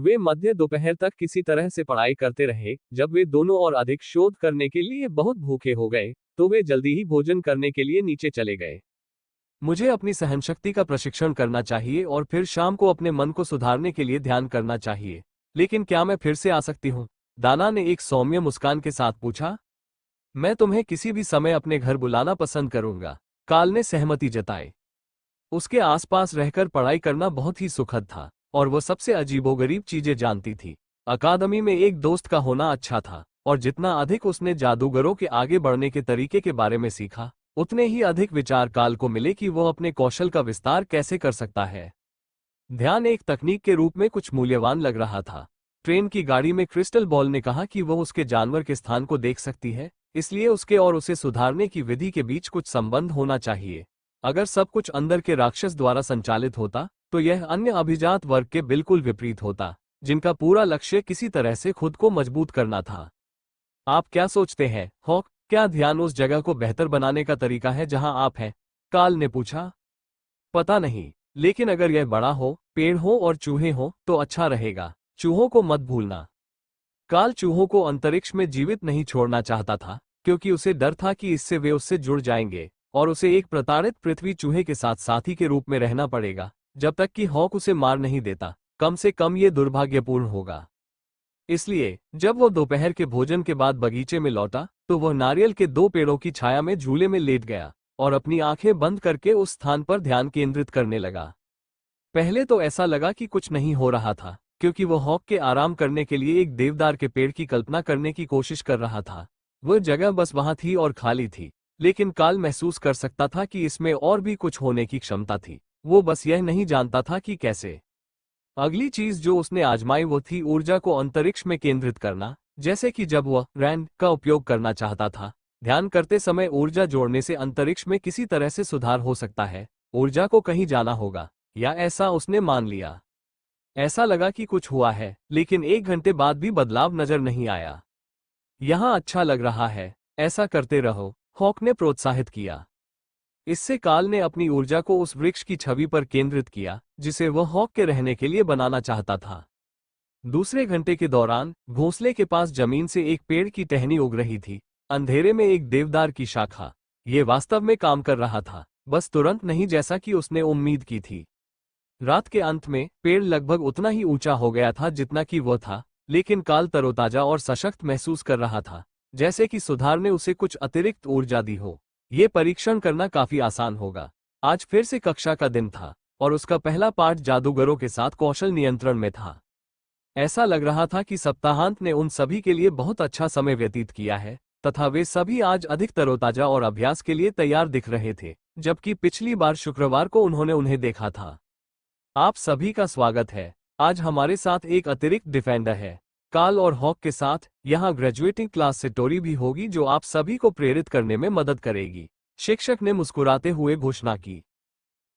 वे मध्य दोपहर तक किसी तरह से पढ़ाई करते रहे। जब वे दोनों और अधिक शोध करने के लिए बहुत भूखे हो गए, तो वे जल्दी ही भोजन करने के लिए नीचे चले गए। मुझे अपनी सहनशक्ति का प्रशिक्षण करना चाहिए और फिर शाम को अपने मन को सुधारने के लिए ध्यान करना चाहिए। लेकिन क्या मैं फिर से आ सकती हूँ? दाना ने एक सौम्य मुस्कान के साथ पूछा। मैं तुम्हें किसी भी समय अपने घर बुलाना पसंद करूंगा, काल ने सहमति जताई। उसके आसपास रहकर पढ़ाई करना बहुत ही सुखद था और वह सबसे अजीबोगरीब चीजें जानती थी। अकादमी में एक दोस्त का होना अच्छा था, और जितना अधिक उसने जादूगरों के आगे बढ़ने के तरीके के बारे में सीखा, उतने ही अधिक विचार काल को मिले कि वह अपने कौशल का विस्तार कैसे कर सकता है। ध्यान एक तकनीक के रूप में कुछ मूल्यवान लग रहा था। ट्रेन की गाड़ी में क्रिस्टल बॉल ने कहा कि वह उसके जानवर के स्थान को देख सकती है, इसलिए उसके और उसे सुधारने की विधि के बीच कुछ संबंध होना चाहिए। अगर सब कुछ अंदर के राक्षस द्वारा संचालित होता, तो यह अन्य अभिजात वर्ग के बिल्कुल विपरीत होता, जिनका पूरा लक्ष्य किसी तरह से खुद को मजबूत करना था। आप क्या सोचते हैं, हॉक? क्या ध्यान उस जगह को बेहतर बनाने का तरीका है जहां आप हैं? काल ने पूछा। पता नहीं, लेकिन अगर यह बड़ा हो, पेड़ हो और चूहे हो, तो अच्छा रहेगा। चूहों को मत भूलना। काल चूहों को अंतरिक्ष में जीवित नहीं छोड़ना चाहता था, क्योंकि उसे डर था कि इससे वे उससे जुड़ जाएंगे और उसे एक प्रताड़ित पृथ्वी चूहे के साथ साथी के रूप में रहना पड़ेगा, जब तक कि हॉक उसे मार नहीं देता। कम से कम ये दुर्भाग्यपूर्ण होगा। इसलिए जब वह दोपहर के भोजन के बाद बगीचे में लौटा, तो वह नारियल के 2 पेड़ों की छाया में झूले में लेट गया और अपनी आंखें बंद करके उस स्थान पर ध्यान केंद्रित करने लगा। पहले तो ऐसा लगा कि कुछ नहीं हो रहा था, क्योंकि वह हॉक के आराम करने के लिए एक देवदार के पेड़ की कल्पना करने की कोशिश कर रहा था। वह जगह बस वहां थी और खाली थी, लेकिन काल महसूस कर सकता था कि इसमें और भी कुछ होने की क्षमता थी। वो बस यह नहीं जानता था कि कैसे। अगली चीज जो उसने आजमाई वो थी ऊर्जा को अंतरिक्ष में केंद्रित करना, जैसे कि जब वह रैंड का उपयोग करना चाहता था। ध्यान करते समय ऊर्जा जोड़ने से अंतरिक्ष में किसी तरह से सुधार हो सकता है। ऊर्जा को कहीं जाना होगा, या ऐसा उसने मान लिया। ऐसा लगा कि कुछ हुआ है, लेकिन 1 घंटे बाद भी बदलाव नजर नहीं आया। यहां अच्छा लग रहा है, ऐसा करते रहो, हॉक ने प्रोत्साहित किया। इससे काल ने अपनी ऊर्जा को उस वृक्ष की छवि पर केंद्रित किया, जिसे वह हॉक के रहने के लिए बनाना चाहता था। दूसरे घंटे के दौरान घोंसले के पास जमीन से एक पेड़ की टहनी उग रही थी, अंधेरे में एक देवदार की शाखा। ये वास्तव में काम कर रहा था, बस तुरंत नहीं जैसा कि उसने उम्मीद की थी। रात के अंत में पेड़ लगभग उतना ही ऊंचा हो गया था जितना कि वह था, लेकिन काल तरोताजा और सशक्त महसूस कर रहा था, जैसे कि सुधार ने उसे कुछ अतिरिक्त ऊर्जा दी हो। ये परीक्षण करना काफी आसान होगा। आज फिर से कक्षा का दिन था और उसका पहला पाठ जादूगरों के साथ कौशल नियंत्रण में था। ऐसा लग रहा था कि सप्ताहांत ने उन सभी के लिए बहुत अच्छा समय व्यतीत किया है, तथा वे सभी आज अधिक तरोताजा और अभ्यास के लिए तैयार दिख रहे थे, जबकि पिछली बार शुक्रवार को उन्होंने उन्हें देखा था। आप सभी का स्वागत है। आज हमारे साथ एक अतिरिक्त डिफेंडर है, काल और हॉक के साथ। यहाँ ग्रेजुएटिंग क्लास से टोरी भी होगी जो आप सभी को प्रेरित करने में मदद करेगी, शिक्षक ने मुस्कुराते हुए घोषणा की।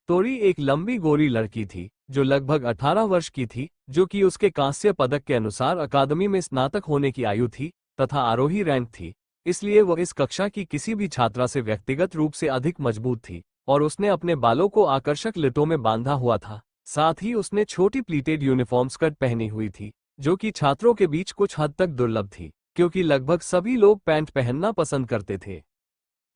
टोरी एक लंबी गोरी लड़की थी जो लगभग 18 वर्ष की थी, जो कि उसके कांस्य पदक के अनुसार अकादमी में स्नातक होने की आयु थी तथा आरोही रैंक थी। इसलिए वह इस कक्षा की किसी भी छात्रा से व्यक्तिगत रूप से अधिक मजबूत थी, और उसने अपने बालों को आकर्षक लिटों में बांधा हुआ था। साथ ही उसने छोटी प्लीटेड यूनिफॉर्म स्कर्ट पहनी हुई थी, जो कि छात्रों के बीच कुछ हद तक दुर्लभ थी, क्योंकि लगभग सभी लोग पैंट पहनना पसंद करते थे।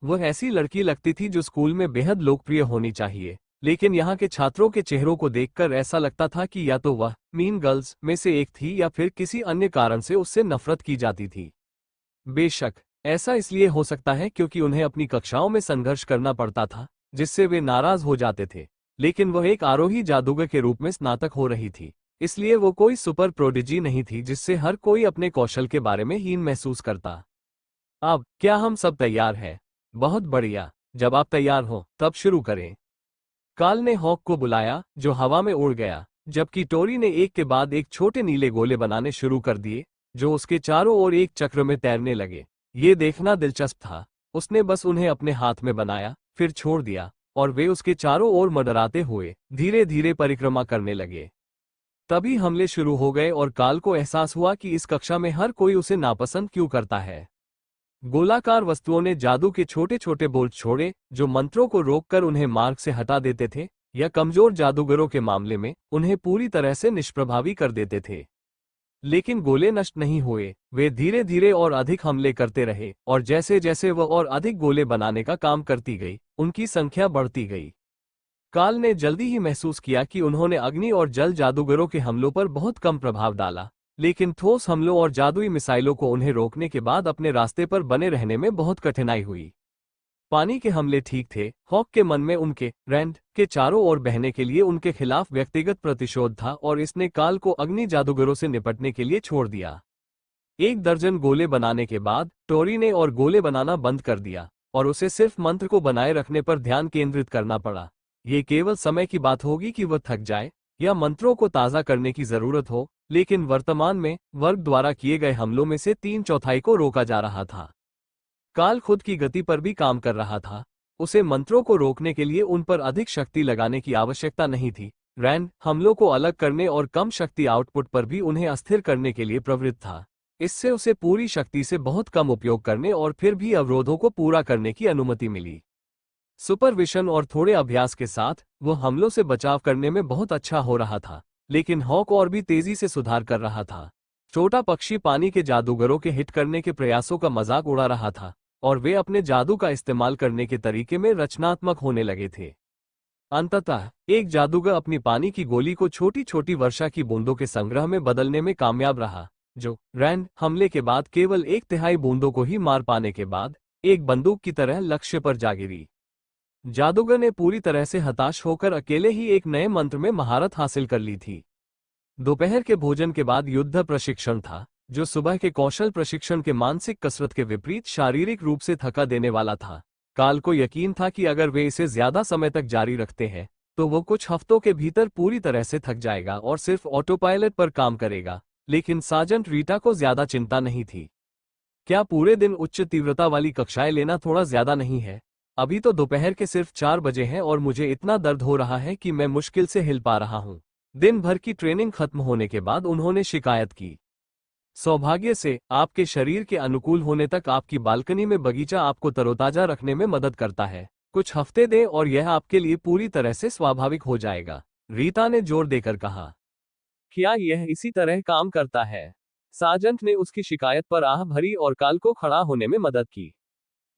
वह ऐसी लड़की लगती थी जो स्कूल में बेहद लोकप्रिय होनी चाहिए, लेकिन यहाँ के छात्रों के चेहरों को देखकर ऐसा लगता था कि या तो वह मीन गर्ल्स में से एक थी या फिर किसी अन्य कारण से उससे नफरत की जाती थी। बेशक ऐसा इसलिए हो सकता है क्योंकि उन्हें अपनी कक्षाओं में संघर्ष करना पड़ता था, जिससे वे नाराज हो जाते थे। लेकिन वह एक आरोही जादूगर के रूप में स्नातक हो रही थी, इसलिए वो कोई सुपर प्रोडिजी नहीं थी जिससे हर कोई अपने कौशल के बारे में हीन महसूस करता। अब क्या हम सब तैयार हैं? बहुत बढ़िया, जब आप तैयार हो तब शुरू करें। काल ने हॉक को बुलाया, जो हवा में उड़ गया, जबकि टोरी ने एक के बाद एक छोटे नीले गोले बनाने शुरू कर दिए, जो उसके चारों ओर एक चक्र में तैरने लगे। ये देखना दिलचस्प था। उसने बस उन्हें अपने हाथ में बनाया, फिर छोड़ दिया, और वे उसके चारों ओर मंडराते हुए धीरे धीरे परिक्रमा करने लगे। तभी हमले शुरू हो गए और काल को एहसास हुआ कि इस कक्षा में हर कोई उसे नापसंद क्यों करता है। गोलाकार वस्तुओं ने जादू के छोटे छोटे बोल्ट छोड़े, जो मंत्रों को रोककर उन्हें मार्ग से हटा देते थे, या कमजोर जादूगरों के मामले में उन्हें पूरी तरह से निष्प्रभावी कर देते थे। लेकिन गोले नष्ट नहीं हुए, वे धीरे धीरे और अधिक हमले करते रहे, और जैसे जैसे वह और अधिक गोले बनाने का काम करती गई, उनकी संख्या बढ़ती गई। काल ने जल्दी ही महसूस किया कि उन्होंने अग्नि और जल जादूगरों के हमलों पर बहुत कम प्रभाव डाला, लेकिन ठोस हमलों और जादुई मिसाइलों को उन्हें रोकने के बाद अपने रास्ते पर बने रहने में बहुत कठिनाई हुई। पानी के हमले ठीक थे, हॉक के मन में उनके रैंड के चारों ओर बहने के लिए उनके खिलाफ व्यक्तिगत प्रतिशोध था, और इसने काल को अग्नि जादूगरों से निपटने के लिए छोड़ दिया। 1 दर्जन गोले बनाने के बाद टोरी ने और गोले बनाना बंद कर दिया, और उसे सिर्फ मंत्र को बनाए रखने पर ध्यान केंद्रित करना पड़ा। ये केवल समय की बात होगी कि वह थक जाए या मंत्रों को ताज़ा करने की जरूरत हो, लेकिन वर्तमान में वर्ग द्वारा किए गए हमलों में से 3/4 को रोका जा रहा था। काल खुद की गति पर भी काम कर रहा था। उसे मंत्रों को रोकने के लिए उन पर अधिक शक्ति लगाने की आवश्यकता नहीं थी। रैंड हमलों को अलग करने और कम शक्ति आउटपुट पर भी उन्हें अस्थिर करने के लिए प्रवृत्त था। इससे उसे पूरी शक्ति से बहुत कम उपयोग करने और फिर भी अवरोधों को पूरा करने की अनुमति मिली। सुपरविशन और थोड़े अभ्यास के साथ वह हमलों से बचाव करने में बहुत अच्छा हो रहा था, लेकिन हॉक और भी तेजी से सुधार कर रहा था। छोटा पक्षी पानी के जादूगरों के हिट करने के प्रयासों का मजाक उड़ा रहा था, और वे अपने जादू का इस्तेमाल करने के तरीके में रचनात्मक होने लगे थे। अंततः एक जादूगर अपनी पानी की गोली को छोटी छोटी वर्षा की बूंदों के संग्रह में बदलने में कामयाब रहा, जो रैंड हमले के बाद केवल 1/3 बूंदों को ही मार पाने के बाद एक बंदूक की तरह लक्ष्य पर जा गिरी। जादूगर ने पूरी तरह से हताश होकर अकेले ही एक नए मंत्र में महारत हासिल कर ली थी। दोपहर के भोजन के बाद युद्ध प्रशिक्षण था, जो सुबह के कौशल प्रशिक्षण के मानसिक कसरत के विपरीत शारीरिक रूप से थका देने वाला था। काल को यकीन था कि अगर वे इसे ज्यादा समय तक जारी रखते हैं तो वो कुछ हफ्तों के भीतर पूरी तरह से थक जाएगा और सिर्फ ऑटो पायलट पर काम करेगा, लेकिन सार्जेंट रीटा को ज्यादा चिंता नहीं थी। क्या पूरे दिन उच्च तीव्रता वाली कक्षाएं लेना थोड़ा ज्यादा नहीं है? अभी तो दोपहर के सिर्फ 4 बजे हैं और मुझे इतना दर्द हो रहा है कि मैं मुश्किल से हिल पा रहा हूं। दिन भर की ट्रेनिंग खत्म होने के बाद उन्होंने शिकायत की। सौभाग्य से आपके शरीर के अनुकूल होने तक आपकी बालकनी में बगीचा आपको तरोताजा रखने में मदद करता है। कुछ हफ्ते दें और यह आपके लिए पूरी तरह से स्वाभाविक हो जाएगा, रीता ने जोर देकर कहा। क्या यह इसी तरह काम करता है? सार्जेंट ने उसकी शिकायत पर आह भरी और काल को खड़ा होने में मदद की।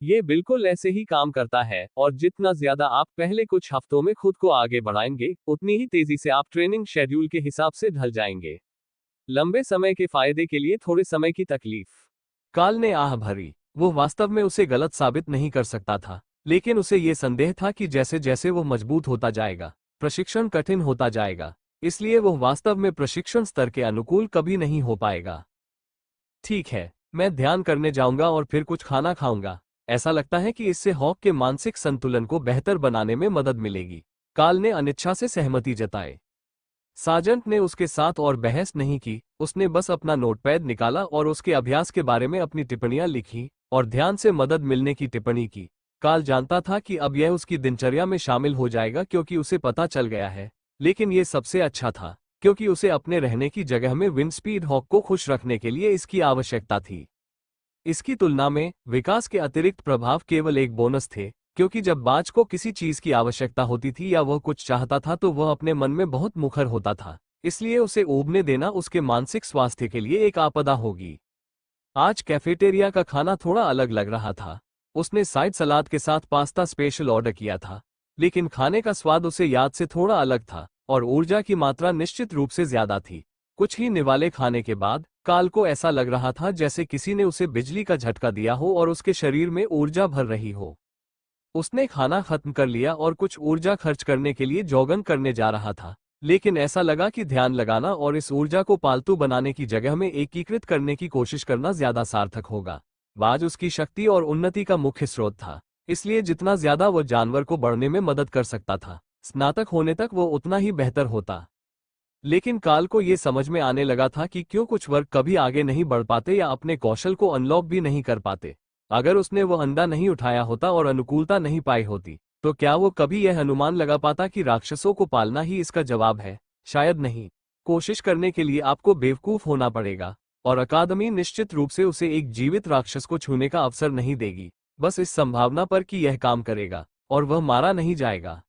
ये बिल्कुल ऐसे ही काम करता है, और जितना ज्यादा आप पहले कुछ हफ्तों में खुद को आगे बढ़ाएंगे, उतनी ही तेजी से आप ट्रेनिंग शेड्यूल के हिसाब से ढल जाएंगे। लंबे समय के फायदे के लिए थोड़े समय की तकलीफ। काल ने आह भरी। वो वास्तव में उसे गलत साबित नहीं कर सकता था, लेकिन उसे ये संदेह था कि जैसे जैसे वो मजबूत होता जाएगा, प्रशिक्षण कठिन होता जाएगा, इसलिए वो वास्तव में प्रशिक्षण स्तर के अनुकूल कभी नहीं हो पाएगा। ठीक है, मैं ध्यान करने जाऊंगा और फिर कुछ खाना खाऊंगा। ऐसा लगता है कि इससे हॉक के मानसिक संतुलन को बेहतर बनाने में मदद मिलेगी। काल ने अनिच्छा से सहमति जताई। सार्जेंट ने उसके साथ और बहस नहीं की, उसने बस अपना नोटपैड निकाला और उसके अभ्यास के बारे में अपनी टिप्पणियां लिखी और ध्यान से मदद मिलने की टिप्पणी की। काल जानता था कि अब यह उसकी दिनचर्या में शामिल हो जाएगा क्योंकि उसे पता चल गया है, लेकिन यह सबसे अच्छा था क्योंकि उसे अपने रहने की जगह में विंडस्पीड हॉक को खुश रखने के लिए इसकी आवश्यकता थी। इसकी तुलना में विकास के अतिरिक्त प्रभाव केवल एक बोनस थे, क्योंकि जब बाज को किसी चीज की आवश्यकता होती थी या वह कुछ चाहता था तो वह अपने मन में बहुत मुखर होता था, इसलिए उसे ऊबने देना उसके मानसिक स्वास्थ्य के लिए एक आपदा होगी। आज कैफेटेरिया का खाना थोड़ा अलग लग रहा था। उसने साइड सलाद के साथ पास्ता स्पेशल ऑर्डर किया था, लेकिन खाने का स्वाद उसे याद से थोड़ा अलग था और ऊर्जा की मात्रा निश्चित रूप से ज्यादा थी। कुछ ही निवाले खाने के बाद काल को ऐसा लग रहा था जैसे किसी ने उसे बिजली का झटका दिया हो और उसके शरीर में ऊर्जा भर रही हो। उसने खाना खत्म कर लिया और कुछ ऊर्जा खर्च करने के लिए जॉगिंग करने जा रहा था, लेकिन ऐसा लगा कि ध्यान लगाना और इस ऊर्जा को पालतू बनाने की जगह में एकीकृत करने की कोशिश करना ज्यादा सार्थक होगा। बाज उसकी शक्ति और उन्नति का मुख्य स्रोत था, इसलिए जितना ज्यादा वो जानवर को बढ़ने में मदद कर सकता था, स्नातक होने तक वो उतना ही बेहतर होता। लेकिन काल को ये समझ में आने लगा था कि क्यों कुछ वर्ग कभी आगे नहीं बढ़ पाते या अपने कौशल को अनलॉक भी नहीं कर पाते। अगर उसने वो अंडा नहीं उठाया होता और अनुकूलता नहीं पाई होती, तो क्या वो कभी यह अनुमान लगा पाता कि राक्षसों को पालना ही इसका जवाब है? शायद नहीं। कोशिश करने के लिए आपको बेवकूफ होना पड़ेगा, और अकादमी निश्चित रूप से उसे एक जीवित राक्षस को छूने का अवसर नहीं देगी, बस इस संभावना पर कि यह काम करेगा और वह मारा नहीं जाएगा।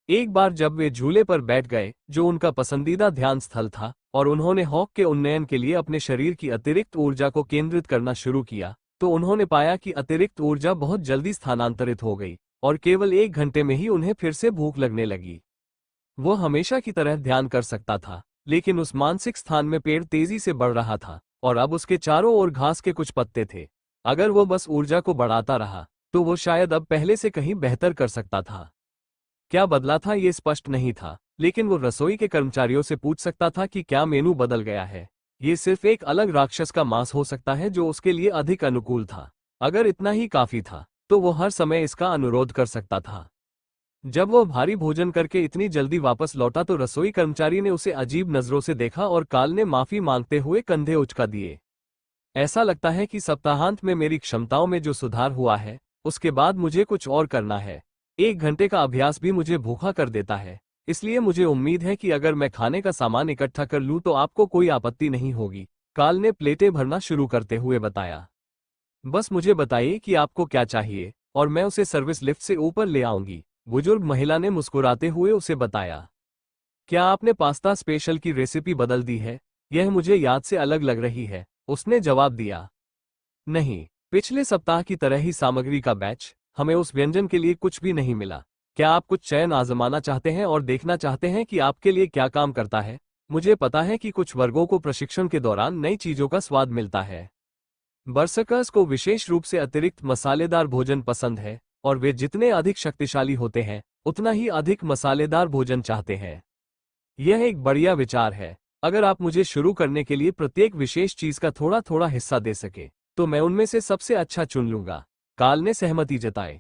एक बार जब वे झूले पर बैठ गए, जो उनका पसंदीदा ध्यान स्थल था, और उन्होंने हॉक के उन्नयन के लिए अपने शरीर की अतिरिक्त ऊर्जा को केंद्रित करना शुरू किया, तो उन्होंने पाया कि अतिरिक्त ऊर्जा बहुत जल्दी स्थानांतरित हो गई और केवल 1 घंटे में ही उन्हें फिर से भूख लगने लगी। वो हमेशा की तरह ध्यान कर सकता था, लेकिन उस मानसिक स्थान में पेड़ तेजी से बढ़ रहा था और अब उसके चारों ओर घास के कुछ पत्ते थे। अगर वो बस ऊर्जा को बढ़ाता रहा, तो वो शायद अब पहले से कहीं बेहतर कर सकता था। क्या बदला था ये स्पष्ट नहीं था, लेकिन वो रसोई के कर्मचारियों से पूछ सकता था कि क्या मेनू बदल गया है। ये सिर्फ एक अलग राक्षस का मांस हो सकता है जो उसके लिए अधिक अनुकूल था। अगर इतना ही काफी था, तो वो हर समय इसका अनुरोध कर सकता था। जब वो भारी भोजन करके इतनी जल्दी वापस लौटा तो रसोई कर्मचारी ने उसे अजीब नजरों से देखा और काल ने माफी मांगते हुए कंधे उचका दिए। ऐसा लगता है कि सप्ताहांत में मेरी क्षमताओं में जो सुधार हुआ है, उसके बाद मुझे कुछ और करना है। 1 घंटे का अभ्यास भी मुझे भूखा कर देता है, इसलिए मुझे उम्मीद है कि अगर मैं खाने का सामान इकट्ठा कर लूं तो आपको कोई आपत्ति नहीं होगी, काल ने प्लेटें भरना शुरू करते हुए बताया। बस मुझे बताइए कि आपको क्या चाहिए और मैं उसे सर्विस लिफ्ट से ऊपर ले आऊंगी, बुजुर्ग महिला ने मुस्कुराते हुए उसे बताया। क्या आपने पास्ता स्पेशल की रेसिपी बदल दी है? यह मुझे याद से अलग लग रही है, उसने जवाब दिया। नहीं, पिछले सप्ताह की तरह ही सामग्री का बैच, हमें उस व्यंजन के लिए कुछ भी नहीं मिला। क्या आप कुछ चयन आजमाना चाहते हैं और देखना चाहते हैं कि आपके लिए क्या काम करता है? मुझे पता है कि कुछ वर्गों को प्रशिक्षण के दौरान नई चीजों का स्वाद मिलता है। बर्सकर्स को विशेष रूप से अतिरिक्त मसालेदार भोजन पसंद है, और वे जितने अधिक शक्तिशाली होते हैं, उतना ही अधिक मसालेदार भोजन चाहते हैं। यह एक बढ़िया विचार है। अगर आप मुझे शुरू करने के लिए प्रत्येक विशेष चीज का थोड़ा थोड़ा हिस्सा दे सके, तो मैं उनमें से सबसे अच्छा चुन लूंगा, काल ने सहमति जताई।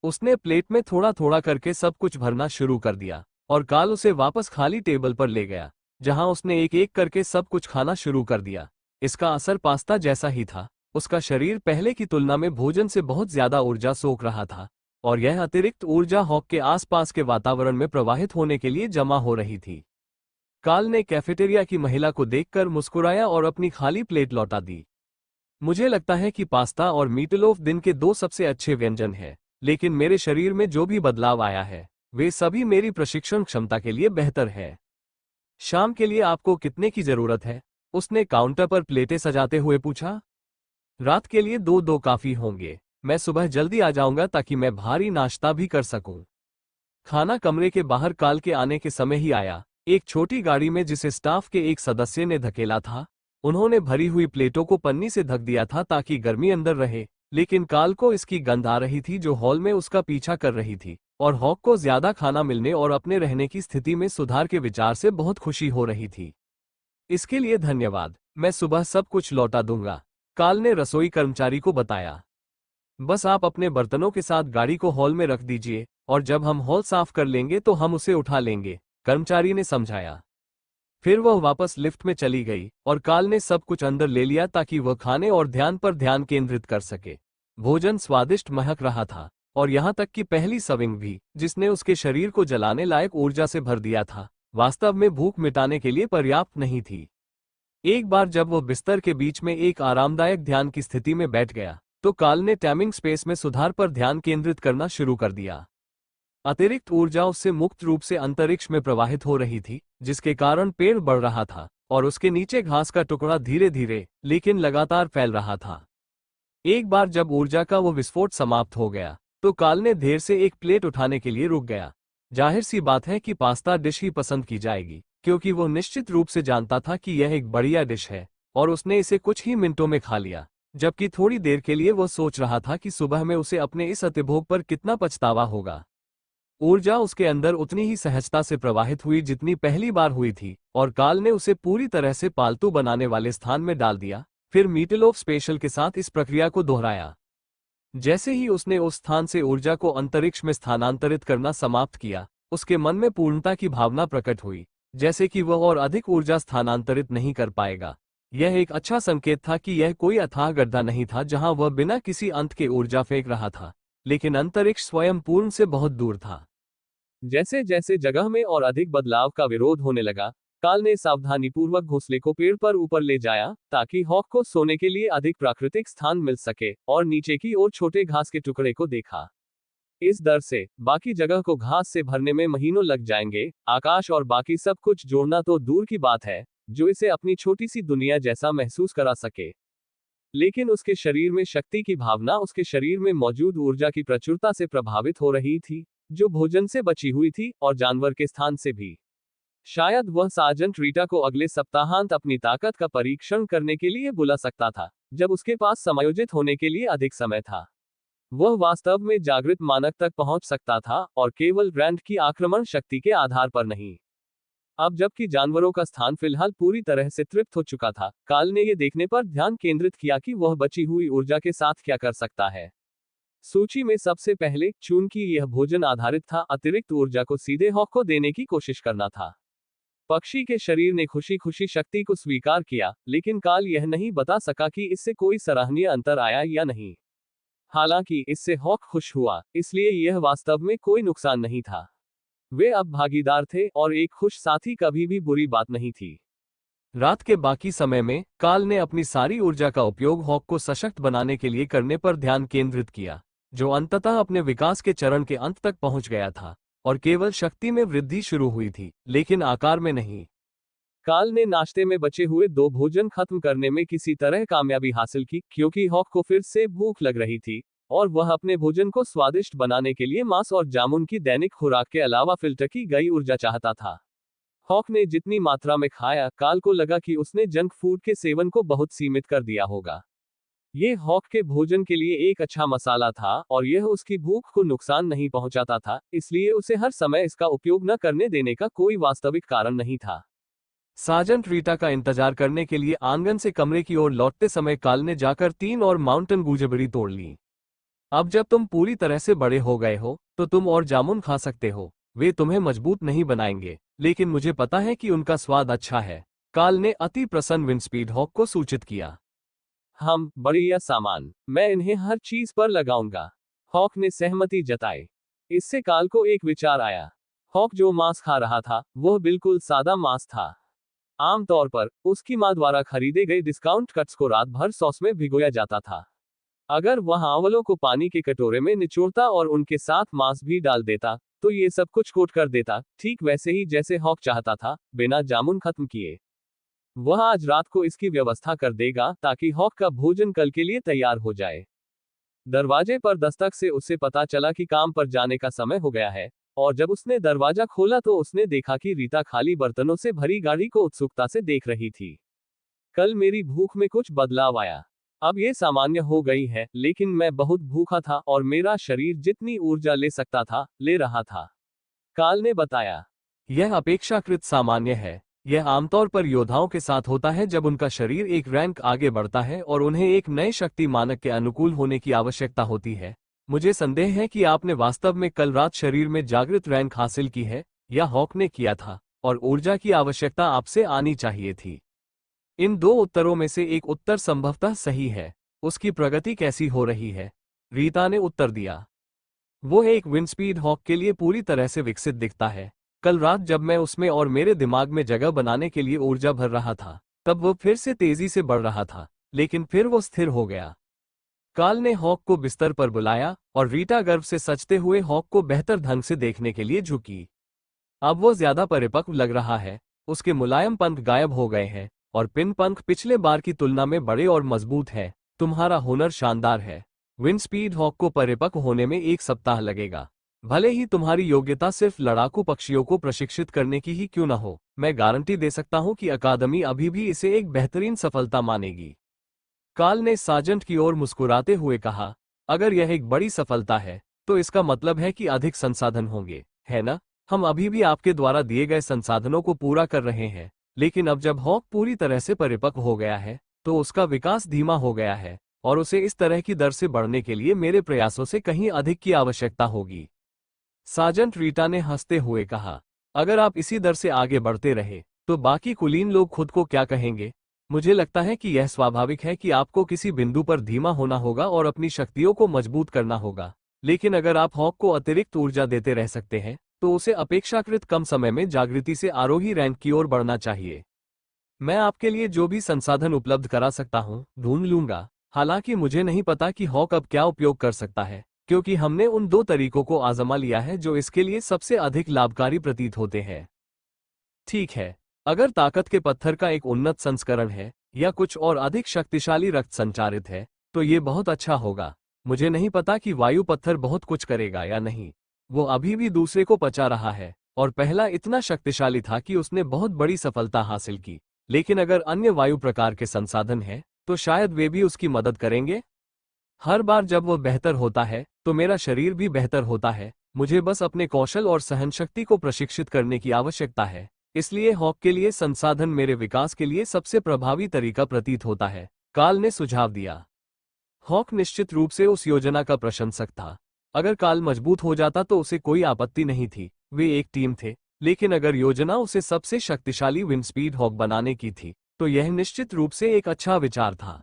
उसने प्लेट में थोड़ा थोड़ा करके सब कुछ भरना शुरू कर दिया और काल उसे वापस खाली टेबल पर ले गया, जहां उसने एक एक करके सब कुछ खाना शुरू कर दिया। इसका असर पास्ता जैसा ही था। उसका शरीर पहले की तुलना में भोजन से बहुत ज्यादा ऊर्जा सोख रहा था, और यह अतिरिक्त ऊर्जा हॉक के आसपास के वातावरण में प्रवाहित होने के लिए जमा हो रही थी। काल ने कैफेटेरिया की महिला को देखकर मुस्कुराया और अपनी खाली प्लेट लौटा दी। मुझे लगता है कि पास्ता और मीटलोफ दिन के 2 सबसे अच्छे व्यंजन हैं, लेकिन मेरे शरीर में जो भी बदलाव आया है, वे सभी मेरी प्रशिक्षण क्षमता के लिए बेहतर है। शाम के लिए आपको कितने की जरूरत है? उसने काउंटर पर प्लेटें सजाते हुए पूछा। रात के लिए 2-2 काफी होंगे। मैं सुबह जल्दी आ जाऊंगा ताकि मैं भारी नाश्ता भी कर सकूं। खाना कमरे के बाहर काल के आने के समय ही आया, एक छोटी गाड़ी में जिसे स्टाफ के एक सदस्य ने धकेला था। उन्होंने भरी हुई प्लेटों को पन्नी से ढक दिया था ताकि गर्मी अंदर रहे, लेकिन काल को इसकी गंध आ रही थी जो हॉल में उसका पीछा कर रही थी, और हॉक को ज्यादा खाना मिलने और अपने रहने की स्थिति में सुधार के विचार से बहुत खुशी हो रही थी। इसके लिए धन्यवाद, मैं सुबह सब कुछ लौटा दूंगा, काल ने रसोई कर्मचारी को बताया। बस आप अपने बर्तनों के साथ गाड़ी को हॉल में रख दीजिए, और जब हम हॉल साफ कर लेंगे तो हम उसे उठा लेंगे, कर्मचारी ने समझाया। फिर वह वापस लिफ्ट में चली गई और काल ने सब कुछ अंदर ले लिया ताकि वह खाने और ध्यान पर ध्यान केंद्रित कर सके। भोजन स्वादिष्ट महक रहा था, और यहां तक कि पहली सर्विंग भी, जिसने उसके शरीर को जलाने लायक ऊर्जा से भर दिया था, वास्तव में भूख मिटाने के लिए पर्याप्त नहीं थी। एक बार जब वह बिस्तर के बीच में एक आरामदायक ध्यान की स्थिति में बैठ गया, तो काल ने टाइमिंग स्पेस में सुधार पर ध्यान केंद्रित करना शुरू कर दिया। अतिरिक्त ऊर्जा उससे मुक्त रूप से अंतरिक्ष में प्रवाहित हो रही थी, जिसके कारण पेड़ बढ़ रहा था और उसके नीचे घास का टुकड़ा धीरे धीरे लेकिन लगातार फैल रहा था। एक बार जब ऊर्जा का वो विस्फोट समाप्त हो गया, तो काल ने देर से एक प्लेट उठाने के लिए रुक गया। जाहिर सी बात है कि पास्ता डिश ही पसंद की जाएगी, क्योंकि वो निश्चित रूप से जानता था कि यह एक बढ़िया डिश है, और उसने इसे कुछ ही मिनटों में खा लिया। जबकि थोड़ी देर के लिए वो सोच रहा था कि सुबह में उसे अपने इस अतिभोग पर कितना पछतावा होगा। ऊर्जा उसके अंदर उतनी ही सहजता से प्रवाहित हुई जितनी पहली बार हुई थी, और काल ने उसे पूरी तरह से पालतू बनाने वाले स्थान में डाल दिया, फिर मीटलोफ स्पेशल के साथ इस प्रक्रिया को दोहराया। जैसे ही उसने उस स्थान से ऊर्जा को अंतरिक्ष में स्थानांतरित करना समाप्त किया, उसके मन में पूर्णता की भावना प्रकट हुई, जैसे कि वह और अधिक ऊर्जा स्थानांतरित नहीं कर पाएगा। यह एक अच्छा संकेत था कि यह कोई अथाह गड्ढा नहीं था जहां वह बिना किसी अंत के ऊर्जा फेंक रहा था, लेकिन अंतरिक्ष स्वयं पूर्ण से बहुत दूर था। जैसे जैसे जगह में और अधिक बदलाव का विरोध होने लगा, काल ने सावधानीपूर्वक घोंसले को पेड़ पर ऊपर ले जाया ताकि हॉक को सोने के लिए अधिक प्राकृतिक स्थान मिल सके, और नीचे की ओर छोटे घास के टुकड़े को देखा। इस दर से बाकी जगह को घास से भरने में महीनों लग जाएंगे। आकाश और बाकी सब कुछ जोड़ना तो दूर की बात है, जो इसे अपनी छोटी सी दुनिया जैसा महसूस करा सके। लेकिन उसके शरीर में शक्ति की भावना उसके शरीर में मौजूद ऊर्जा की प्रचुरता से प्रभावित हो रही थी, जो भोजन से बची हुई थी और जानवर के स्थान से भी। शायद वह सार्जेंट रीटा को अगले सप्ताहांत अपनी ताकत का परीक्षण करने के लिए बुला सकता था, जब उसके पास समायोजित होने के लिए अधिक समय था। वह वास्तव में जागृत मानक तक पहुंच सकता था, और केवल रैंड की आक्रमण शक्ति के आधार पर नहीं। अब जबकि जानवरों का स्थान फिलहाल पूरी तरह से तृप्त हो चुका था, काल ने यह देखने पर ध्यान केंद्रित किया कि वह बची हुई ऊर्जा के साथ क्या कर सकता है। सूची में सबसे पहले, चूंकि यह भोजन आधारित था, अतिरिक्त ऊर्जा को सीधे हॉक को देने की कोशिश करना था। पक्षी के शरीर ने खुशी खुशी शक्ति को स्वीकार किया, लेकिन काल यह नहीं बता सका कि इससे कोई सराहनीय अंतर आया या नहीं। हालांकि इससे हॉक खुश हुआ, इसलिए यह वास्तव में कोई नुकसान नहीं था। वे अब भागीदार थे, और एक खुश साथी कभी भी बुरी बात नहीं थी। रात के बाकी समय में काल ने अपनी सारी ऊर्जा का उपयोग हॉक को सशक्त बनाने के लिए करने पर ध्यान केंद्रित किया, जो अंततः अपने विकास के चरण के अंत तक पहुंच गया था, और केवल शक्ति में वृद्धि शुरू हुई थी, लेकिन आकार में नहीं। काल ने नाश्ते में बचे हुए 2 भोजन खत्म करने में किसी तरह कामयाबी हासिल की, क्योंकि हॉक को फिर से भूख लग रही थी, और वह अपने भोजन को स्वादिष्ट बनाने के लिए मांस और जामुन की दैनिक खुराक के अलावा फिल्टर की गई ऊर्जा चाहता था। हॉक ने जितनी मात्रा में खाया, काल को लगा कि उसने जंक फूड के सेवन को बहुत सीमित कर दिया होगा। ये हॉक के भोजन के लिए एक अच्छा मसाला था, और यह उसकी भूख को नुकसान नहीं पहुंचाता था, इसलिए उसे हर समय इसका उपयोग न करने देने का कोई वास्तविक कारण नहीं था। सार्जेंट रीटा का इंतजार करने के लिए आंगन से कमरे की ओर लौटते समय काल ने जाकर 3 और माउंटेन गूजेबेरी तोड़ ली। अब जब तुम पूरी तरह से बड़े हो गए हो, तो तुम और जामुन खा सकते हो। वे तुम्हें मजबूत नहीं बनाएंगे, लेकिन मुझे पता है कि उनका स्वाद अच्छा है, काल ने अति प्रसन्न विंडस्पीड हॉक को सूचित किया। हम बढ़िया सामान, मैं इन्हें हर चीज पर लगाऊंगा, हॉक ने सहमति जताई। इससे काल को एक विचार आया। हॉक जो मांस खा रहा था, वह बिल्कुल सादा मांस था। आमतौर पर उसकी मां द्वारा खरीदे गए डिस्काउंट कट्स को रात भर सॉस में भिगोया जाता था। अगर वह आंवलों को पानी के कटोरे में निचोड़ता और उनके साथ मांस भी डाल देता, तो ये सब कुछ कोट कर देता, ठीक वैसे ही जैसे हॉक चाहता था, बिना जामुन खत्म किए। वह आज रात को इसकी व्यवस्था कर देगा, ताकि हॉक का भोजन कल के लिए तैयार हो जाए। दरवाजे पर दस्तक से उसे पता चला कि काम पर जाने का समय हो गया है, और जब उसने दरवाजा खोला तो उसने देखा कि रीटा खाली बर्तनों से भरी गाड़ी को उत्सुकता से देख रही थी। कल मेरी भूख में कुछ बदलाव आया। अब ये सामान्य हो गई है, लेकिन मैं बहुत भूखा था और मेरा शरीर जितनी ऊर्जा ले सकता था, ले रहा था, काल ने बताया। यह अपेक्षाकृत सामान्य है। यह आमतौर पर योद्धाओं के साथ होता है जब उनका शरीर एक रैंक आगे बढ़ता है और उन्हें एक नए शक्ति मानक के अनुकूल होने की आवश्यकता होती है। मुझे संदेह है कि आपने वास्तव में कल रात शरीर में जागृत रैंक हासिल की है, या हॉक ने किया था, और ऊर्जा की आवश्यकता आपसे आनी चाहिए थी। इन 2 उत्तरों में से एक उत्तर संभवतः सही है। उसकी प्रगति कैसी हो रही है? रीता ने उत्तर दिया। वो एक विंडस्पीड हॉक के लिए पूरी तरह से विकसित दिखता है। कल रात जब मैं उसमें और मेरे दिमाग में जगह बनाने के लिए ऊर्जा भर रहा था, तब वो फिर से तेजी से बढ़ रहा था, लेकिन फिर वो स्थिर हो गया। काल ने हॉक को बिस्तर पर बुलाया, और रीटा गर्व से सचते हुए हॉक को बेहतर ढंग से देखने के लिए झुकी। अब वो ज्यादा परिपक्व लग रहा है, उसके मुलायम पंख गायब हो गए हैं, और पिन पंख पिछले बार की तुलना में बड़े और मजबूत है। तुम्हारा हुनर शानदार है। विंडस्पीड हॉक को परिपक्व होने में 1 सप्ताह लगेगा। भले ही तुम्हारी योग्यता सिर्फ लड़ाकू पक्षियों को प्रशिक्षित करने की ही क्यों न हो, मैं गारंटी दे सकता हूं कि अकादमी अभी भी इसे एक बेहतरीन सफलता मानेगी। काल ने सार्जेंट की ओर मुस्कुराते हुए कहा, अगर यह एक बड़ी सफलता है, तो इसका मतलब है कि अधिक संसाधन होंगे, है ना? हम अभी भी आपके द्वारा दिए गए संसाधनों को पूरा कर रहे हैं, लेकिन अब जब हॉक पूरी तरह से परिपक्व हो गया है, तो उसका विकास धीमा हो गया है, और उसे इस तरह की दर से बढ़ने के लिए मेरे प्रयासों से कहीं अधिक की आवश्यकता होगी। सार्जेंट रीटा ने हंसते हुए कहा, अगर आप इसी दर से आगे बढ़ते रहे, तो बाकी कुलीन लोग खुद को क्या कहेंगे? मुझे लगता है कि यह स्वाभाविक है कि आपको किसी बिंदु पर धीमा होना होगा और अपनी शक्तियों को मजबूत करना होगा, लेकिन अगर आप हॉक को अतिरिक्त ऊर्जा देते रह सकते हैं, तो उसे अपेक्षाकृत कम समय में जागृति से आरोही रैंक की ओर बढ़ना चाहिए। मैं आपके लिए जो भी संसाधन उपलब्ध करा सकता हूं, ढूंढ लूंगा। हालांकि मुझे नहीं पता कि हॉक अब क्या उपयोग कर सकता है, क्योंकि हमने उन 2 तरीकों को आजमा लिया है जो इसके लिए सबसे अधिक लाभकारी प्रतीत होते हैं। ठीक है, अगर ताकत के पत्थर का एक उन्नत संस्करण है या कुछ और अधिक शक्तिशाली रक्त संचारित है तो ये बहुत अच्छा होगा। मुझे नहीं पता कि वायु पत्थर बहुत कुछ करेगा या नहीं। वो अभी भी दूसरे को पचा रहा है और पहला इतना शक्तिशाली था कि उसने बहुत बड़ी सफलता हासिल की। लेकिन अगर अन्य वायु प्रकार के संसाधन हैं तो शायद वे भी उसकी मदद करेंगे। हर बार जब वो बेहतर होता है तो मेरा शरीर भी बेहतर होता है। मुझे बस अपने कौशल और सहनशक्ति को प्रशिक्षित करने की आवश्यकता है। इसलिए हॉक के लिए संसाधन मेरे विकास के लिए सबसे प्रभावी तरीका प्रतीत होता है, काल ने सुझाव दिया। हॉक निश्चित रूप से उस योजना का प्रशंसक था। अगर काल मजबूत हो जाता तो उसे कोई आपत्ति नहीं थी, वे एक टीम थे। लेकिन अगर योजना उसे सबसे शक्तिशाली विंडस्पीड हॉक बनाने की थी तो यह निश्चित रूप से एक अच्छा विचार था।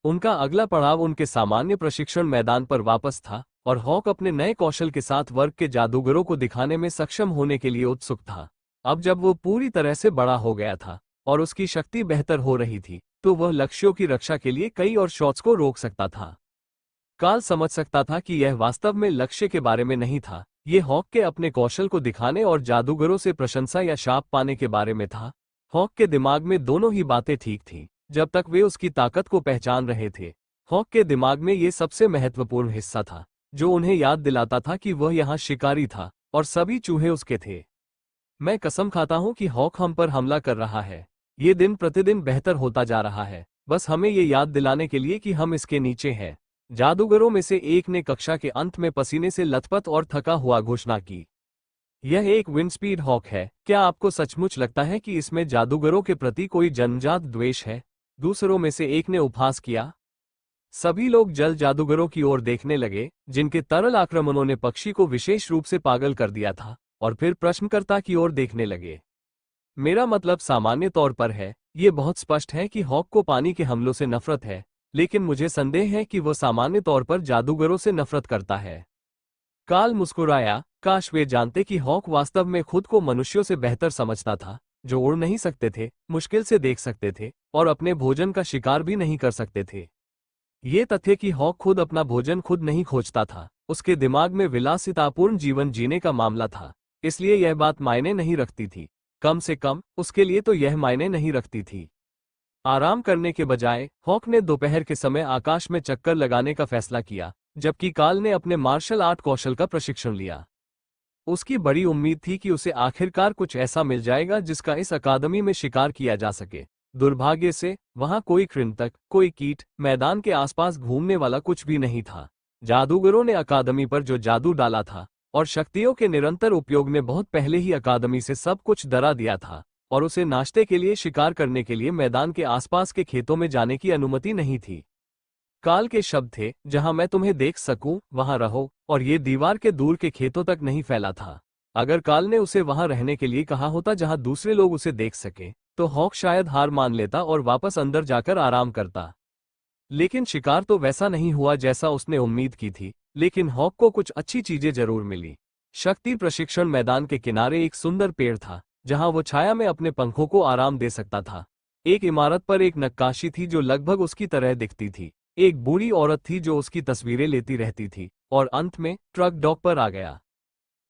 उनका अगला पड़ाव उनके सामान्य प्रशिक्षण मैदान पर वापस था और हॉक अपने नए कौशल के साथ वर्ग के जादूगरों को दिखाने में सक्षम होने के लिए उत्सुक था। अब जब वो पूरी तरह से बड़ा हो गया था और उसकी शक्ति बेहतर हो रही थी तो वह लक्ष्यों की रक्षा के लिए कई और शॉट्स को रोक सकता था। काल समझ सकता था कि यह वास्तव में लक्ष्य के बारे में नहीं था, ये हॉक के अपने कौशल को दिखाने और जादूगरों से प्रशंसा या शाप पाने के बारे में था। हॉक के दिमाग में दोनों ही बातें ठीक थीं जब तक वे उसकी ताकत को पहचान रहे थे। हॉक के दिमाग में ये सबसे महत्वपूर्ण हिस्सा था जो उन्हें याद दिलाता था कि वह यहाँ शिकारी था और सभी चूहे उसके थे। मैं कसम खाता हूं कि हॉक हम पर हमला कर रहा है। ये दिन प्रतिदिन बेहतर होता जा रहा है, बस हमें ये याद दिलाने के लिए कि हम इसके नीचे हैं। जादूगरों में से एक ने कक्षा के अंत में पसीने से लथपथ और थका हुआ घोषणा की। यह एक विंडस्पीड हॉक है। क्या आपको सचमुच लगता है कि इसमें जादूगरों के प्रति कोई जन्मजात द्वेष है? दूसरों में से एक ने उपहास किया। सभी लोग जल जादूगरों की ओर देखने लगे जिनके तरल आक्रमणों ने पक्षी को विशेष रूप से पागल कर दिया था और फिर प्रश्नकर्ता की ओर देखने लगे। मेरा मतलब सामान्य तौर पर है, ये बहुत स्पष्ट है कि हॉक को पानी के हमलों से नफरत है, लेकिन मुझे संदेह है कि वह सामान्य तौर पर जादूगरों से नफरत करता है। काल मुस्कुराया। काश वे जानते कि हॉक वास्तव में खुद को मनुष्यों से बेहतर समझता था, जो उड़ नहीं सकते थे, मुश्किल से देख सकते थे और अपने भोजन का शिकार भी नहीं कर सकते थे। ये तथ्य कि हॉक खुद अपना भोजन खुद नहीं खोजता था, उसके दिमाग में विलासितापूर्ण जीवन जीने का मामला था। इसलिए यह बात मायने नहीं रखती थी। कम से कम उसके लिए तो यह मायने नहीं रखती थी। आराम करने के बजाय हॉक ने दोपहर के समय आकाश में चक्कर लगाने का फैसला किया, जबकि काल ने अपने मार्शल आर्ट कौशल का प्रशिक्षण लिया। उसकी बड़ी उम्मीद थी कि उसे आखिरकार कुछ ऐसा मिल जाएगा जिसका इस अकादमी में शिकार किया जा सके। दुर्भाग्य से वहां कोई कृंतक, कोई कीट, मैदान के आसपास घूमने वाला कुछ भी नहीं था। जादूगरों ने अकादमी पर जो जादू डाला था और शक्तियों के निरंतर उपयोग ने बहुत पहले ही अकादमी से सब कुछ डरा दिया था और उसे नाश्ते के लिए शिकार करने के लिए मैदान के आसपास के खेतों में जाने की अनुमति नहीं थी। काल के शब्द थे, जहां मैं तुम्हें देख सकूं वहां रहो, और ये दीवार के दूर के खेतों तक नहीं फैला था। अगर काल ने उसे वहां रहने के लिए कहा होता जहां दूसरे लोग उसे देख सके तो हॉक शायद हार मान लेता और वापस अंदर जाकर आराम करता। लेकिन शिकार तो वैसा नहीं हुआ जैसा उसने उम्मीद की थी, लेकिन हॉक को कुछ अच्छी चीजें जरूर मिली। शक्ति प्रशिक्षण मैदान के किनारे एक सुंदर पेड़ था जहां वो छाया में अपने पंखों को आराम दे सकता था। एक इमारत पर एक नक्काशी थी जो लगभग उसकी तरह दिखती थी। एक बूढ़ी औरत थी जो उसकी तस्वीरें लेती रहती थी और अंत में ट्रक डॉक पर आ गया।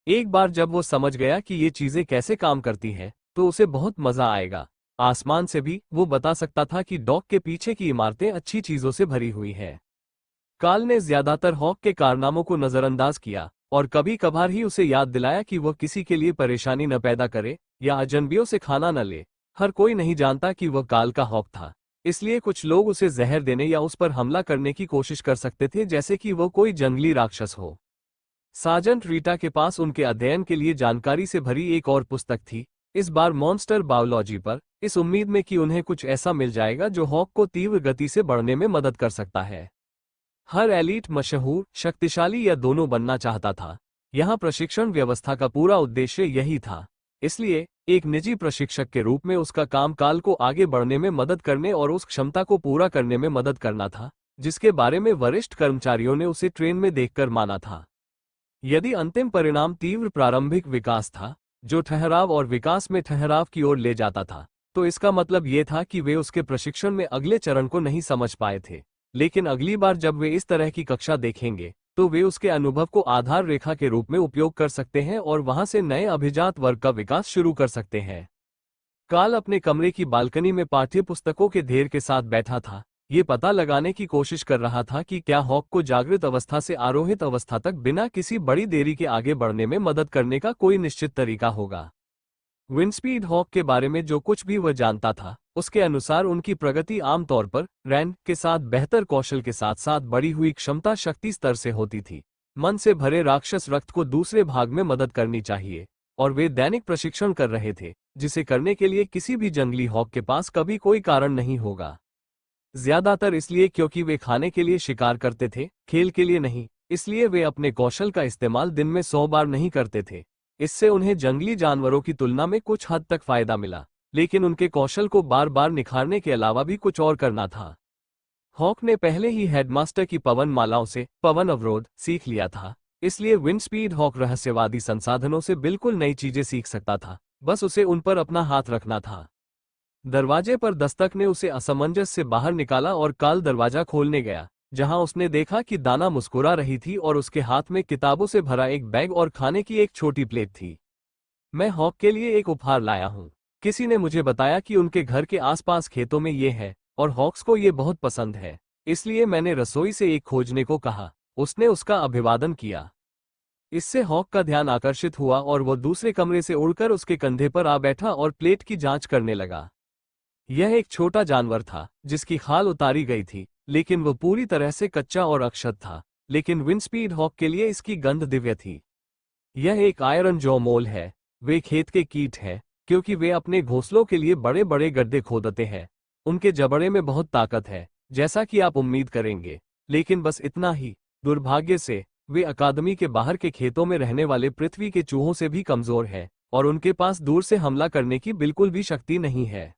एक बार जब वो समझ गया कि ये चीजें कैसे काम करती हैं तो उसे बहुत मजा आएगा। आसमान से भी वो बता सकता था कि डॉक के पीछे की इमारतें अच्छी चीजों से भरी हुई हैं। काल ने ज्यादातर हॉक के कारनामों को नजरअंदाज किया और कभी कभार ही उसे याद दिलाया कि वह किसी के लिए परेशानी न पैदा करे या अजनबियों से खाना न ले। हर कोई नहीं जानता कि वह काल का हॉक था, इसलिए कुछ लोग उसे जहर देने या उस पर हमला करने की कोशिश कर सकते थे, जैसे कि वह कोई जंगली राक्षस हो। सार्जेंट रीटा के पास उनके अध्ययन के लिए जानकारी से भरी एक और पुस्तक थी, इस बार मॉन्स्टर बायोलॉजी पर, इस उम्मीद में कि उन्हें कुछ ऐसा मिल जाएगा जो हॉक को तीव्र गति से बढ़ने में मदद कर सकता है। हर एलीट मशहूर, शक्तिशाली या दोनों बनना चाहता था। यहाँ प्रशिक्षण व्यवस्था का पूरा उद्देश्य यही था। इसलिए एक निजी प्रशिक्षक के रूप में उसका काम काल को आगे बढ़ने में मदद करने और उस क्षमता को पूरा करने में मदद करना था जिसके बारे में वरिष्ठ कर्मचारियों ने उसे ट्रेन में देखकर माना था। यदि अंतिम परिणाम तीव्र प्रारंभिक विकास था जो ठहराव और विकास में ठहराव की ओर ले जाता था, तो इसका मतलब ये था कि वे उसके प्रशिक्षण में अगले चरण को नहीं समझ पाए थे। लेकिन अगली बार जब वे इस तरह की कक्षा देखेंगे तो वे उसके अनुभव को आधार रेखा के रूप में उपयोग कर सकते हैं और वहां से नए अभिजात वर्ग का विकास शुरू कर सकते हैं। काल अपने कमरे की बालकनी में पाठ्य पुस्तकों के ढेर के साथ बैठा था। ये पता लगाने की कोशिश कर रहा था कि क्या हॉक को जागृत अवस्था से आरोहित अवस्था तक बिना किसी बड़ी देरी के आगे बढ़ने में मदद करने का कोई निश्चित तरीका होगा। विंडस्पीड हॉक के बारे में जो कुछ भी वह जानता था, उसके अनुसार उनकी प्रगति आमतौर पर रैन के साथ बेहतर कौशल के साथ साथ बढ़ी हुई क्षमता शक्ति स्तर से होती थी। मन से भरे राक्षस रक्त को दूसरे भाग में मदद करनी चाहिए, और वे दैनिक प्रशिक्षण कर रहे थे, जिसे करने के लिए किसी भी जंगली हॉक के पास कभी कोई कारण नहीं होगा। ज्यादातर इसलिए क्योंकि वे खाने के लिए शिकार करते थे, खेल के लिए नहीं। इसलिए वे अपने कौशल का इस्तेमाल दिन में 100 बार नहीं करते थे। इससे उन्हें जंगली जानवरों की तुलना में कुछ हद तक फायदा मिला, लेकिन उनके कौशल को बार बार निखारने के अलावा भी कुछ और करना था। हॉक ने पहले ही हेडमास्टर की पवन मालाओं से पवन अवरोध सीख लिया था, इसलिए विंडस्पीड हॉक रहस्यवादी संसाधनों से बिल्कुल नई चीजें सीख सकता था, बस उसे उन पर अपना हाथ रखना था। दरवाजे पर दस्तक ने उसे असमंजस से बाहर निकाला और काल दरवाजा खोलने गया, जहां उसने देखा कि दाना मुस्कुरा रही थी और उसके हाथ में किताबों से भरा एक बैग और खाने की एक छोटी प्लेट थी। मैं हॉक के लिए एक उपहार लाया हूं। किसी ने मुझे बताया कि उनके घर के आसपास खेतों में ये है और हॉक्स को ये बहुत पसंद है, इसलिए मैंने रसोई से एक खोजने को कहा। उसने उसका अभिवादन किया। इससे हॉक का ध्यान आकर्षित हुआ और वो दूसरे कमरे से उड़कर उसके कंधे पर आ बैठा और प्लेट की जांच करने लगा। यह एक छोटा जानवर था जिसकी खाल उतारी गई थी, लेकिन वह पूरी तरह से कच्चा और अक्षत था। लेकिन विंडस्पीड हॉक के लिए इसकी गंध दिव्य थी। यह एक आयरन जॉ मोल है। वे खेत के कीट हैं, क्योंकि वे अपने घोंसलों के लिए बड़े बड़े गड्ढे खोदते हैं। उनके जबड़े में बहुत ताकत है, जैसा कि आप उम्मीद करेंगे, लेकिन बस इतना ही। दुर्भाग्य से वे अकादमी के बाहर के खेतों में रहने वाले पृथ्वी के चूहों से भी कमजोर हैं, और उनके पास दूर से हमला करने की बिल्कुल भी शक्ति नहीं है।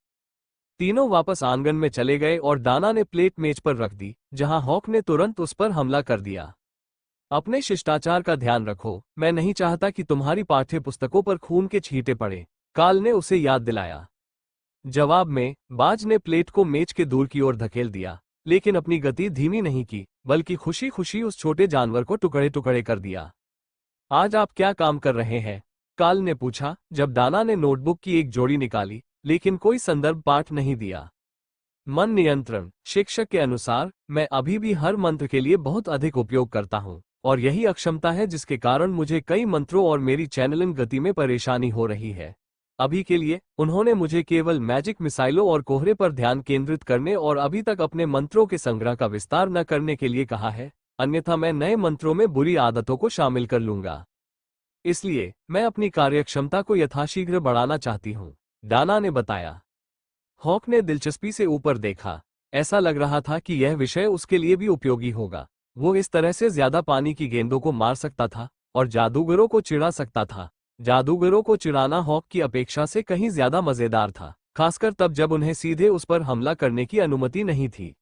तीनों वापस आंगन में चले गए और दाना ने प्लेट मेज पर रख दी, जहां हॉक ने तुरंत उस पर हमला कर दिया। अपने शिष्टाचार का ध्यान रखो, मैं नहीं चाहता कि तुम्हारी पाठ्य पुस्तकों पर खून के छींटे पड़े, काल ने उसे याद दिलाया। जवाब में बाज ने प्लेट को मेज के दूर की ओर धकेल दिया, लेकिन अपनी गति धीमी नहीं की, बल्कि खुशी खुशी उस छोटे जानवर को टुकड़े टुकड़े कर दिया। आज आप क्या काम कर रहे हैं? काल ने पूछा, जब दाना ने नोटबुक की एक जोड़ी निकाली, लेकिन कोई संदर्भ पाठ नहीं दिया। मन नियंत्रण शिक्षक के अनुसार मैं अभी भी हर मंत्र के लिए बहुत अधिक उपयोग करता हूं, और यही अक्षमता है जिसके कारण मुझे कई मंत्रों और मेरी चैनलिंग गति में परेशानी हो रही है। अभी के लिए उन्होंने मुझे केवल मैजिक मिसाइलों और कोहरे पर ध्यान केंद्रित करने और अभी तक अपने मंत्रों के संग्रह का विस्तार न करने के लिए कहा है, अन्यथा मैं नए मंत्रों में बुरी आदतों को शामिल कर लूंगा। इसलिए मैं अपनी कार्यक्षमता को यथाशीघ्र बढ़ाना चाहती हूं, दाना ने बताया। हॉक ने दिलचस्पी से ऊपर देखा। ऐसा लग रहा था कि यह विषय उसके लिए भी उपयोगी होगा। वो इस तरह से ज्यादा पानी की गेंदों को मार सकता था और जादूगरों को चिढ़ा सकता था। जादूगरों को चिढ़ाना हॉक की अपेक्षा से कहीं ज्यादा मजेदार था, खासकर तब जब उन्हें सीधे उस पर हमला करने की अनुमति नहीं थी।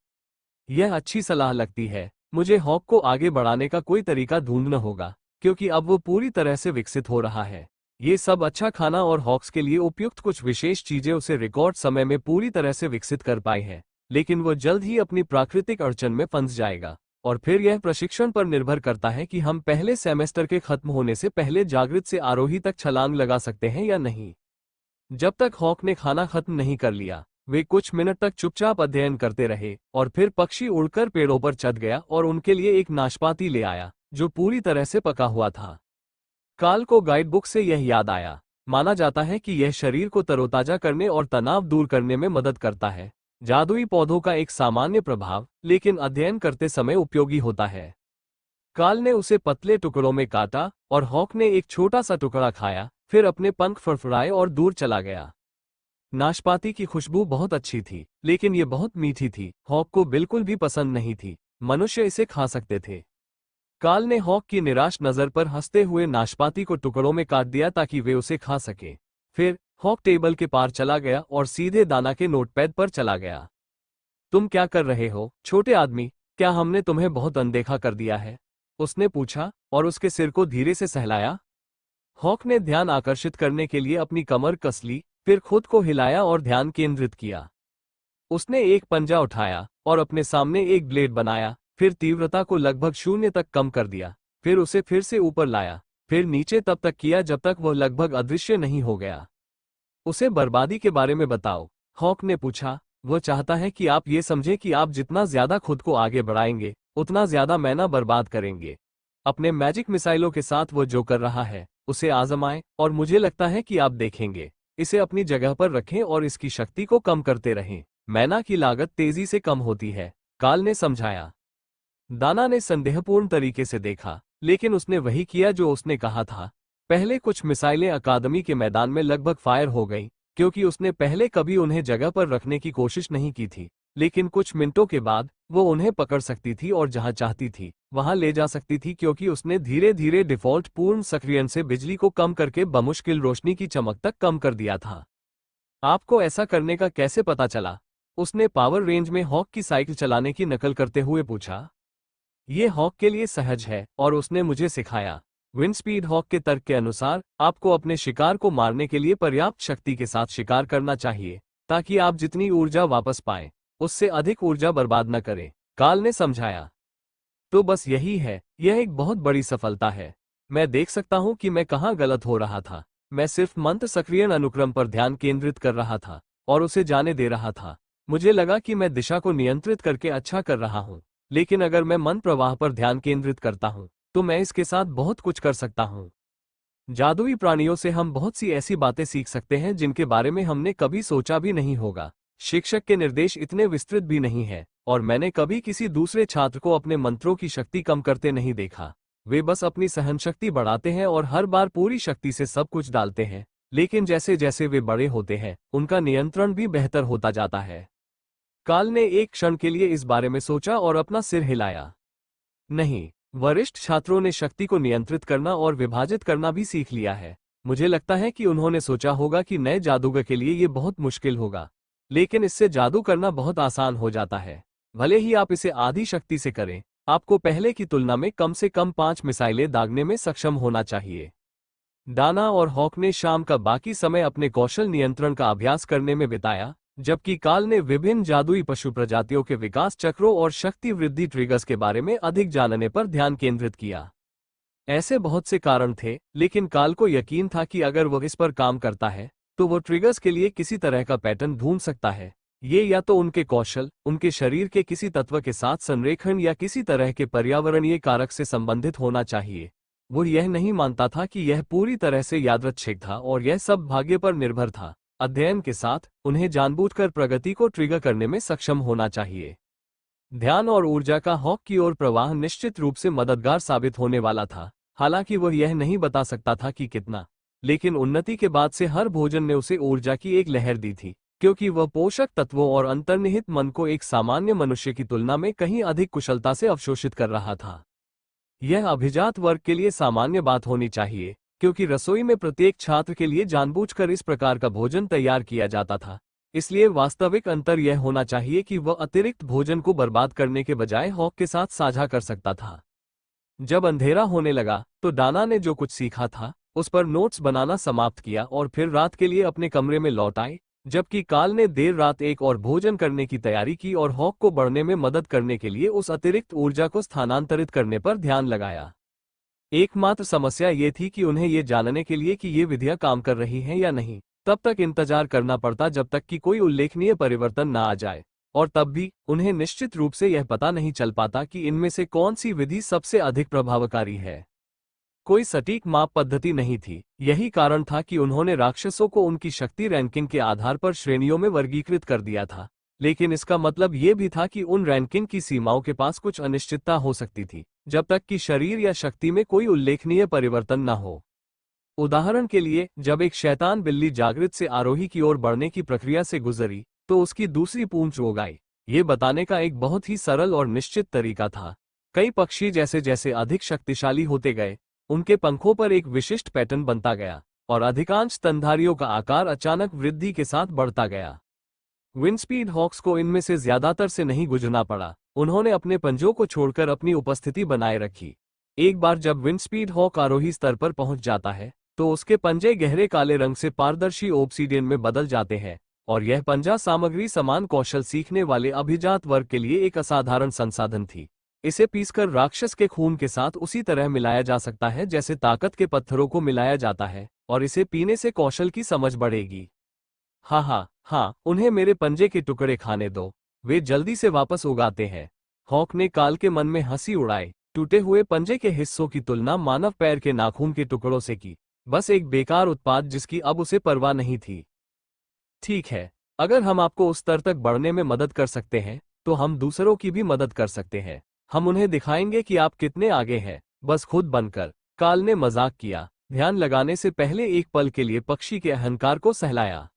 यह अच्छी सलाह लगती है। मुझे हॉक को आगे बढ़ाने का कोई तरीका ढूंढना होगा, क्योंकि अब वो पूरी तरह से विकसित हो रहा है। ये सब अच्छा खाना और हॉक्स के लिए उपयुक्त कुछ विशेष चीजें उसे रिकॉर्ड समय में पूरी तरह से विकसित कर पाई है, लेकिन वो जल्द ही अपनी प्राकृतिक अड़चन में फंस जाएगा। और फिर यह प्रशिक्षण पर निर्भर करता है कि हम पहले सेमेस्टर के खत्म होने से पहले जागृत से आरोही तक छलांग लगा सकते हैं या नहीं। जब तक हॉक ने खाना खत्म नहीं कर लिया, वे कुछ मिनट तक चुपचाप अध्ययन करते रहे, और फिर पक्षी उड़कर पेड़ों पर चढ़ गया और उनके लिए एक नाशपाती ले आया, जो पूरी तरह से पका हुआ था। काल को गाइड बुक से यह याद आया। माना जाता है कि यह शरीर को तरोताजा करने और तनाव दूर करने में मदद करता है। जादुई पौधों का एक सामान्य प्रभाव, लेकिन अध्ययन करते समय उपयोगी होता है। काल ने उसे पतले टुकड़ों में काटा और हॉक ने एक छोटा सा टुकड़ा खाया, फिर अपने पंख फड़फड़ाए और दूर चला गया। नाशपाती की खुशबू बहुत अच्छी थी, लेकिन ये बहुत मीठी थी। हॉक को बिल्कुल भी पसंद नहीं थी। मनुष्य इसे खा सकते थे। काल ने हॉक की निराश नजर पर हंसते हुए नाशपाती को टुकड़ों में काट दिया ताकि वे उसे खा सके। फिर हॉक टेबल के पार चला गया और सीधे दाना के नोटपैड पर चला गया। तुम क्या कर रहे हो, छोटे आदमी? क्या हमने तुम्हें बहुत अनदेखा कर दिया है? उसने पूछा और उसके सिर को धीरे से सहलाया। हॉक ने ध्यान आकर्षित करने के लिए अपनी कमर कस ली, फिर खुद को हिलाया और ध्यान केंद्रित किया। उसने एक पंजा उठाया और अपने सामने एक ब्लेड बनाया, फिर तीव्रता को लगभग 0 तक कम कर दिया, फिर उसे फिर से ऊपर लाया, फिर नीचे तब तक किया जब तक वह लगभग अदृश्य नहीं हो गया। उसे बर्बादी के बारे में बताओ, हॉक ने पूछा। वो चाहता है कि आप ये समझें कि आप जितना ज्यादा खुद को आगे बढ़ाएंगे, उतना ज्यादा मैना बर्बाद करेंगे। अपने मैजिक मिसाइलों के साथ वो जो कर रहा है, उसे आजमाएं, और मुझे लगता है कि आप देखेंगे। इसे अपनी जगह पर रखें और इसकी शक्ति को कम करते रहें। मैना की लागत तेजी से कम होती है, काल ने समझाया। दाना ने संदेहपूर्ण तरीके से देखा, लेकिन उसने वही किया जो उसने कहा था। पहले कुछ मिसाइलें अकादमी के मैदान में लगभग फायर हो गईं, क्योंकि उसने पहले कभी उन्हें जगह पर रखने की कोशिश नहीं की थी। लेकिन कुछ मिनटों के बाद वो उन्हें पकड़ सकती थी और जहां चाहती थी वहां ले जा सकती थी, क्योंकि उसने धीरे धीरे डिफ़ॉल्ट पूर्ण सक्रियण से बिजली को कम करके बमुश्किल रोशनी की चमक तक कम कर दिया था। आपको ऐसा करने का कैसे पता चला? उसने पावर रेंज में हॉक की साइकिल चलाने की नकल करते हुए पूछा। ये हॉक के लिए सहज है और उसने मुझे सिखाया। विंडस्पीड हॉक के तर्क के अनुसार आपको अपने शिकार को मारने के लिए पर्याप्त शक्ति के साथ शिकार करना चाहिए, ताकि आप जितनी ऊर्जा वापस पाएं, उससे अधिक ऊर्जा बर्बाद न करें, काल ने समझाया। तो बस यही है, यह एक बहुत बड़ी सफलता है। मैं देख सकता हूं कि मैं कहां गलत हो रहा था। मैं सिर्फ मंत्र सक्रियण अनुक्रम पर ध्यान केंद्रित कर रहा था और उसे जाने दे रहा था। मुझे लगा कि मैं दिशा को नियंत्रित करके अच्छा कर रहा हूं, लेकिन अगर मैं मन प्रवाह पर ध्यान केंद्रित करता हूं, तो मैं इसके साथ बहुत कुछ कर सकता हूं। जादुई प्राणियों से हम बहुत सी ऐसी बातें सीख सकते हैं जिनके बारे में हमने कभी सोचा भी नहीं होगा। शिक्षक के निर्देश इतने विस्तृत भी नहीं है, और मैंने कभी किसी दूसरे छात्र को अपने मंत्रों की शक्ति कम करते नहीं देखा। वे बस अपनी सहनशक्ति बढ़ाते हैं और हर बार पूरी शक्ति से सब कुछ डालते हैं, लेकिन जैसे जैसे वे बड़े होते हैं, उनका नियंत्रण भी बेहतर होता जाता है। काल ने एक क्षण के लिए इस बारे में सोचा और अपना सिर हिलाया। नहीं, वरिष्ठ छात्रों ने शक्ति को नियंत्रित करना और विभाजित करना भी सीख लिया है। मुझे लगता है कि उन्होंने सोचा होगा कि नए जादूगर के लिए ये बहुत मुश्किल होगा, लेकिन इससे जादू करना बहुत आसान हो जाता है। भले ही आप इसे आधी शक्ति से करें, आपको पहले की तुलना में कम से कम 5 मिसाइलें दागने में सक्षम होना चाहिए। दाना और हॉक ने शाम का बाकी समय अपने कौशल नियंत्रण का अभ्यास करने में बिताया, जबकि काल ने विभिन्न जादुई पशु प्रजातियों के विकास चक्रों और शक्ति वृद्धि ट्रिगर्स के बारे में अधिक जानने पर ध्यान केंद्रित किया। ऐसे बहुत से कारण थे, लेकिन काल को यकीन था कि अगर वह इस पर काम करता है, तो वो ट्रिगर्स के लिए किसी तरह का पैटर्न ढूंढ सकता है। ये या तो उनके कौशल, उनके शरीर के किसी तत्व के साथ संरेखण या किसी तरह के पर्यावरणीय कारक से संबंधित होना चाहिए। वो यह नहीं मानता था कि यह पूरी तरह से यादृच्छिक था और यह सब भाग्य पर निर्भर था। अध्ययन के साथ उन्हें जानबूझकर प्रगति को ट्रिगर करने में सक्षम होना चाहिए। ध्यान और ऊर्जा का हॉक की ओर प्रवाह निश्चित रूप से मददगार साबित होने वाला था, हालांकि वह यह नहीं बता सकता था कि कितना। लेकिन उन्नति के बाद से हर भोजन ने उसे ऊर्जा की एक लहर दी थी, क्योंकि वह पोषक तत्वों और अंतर्निहित मन को एक सामान्य मनुष्य की तुलना में कहीं अधिक कुशलता से अवशोषित कर रहा था। यह अभिजात वर्ग के लिए सामान्य बात होनी चाहिए, क्योंकि रसोई में प्रत्येक छात्र के लिए जानबूझकर इस प्रकार का भोजन तैयार किया जाता था। इसलिए वास्तविक अंतर यह होना चाहिए कि वह अतिरिक्त भोजन को बर्बाद करने के बजाय हॉक के साथ साझा कर सकता था। जब अंधेरा होने लगा, तो डाना ने जो कुछ सीखा था, उस पर नोट्स बनाना समाप्त किया और फिर रात के लिए अपने कमरे में लौट आई, जबकि काल ने देर रात एक और भोजन करने की तैयारी की और हॉक को बढ़ने में मदद करने के लिए उस अतिरिक्त ऊर्जा को स्थानांतरित करने पर ध्यान लगाया। एकमात्र समस्या ये थी कि उन्हें ये जानने के लिए कि ये विधियां काम कर रही हैं या नहीं, तब तक इंतजार करना पड़ता जब तक कि कोई उल्लेखनीय परिवर्तन न आ जाए, और तब भी उन्हें निश्चित रूप से यह पता नहीं चल पाता कि इनमें से कौन सी विधि सबसे अधिक प्रभावकारी है। कोई सटीक माप पद्धति नहीं थी। यही कारण था कि उन्होंने राक्षसों को उनकी शक्ति रैंकिंग के आधार पर श्रेणियों में वर्गीकृत कर दिया था, लेकिन इसका मतलब ये भी था कि उन रैंकिंग की सीमाओं के पास कुछ अनिश्चितता हो सकती थी, जब तक कि शरीर या शक्ति में कोई उल्लेखनीय परिवर्तन न हो। उदाहरण के लिए, जब एक शैतान बिल्ली जागृत से आरोही की ओर बढ़ने की प्रक्रिया से गुजरी, तो उसकी दूसरी पूंछ उग आई। ये बताने का एक बहुत ही सरल और निश्चित तरीका था। कई पक्षी जैसे जैसे अधिक शक्तिशाली होते गए, उनके पंखों पर एक विशिष्ट पैटर्न बनता गया, और अधिकांश स्तनधारियों का आकार अचानक वृद्धि के साथ बढ़ता गया। विंडस्पीड हॉक्स को इनमें से ज्यादातर से नहीं गुजरना पड़ा। उन्होंने अपने पंजों को छोड़कर अपनी उपस्थिति बनाए रखी। एक बार जब विंडस्पीड हॉक आरोही स्तर पर पहुंच जाता है, तो उसके पंजे गहरे काले रंग से पारदर्शी ओब्सीडियन में बदल जाते हैं, और यह पंजा सामग्री समान कौशल सीखने वाले अभिजात वर्ग के लिए एक असाधारण संसाधन थी। इसे पीसकर राक्षस के खून के साथ उसी तरह मिलाया जा सकता है जैसे ताकत के पत्थरों को मिलाया जाता है, और इसे पीने से कौशल की समझ बढ़ेगी। हाँ हाँ हाँ, उन्हें मेरे पंजे के टुकड़े खाने दो, वे जल्दी से वापस उगाते हैं। हॉक ने काल के मन में हंसी उड़ाई। टूटे हुए पंजे के हिस्सों की तुलना मानव पैर के नाखून के टुकड़ों से की, बस एक बेकार उत्पाद जिसकी अब उसे परवाह नहीं थी। ठीक है, अगर हम आपको उस स्तर तक बढ़ने में मदद कर सकते हैं, तो हम दूसरों की भी मदद कर सकते हैं। हम उन्हें दिखाएंगे कि आप कितने आगे हैं, बस खुद बनकर। काल ने मजाक किया, ध्यान लगाने से पहले एक पल के लिए पक्षी के अहंकार को सहलाया।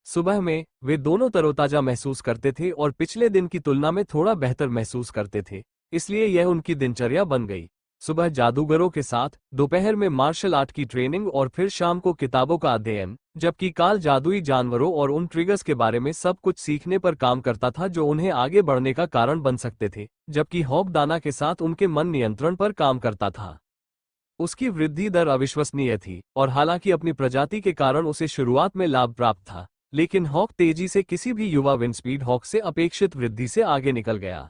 सुबह में वे दोनों तरोताजा महसूस करते थे और पिछले दिन की तुलना में थोड़ा बेहतर महसूस करते थे, इसलिए यह उनकी दिनचर्या बन गई। सुबह जादूगरों के साथ, दोपहर में मार्शल आर्ट की ट्रेनिंग और फिर शाम को किताबों का अध्ययन, जबकि काल जादुई जानवरों और उन ट्रिगर्स के बारे में सब कुछ सीखने पर काम करता था जो उन्हें आगे बढ़ने का कारण बन सकते थे, जबकि हॉक दाना के साथ उनके मन नियंत्रण पर काम करता था। उसकी वृद्धि दर अविश्वसनीय थी, और हालांकि अपनी प्रजाति के कारण उसे शुरुआत में लाभ प्राप्त था, लेकिन हॉक तेजी से किसी भी युवा विंडस्पीड हॉक से अपेक्षित वृद्धि से आगे निकल गया।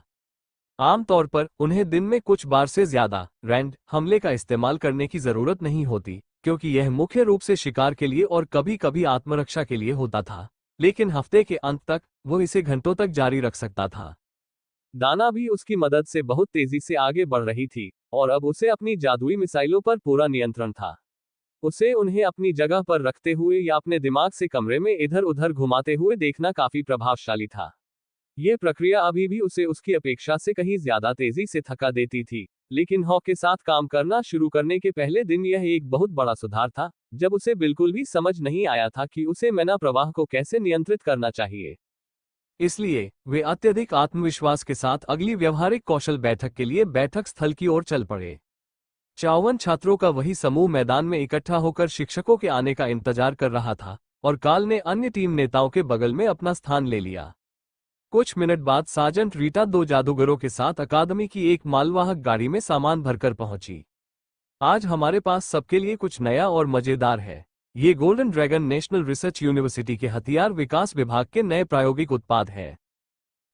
आमतौर पर उन्हें दिन में कुछ बार से ज्यादा रैंड हमले का इस्तेमाल करने की जरूरत नहीं होती, क्योंकि यह मुख्य रूप से शिकार के लिए और कभी कभी आत्मरक्षा के लिए होता था, लेकिन हफ्ते के अंत तक वो इसे घंटों तक जारी रख सकता था। दाना भी उसकी मदद से बहुत तेजी से आगे बढ़ रही थी, और अब उसे अपनी जादुई मिसाइलों पर पूरा नियंत्रण था। उसे उन्हें अपनी जगह पर रखते हुए या अपने दिमाग से कमरे में इधर उधर घुमाते हुए देखना काफी प्रभावशाली था। यह प्रक्रिया अभी भी उसे उसकी अपेक्षा से कहीं ज्यादा तेजी से थका देती थी, लेकिन हॉक के साथ काम करना शुरू करने के पहले दिन यह एक बहुत बड़ा सुधार था, जब उसे बिल्कुल भी समझ नहीं आया था कि उसे मैना प्रवाह को कैसे नियंत्रित करना चाहिए। इसलिए वे अत्यधिक आत्मविश्वास के साथ अगली व्यवहारिक कौशल बैठक के लिए बैठक स्थल की ओर चल पड़े। 54 छात्रों का वही समूह मैदान में इकट्ठा होकर शिक्षकों के आने का इंतजार कर रहा था, और काल ने अन्य टीम नेताओं के बगल में अपना स्थान ले लिया। कुछ मिनट बाद सार्जेंट रीटा दो जादूगरों के साथ अकादमी की एक मालवाहक गाड़ी में सामान भरकर पहुंची। आज हमारे पास सबके लिए कुछ नया और मजेदार है। ये golden dragon national research university के हथियार विकास विभाग के नए प्रायोगिक उत्पाद हैं।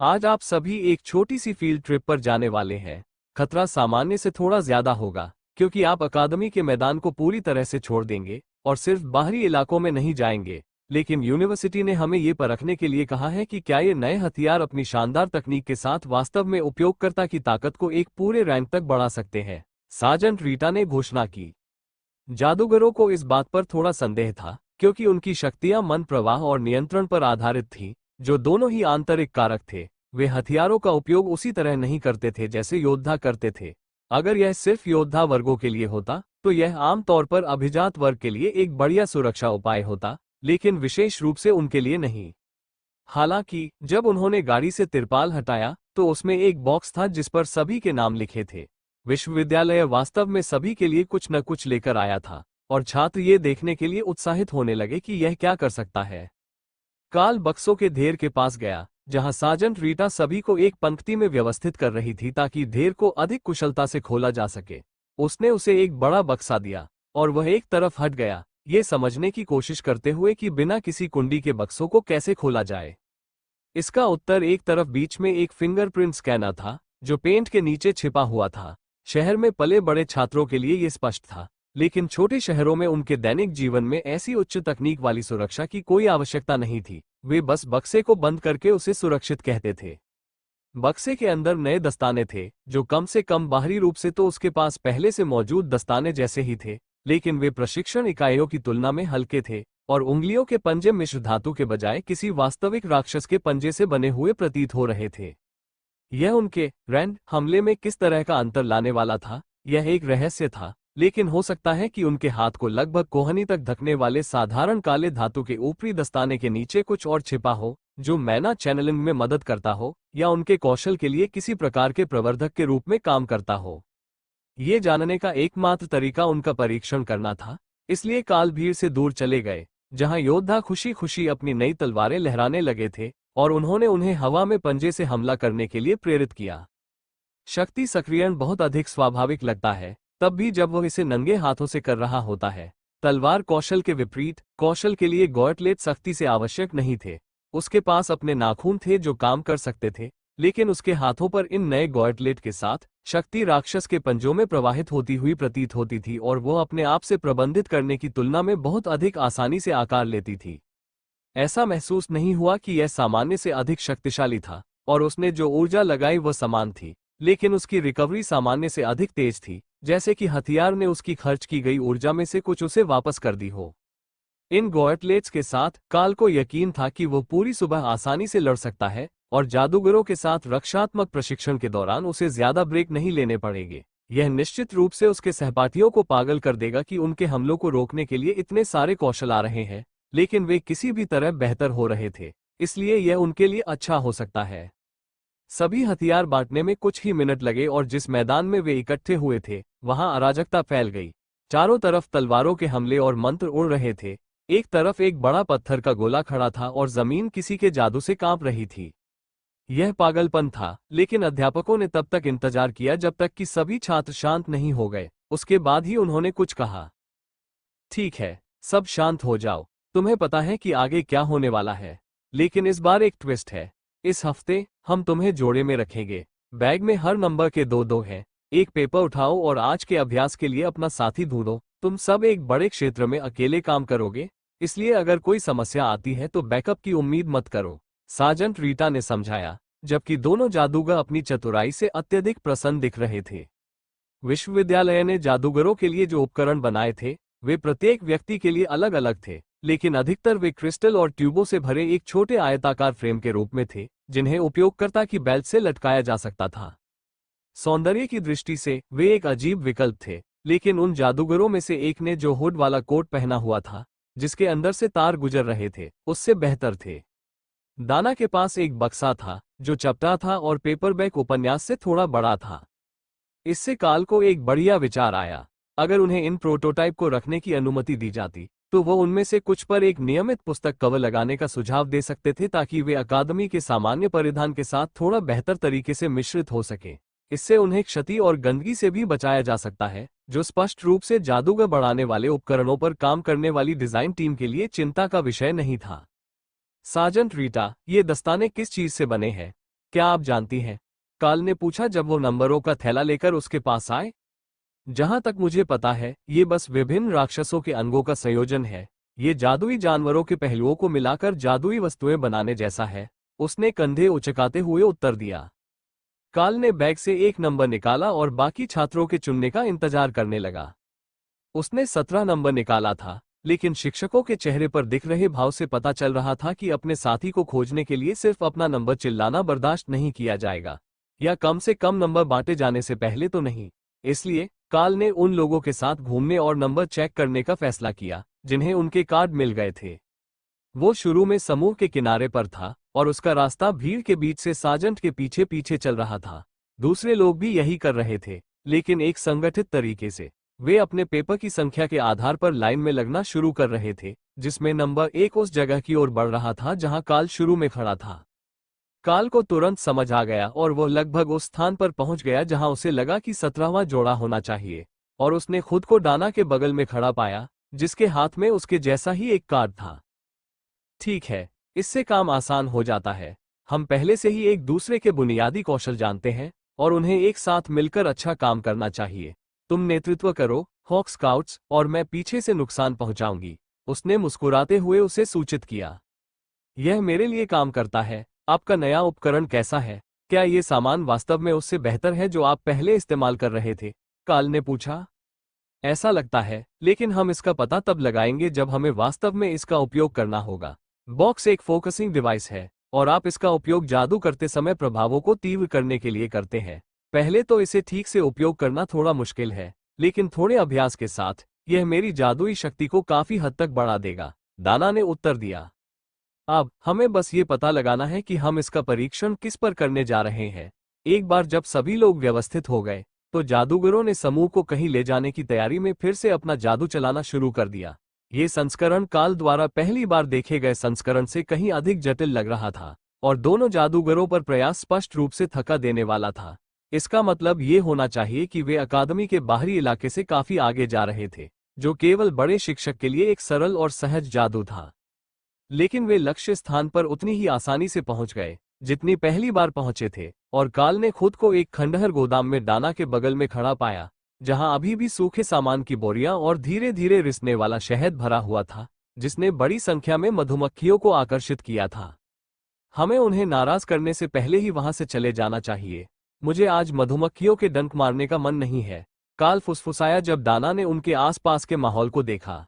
आज आप सभी एक छोटी सी फील्ड ट्रिप पर जाने वाले हैं। खतरा सामान्य से थोड़ा ज्यादा होगा, क्योंकि आप अकादमी के मैदान को पूरी तरह से छोड़ देंगे और सिर्फ बाहरी इलाकों में नहीं जाएंगे, लेकिन यूनिवर्सिटी ने हमें ये परखने के लिए कहा है कि क्या ये नए हथियार अपनी शानदार तकनीक के साथ वास्तव में उपयोगकर्ता की ताकत को एक पूरे रैंक तक बढ़ा सकते हैं, सार्जेंट रीटा ने घोषणा की। जादूगरों को इस बात पर थोड़ा संदेह था, क्योंकि उनकी शक्तियां मन प्रवाह और नियंत्रण पर आधारित थीं, जो दोनों ही आंतरिक कारक थे। वे हथियारों का उपयोग उसी तरह नहीं करते थे जैसे योद्धा करते थे। अगर यह सिर्फ योद्धा वर्गों के लिए होता, तो यह आमतौर पर अभिजात वर्ग के लिए एक बढ़िया सुरक्षा उपाय होता, लेकिन विशेष रूप से उनके लिए नहीं। हालांकि जब उन्होंने गाड़ी से तिरपाल हटाया, तो उसमें एक बॉक्स था जिस पर सभी के नाम लिखे थे। विश्वविद्यालय वास्तव में सभी के लिए कुछ न कुछ लेकर आया था, और छात्र ये देखने के लिए उत्साहित होने लगे कि यह क्या कर सकता है। काल बक्सों के ढेर के पास गया, जहां सार्जेंट रीटा सभी को एक पंक्ति में व्यवस्थित कर रही थी ताकि ढेर को अधिक कुशलता से खोला जा सके। उसने उसे एक बड़ा बक्सा दिया, और वह एक तरफ हट गया, ये समझने की कोशिश करते हुए कि बिना किसी कुंडी के बक्सों को कैसे खोला जाए। इसका उत्तर एक तरफ बीच में एक फिंगरप्रिंट स्कैनर था, जो पेंट के नीचे छिपा हुआ था। शहर में पले बड़े छात्रों के लिए ये स्पष्ट था, लेकिन छोटे शहरों में उनके दैनिक जीवन में ऐसी उच्च तकनीक वाली सुरक्षा की कोई आवश्यकता नहीं थी। वे बस बक्से को बंद करके उसे सुरक्षित कहते थे। बक्से के अंदर नए दस्ताने थे, जो कम से कम बाहरी रूप से तो उसके पास पहले से मौजूद दस्ताने जैसे ही थे, लेकिन वे प्रशिक्षण इकाइयों की तुलना में हल्के थे, और उंगलियों के पंजे मिश्र धातु के बजाय किसी वास्तविक राक्षस के पंजे से बने हुए प्रतीत हो रहे थे। यह उनके रैंड हमले में किस तरह का अंतर लाने वाला था, यह एक रहस्य था, लेकिन हो सकता है कि उनके हाथ को लगभग कोहनी तक ढकने वाले साधारण काले धातु के ऊपरी दस्ताने के नीचे कुछ और छिपा हो, जो मैना चैनलिंग में मदद करता हो, या उनके कौशल के लिए किसी प्रकार के प्रवर्धक के रूप में काम करता हो। ये जानने का एकमात्र तरीका उनका परीक्षण करना था, इसलिए काल भीड़ से दूर चले गए, जहां योद्धा खुशी खुशी अपनी नई तलवारें लहराने लगे थे, और उन्होंने उन्हें हवा में पंजे से हमला करने के लिए प्रेरित किया। शक्ति सक्रियण बहुत अधिक स्वाभाविक लगता है, तब भी जब वह इसे नंगे हाथों से कर रहा होता है। तलवार कौशल के विपरीत, कौशल के लिए गॉटलेट सख्ती से आवश्यक नहीं थे। उसके पास अपने नाखून थे जो काम कर सकते थे, लेकिन उसके हाथों पर इन नए गॉटलेट के साथ शक्ति राक्षस के पंजों में प्रवाहित होती हुई प्रतीत होती थी, और वह अपने आप से प्रबंधित करने की तुलना में बहुत अधिक आसानी से आकार लेती थी। ऐसा महसूस नहीं हुआ कि यह सामान्य से अधिक शक्तिशाली था, और उसने जो ऊर्जा लगाई वह समान थी, लेकिन उसकी रिकवरी सामान्य से अधिक तेज थी, जैसे कि हथियार ने उसकी खर्च की गई ऊर्जा में से कुछ उसे वापस कर दी हो। इन गॉयटलेट्स के साथ काल को यकीन था कि वो पूरी सुबह आसानी से लड़ सकता है, और जादूगरों के साथ रक्षात्मक प्रशिक्षण के दौरान उसे ज्यादा ब्रेक नहीं लेने पड़ेंगे। यह निश्चित रूप से उसके सहपाठियों को पागल कर देगा कि उनके हमलों को रोकने के लिए इतने सारे कौशल आ रहे हैं, लेकिन वे किसी भी तरह बेहतर हो रहे थे, इसलिए यह उनके लिए अच्छा हो सकता है। सभी हथियार बांटने में कुछ ही मिनट लगे और जिस मैदान में वे इकट्ठे हुए थे वहां अराजकता फैल गई। चारों तरफ तलवारों के हमले और मंत्र उड़ रहे थे। एक तरफ एक बड़ा पत्थर का गोला खड़ा था और जमीन किसी के जादू से कांप रही थी। यह पागलपन था, लेकिन अध्यापकों ने तब तक इंतजार किया जब तक कि सभी छात्र शांत नहीं हो गए। उसके बाद ही उन्होंने कुछ कहा। ठीक है, सब शांत हो जाओ। तुम्हें पता है कि आगे क्या होने वाला है, लेकिन इस बार एक ट्विस्ट है। इस हफ्ते हम तुम्हें जोड़े में रखेंगे। बैग में हर नंबर के 2-2 हैं। एक पेपर उठाओ और आज के अभ्यास के लिए अपना साथी ढूंढो। तुम सब एक बड़े क्षेत्र में अकेले काम करोगे, इसलिए अगर कोई समस्या आती है तो बैकअप की उम्मीद मत करो, सार्जेंट रीटा ने समझाया, जबकि दोनों जादूगर अपनी चतुराई से अत्यधिक प्रसन्न दिख रहे थे। विश्वविद्यालय ने जादूगरों के लिए जो उपकरण बनाए थे वे प्रत्येक व्यक्ति के लिए अलग अलग थे, लेकिन अधिकतर वे क्रिस्टल और ट्यूबों से भरे एक छोटे आयताकार फ्रेम के रूप में थे, जिन्हें उपयोगकर्ता की बेल्ट से लटकाया जा सकता था। सौंदर्य की दृष्टि से वे एक अजीब विकल्प थे, लेकिन उन जादूगरों में से एक ने जो हुड वाला कोट पहना हुआ था, जिसके अंदर से तार गुजर रहे थे, उससे बेहतर थे। दाना के पास एक बक्सा था जो चपटा था और पेपरबैक उपन्यास से थोड़ा बड़ा था। इससे काल को एक बढ़िया विचार आया। अगर उन्हें इन प्रोटोटाइप को रखने की अनुमति दी जाती तो वो उनमें से कुछ पर एक नियमित पुस्तक कवर लगाने का सुझाव दे सकते थे, ताकि वे अकादमी के सामान्य परिधान के साथ थोड़ा बेहतर तरीके से मिश्रित हो सके। इससे उन्हें क्षति और गंदगी से भी बचाया जा सकता है, जो स्पष्ट रूप से जादूगर बढ़ाने वाले उपकरणों पर काम करने वाली डिजाइन टीम के लिए चिंता का विषय नहीं था। सार्जेंट रीटा, ये दस्ताने किस चीज से बने हैं, क्या आप जानती हैं? काल ने पूछा जब वो नंबरों का थैला लेकर उसके पास आए। जहां तक मुझे पता है ये बस विभिन्न राक्षसों के अंगों का संयोजन है। ये जादुई जानवरों के पहलुओं को मिलाकर जादुई वस्तुएं बनाने जैसा है, उसने कंधे उचकाते हुए उत्तर दिया। काल ने बैग से एक नंबर निकाला और बाकी छात्रों के चुनने का इंतजार करने लगा। उसने 17 नंबर निकाला था, लेकिन शिक्षकों के चेहरे पर दिख रहे भाव से पता चल रहा था कि अपने साथी को खोजने के लिए सिर्फ अपना नंबर चिल्लाना बर्दाश्त नहीं किया जाएगा, या कम से कम नंबर बांटे जाने से पहले तो नहीं। इसलिए काल ने उन लोगों के साथ घूमने और नंबर चेक करने का फैसला किया जिन्हें उनके कार्ड मिल गए थे। वो शुरू में समूह के किनारे पर था और उसका रास्ता भीड़ के बीच से सार्जेंट के पीछे पीछे चल रहा था। दूसरे लोग भी यही कर रहे थे, लेकिन एक संगठित तरीके से। वे अपने पेपर की संख्या के आधार पर लाइन में लगना शुरू कर रहे थे, जिसमें नंबर 1 उस जगह की ओर बढ़ रहा था जहां काल शुरू में खड़ा था। काल को तुरंत समझ आ गया और वो लगभग उस स्थान पर पहुंच गया जहां उसे लगा कि 17वां जोड़ा होना चाहिए, और उसने खुद को डाना के बगल में खड़ा पाया, जिसके हाथ में उसके जैसा ही एक कार्ड था। ठीक है, इससे काम आसान हो जाता है। हम पहले से ही एक दूसरे के बुनियादी कौशल जानते हैं और उन्हें एक साथ मिलकर अच्छा काम करना चाहिए। तुम नेतृत्व करो, हॉक स्काउट्स, और मैं पीछे से नुकसान पहुंचाऊंगी, उसने मुस्कुराते हुए उसे सूचित किया। यह मेरे लिए काम करता है। आपका नया उपकरण कैसा है? क्या ये सामान वास्तव में उससे बेहतर है जो आप पहले इस्तेमाल कर रहे थे? काल ने पूछा। ऐसा लगता है, लेकिन हम इसका पता तब लगाएंगे जब हमें वास्तव में इसका उपयोग करना होगा। बॉक्स एक फोकसिंग डिवाइस है और आप इसका उपयोग जादू करते समय प्रभावों को तीव्र करने के लिए करते हैं। पहले तो इसे ठीक से उपयोग करना थोड़ा मुश्किल है, लेकिन थोड़े अभ्यास के साथ यह मेरी जादुई शक्ति को काफी हद तक बढ़ा देगा, दाना ने उत्तर दिया। अब हमें बस ये पता लगाना है कि हम इसका परीक्षण किस पर करने जा रहे हैं। एक बार जब सभी लोग व्यवस्थित हो गए तो जादूगरों ने समूह को कहीं ले जाने की तैयारी में फिर से अपना जादू चलाना शुरू कर दिया। ये संस्करण काल द्वारा पहली बार देखे गए संस्करण से कहीं अधिक जटिल लग रहा था और दोनों जादूगरों पर प्रयास स्पष्ट रूप से थका देने वाला था। इसका मतलब ये होना चाहिए कि वे अकादमी के बाहरी इलाके से काफी आगे जा रहे थे, जो केवल बड़े शिक्षक के लिए एक सरल और सहज जादू था। लेकिन वे लक्ष्य स्थान पर उतनी ही आसानी से पहुंच गए जितनी पहली बार पहुंचे थे, और काल ने खुद को एक खंडहर गोदाम में डाना के बगल में खड़ा पाया, जहां अभी भी सूखे सामान की बोरियां और धीरे धीरे रिसने वाला शहद भरा हुआ था, जिसने बड़ी संख्या में मधुमक्खियों को आकर्षित किया था। हमें उन्हें नाराज करने से पहले ही वहां से चले जाना चाहिए। मुझे आज मधुमक्खियों के डंक मारने का मन नहीं है, काल फुसफुसाया जब दाना ने उनके आसपास के माहौल को देखा।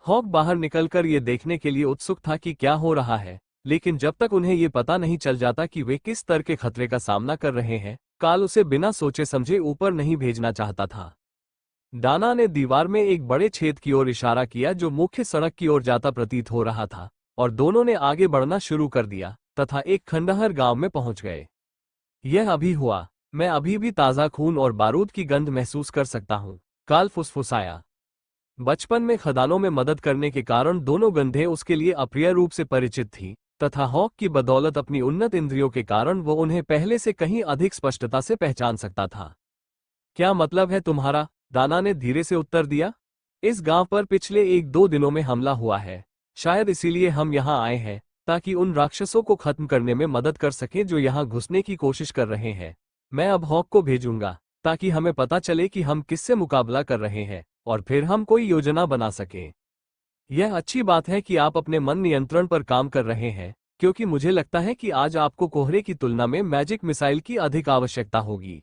हॉक बाहर निकलकर ये देखने के लिए उत्सुक था कि क्या हो रहा है, लेकिन जब तक उन्हें ये पता नहीं चल जाता कि वे किस तरह के खतरे का सामना कर रहे हैं, काल उसे बिना सोचे समझे ऊपर नहीं भेजना चाहता था। दाना ने दीवार में एक बड़े छेद की ओर इशारा किया जो मुख्य सड़क की ओर जाता प्रतीत हो रहा था, और दोनों ने आगे बढ़ना शुरू कर दिया तथा एक खंडहर गांव में पहुंच गए। यह अभी हुआ, मैं अभी भी ताज़ा खून और बारूद की गंध महसूस कर सकता हूं, काल फुसफुसाया। बचपन में खदानों में मदद करने के कारण दोनों गंधें उसके लिए अप्रिय रूप से परिचित थीं, तथा हॉक की बदौलत अपनी उन्नत इंद्रियों के कारण वो उन्हें पहले से कहीं अधिक स्पष्टता से पहचान सकता था। क्या मतलब है तुम्हारा? दाना ने धीरे से उत्तर दिया। इस गांव पर पिछले 1-2 दिनों में हमला हुआ है, शायद इसीलिए हम यहां आए हैं, ताकि उन राक्षसों को खत्म करने में मदद कर सकें जो यहां घुसने की कोशिश कर रहे हैं। मैं अब हॉक को भेजूंगा ताकि हमें पता चले कि हम किससे मुकाबला कर रहे हैं, और फिर हम कोई योजना बना सकें। यह अच्छी बात है कि आप अपने मन नियंत्रण पर काम कर रहे हैं, क्योंकि मुझे लगता है कि आज आपको कोहरे की तुलना में मैजिक मिसाइल की अधिक आवश्यकता होगी।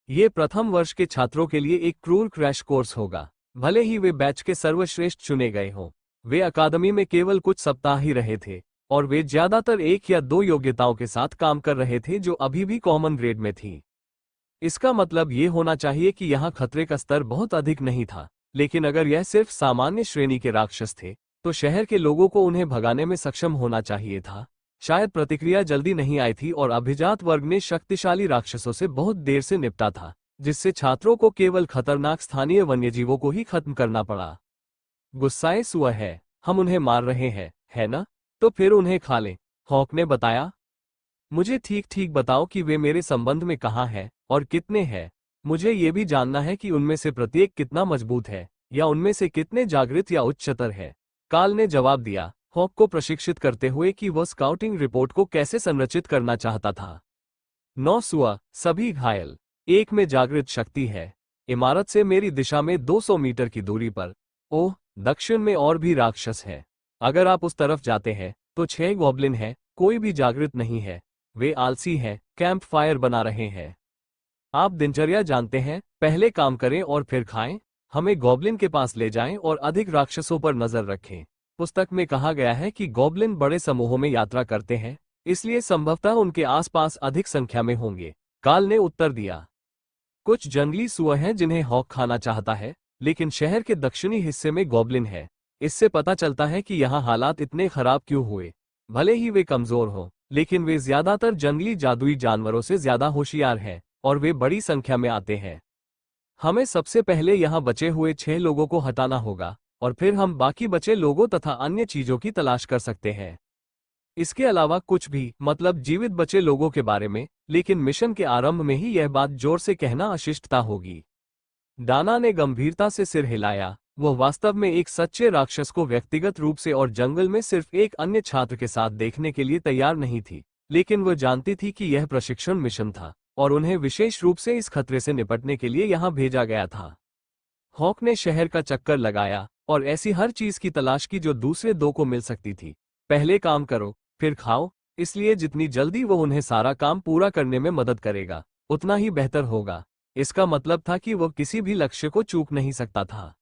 ये प्रथम वर्ष के छात्रों के लिए एक क्रूर क्रैश कोर्स होगा, भले ही वे बैच के सर्वश्रेष्ठ चुने गए हों। वे अकादमी में केवल कुछ सप्ताह ही रहे थे, और वे ज्यादातर 1 या 2 योग्यताओं के साथ काम कर रहे थे जो अभी भी कॉमन ग्रेड में थी। इसका मतलब ये होना चाहिए कि यहाँ खतरे का स्तर बहुत अधिक नहीं था, लेकिन अगर यह सिर्फ सामान्य श्रेणी के राक्षस थे, तो शहर के लोगों को उन्हें भगाने में सक्षम होना चाहिए था। शायद प्रतिक्रिया जल्दी नहीं आई थी और अभिजात वर्ग ने शक्तिशाली राक्षसों से बहुत देर से निपटा था, जिससे छात्रों को केवल खतरनाक स्थानीय वन्यजीवों को ही खत्म करना पड़ा। गुस्साए सुअ है, हम उन्हें मार रहे हैं, है ना? तो फिर उन्हें खा लें, हॉक ने बताया। मुझे ठीक ठीक बताओ कि वे मेरे संबंध में कहाँ हैं और कितने हैं। मुझे ये भी जानना है कि उनमें से प्रत्येक कितना मजबूत है, या उनमें से कितने जागृत या उच्चतर है। काल ने जवाब दिया, हॉक को प्रशिक्षित करते हुए कि वह स्काउटिंग रिपोर्ट को कैसे संरचित करना चाहता था। 9 सुअ, सभी घायल। 1 में जागृत शक्ति है, इमारत से मेरी दिशा में 200 मीटर की दूरी पर। ओह, दक्षिण में और भी राक्षस है। अगर आप उस तरफ जाते हैं तो 6 गॉब्लिन हैं, कोई भी जागृत नहीं है। वे आलसी हैं, कैंप फायर बना रहे हैं। आप दिनचर्या जानते हैं, पहले काम करें और फिर खाएं। हमें गॉब्लिन के पास ले जाएं और अधिक राक्षसों पर नजर रखें। पुस्तक में कहा गया है कि गॉब्लिन बड़े समूहों में यात्रा करते हैं, इसलिए संभवतः उनके आसपास अधिक संख्या में होंगे, काल ने उत्तर दिया। कुछ जंगली सुअर हैं जिन्हें हॉक खाना चाहता है, लेकिन शहर के दक्षिणी हिस्से में गॉब्लिन है। इससे पता चलता है कि यहाँ हालात इतने खराब क्यों हुए। भले ही वे कमजोर हों, लेकिन वे ज्यादातर जंगली जादुई जानवरों से ज्यादा होशियार हैं, और वे बड़ी संख्या में आते हैं। हमें सबसे पहले यहाँ बचे हुए 6 लोगों को हटाना होगा, और फिर हम बाकी बचे लोगों तथा अन्य चीजों की तलाश कर सकते हैं। इसके अलावा कुछ भी, मतलब जीवित बचे लोगों के बारे में, लेकिन मिशन के आरंभ में ही यह बात जोर से कहना अशिष्टता होगी। दाना ने गंभीरता से सिर हिलाया। वह वास्तव में एक सच्चे राक्षस को व्यक्तिगत रूप से और जंगल में सिर्फ एक अन्य छात्र के साथ देखने के लिए तैयार नहीं थी, लेकिन वह जानती थी कि यह प्रशिक्षण मिशन था, और उन्हें विशेष रूप से इस खतरे से निपटने के लिए यहाँ भेजा गया था। हॉक ने शहर का चक्कर लगाया और ऐसी हर चीज की तलाश की जो दूसरे 2 को मिल सकती थी। पहले काम करो, फिर खाओ, इसलिए जितनी जल्दी वो उन्हें सारा काम पूरा करने में मदद करेगा, उतना ही बेहतर होगा। इसका मतलब था कि वह किसी भी लक्ष्य को चूक नहीं सकता था।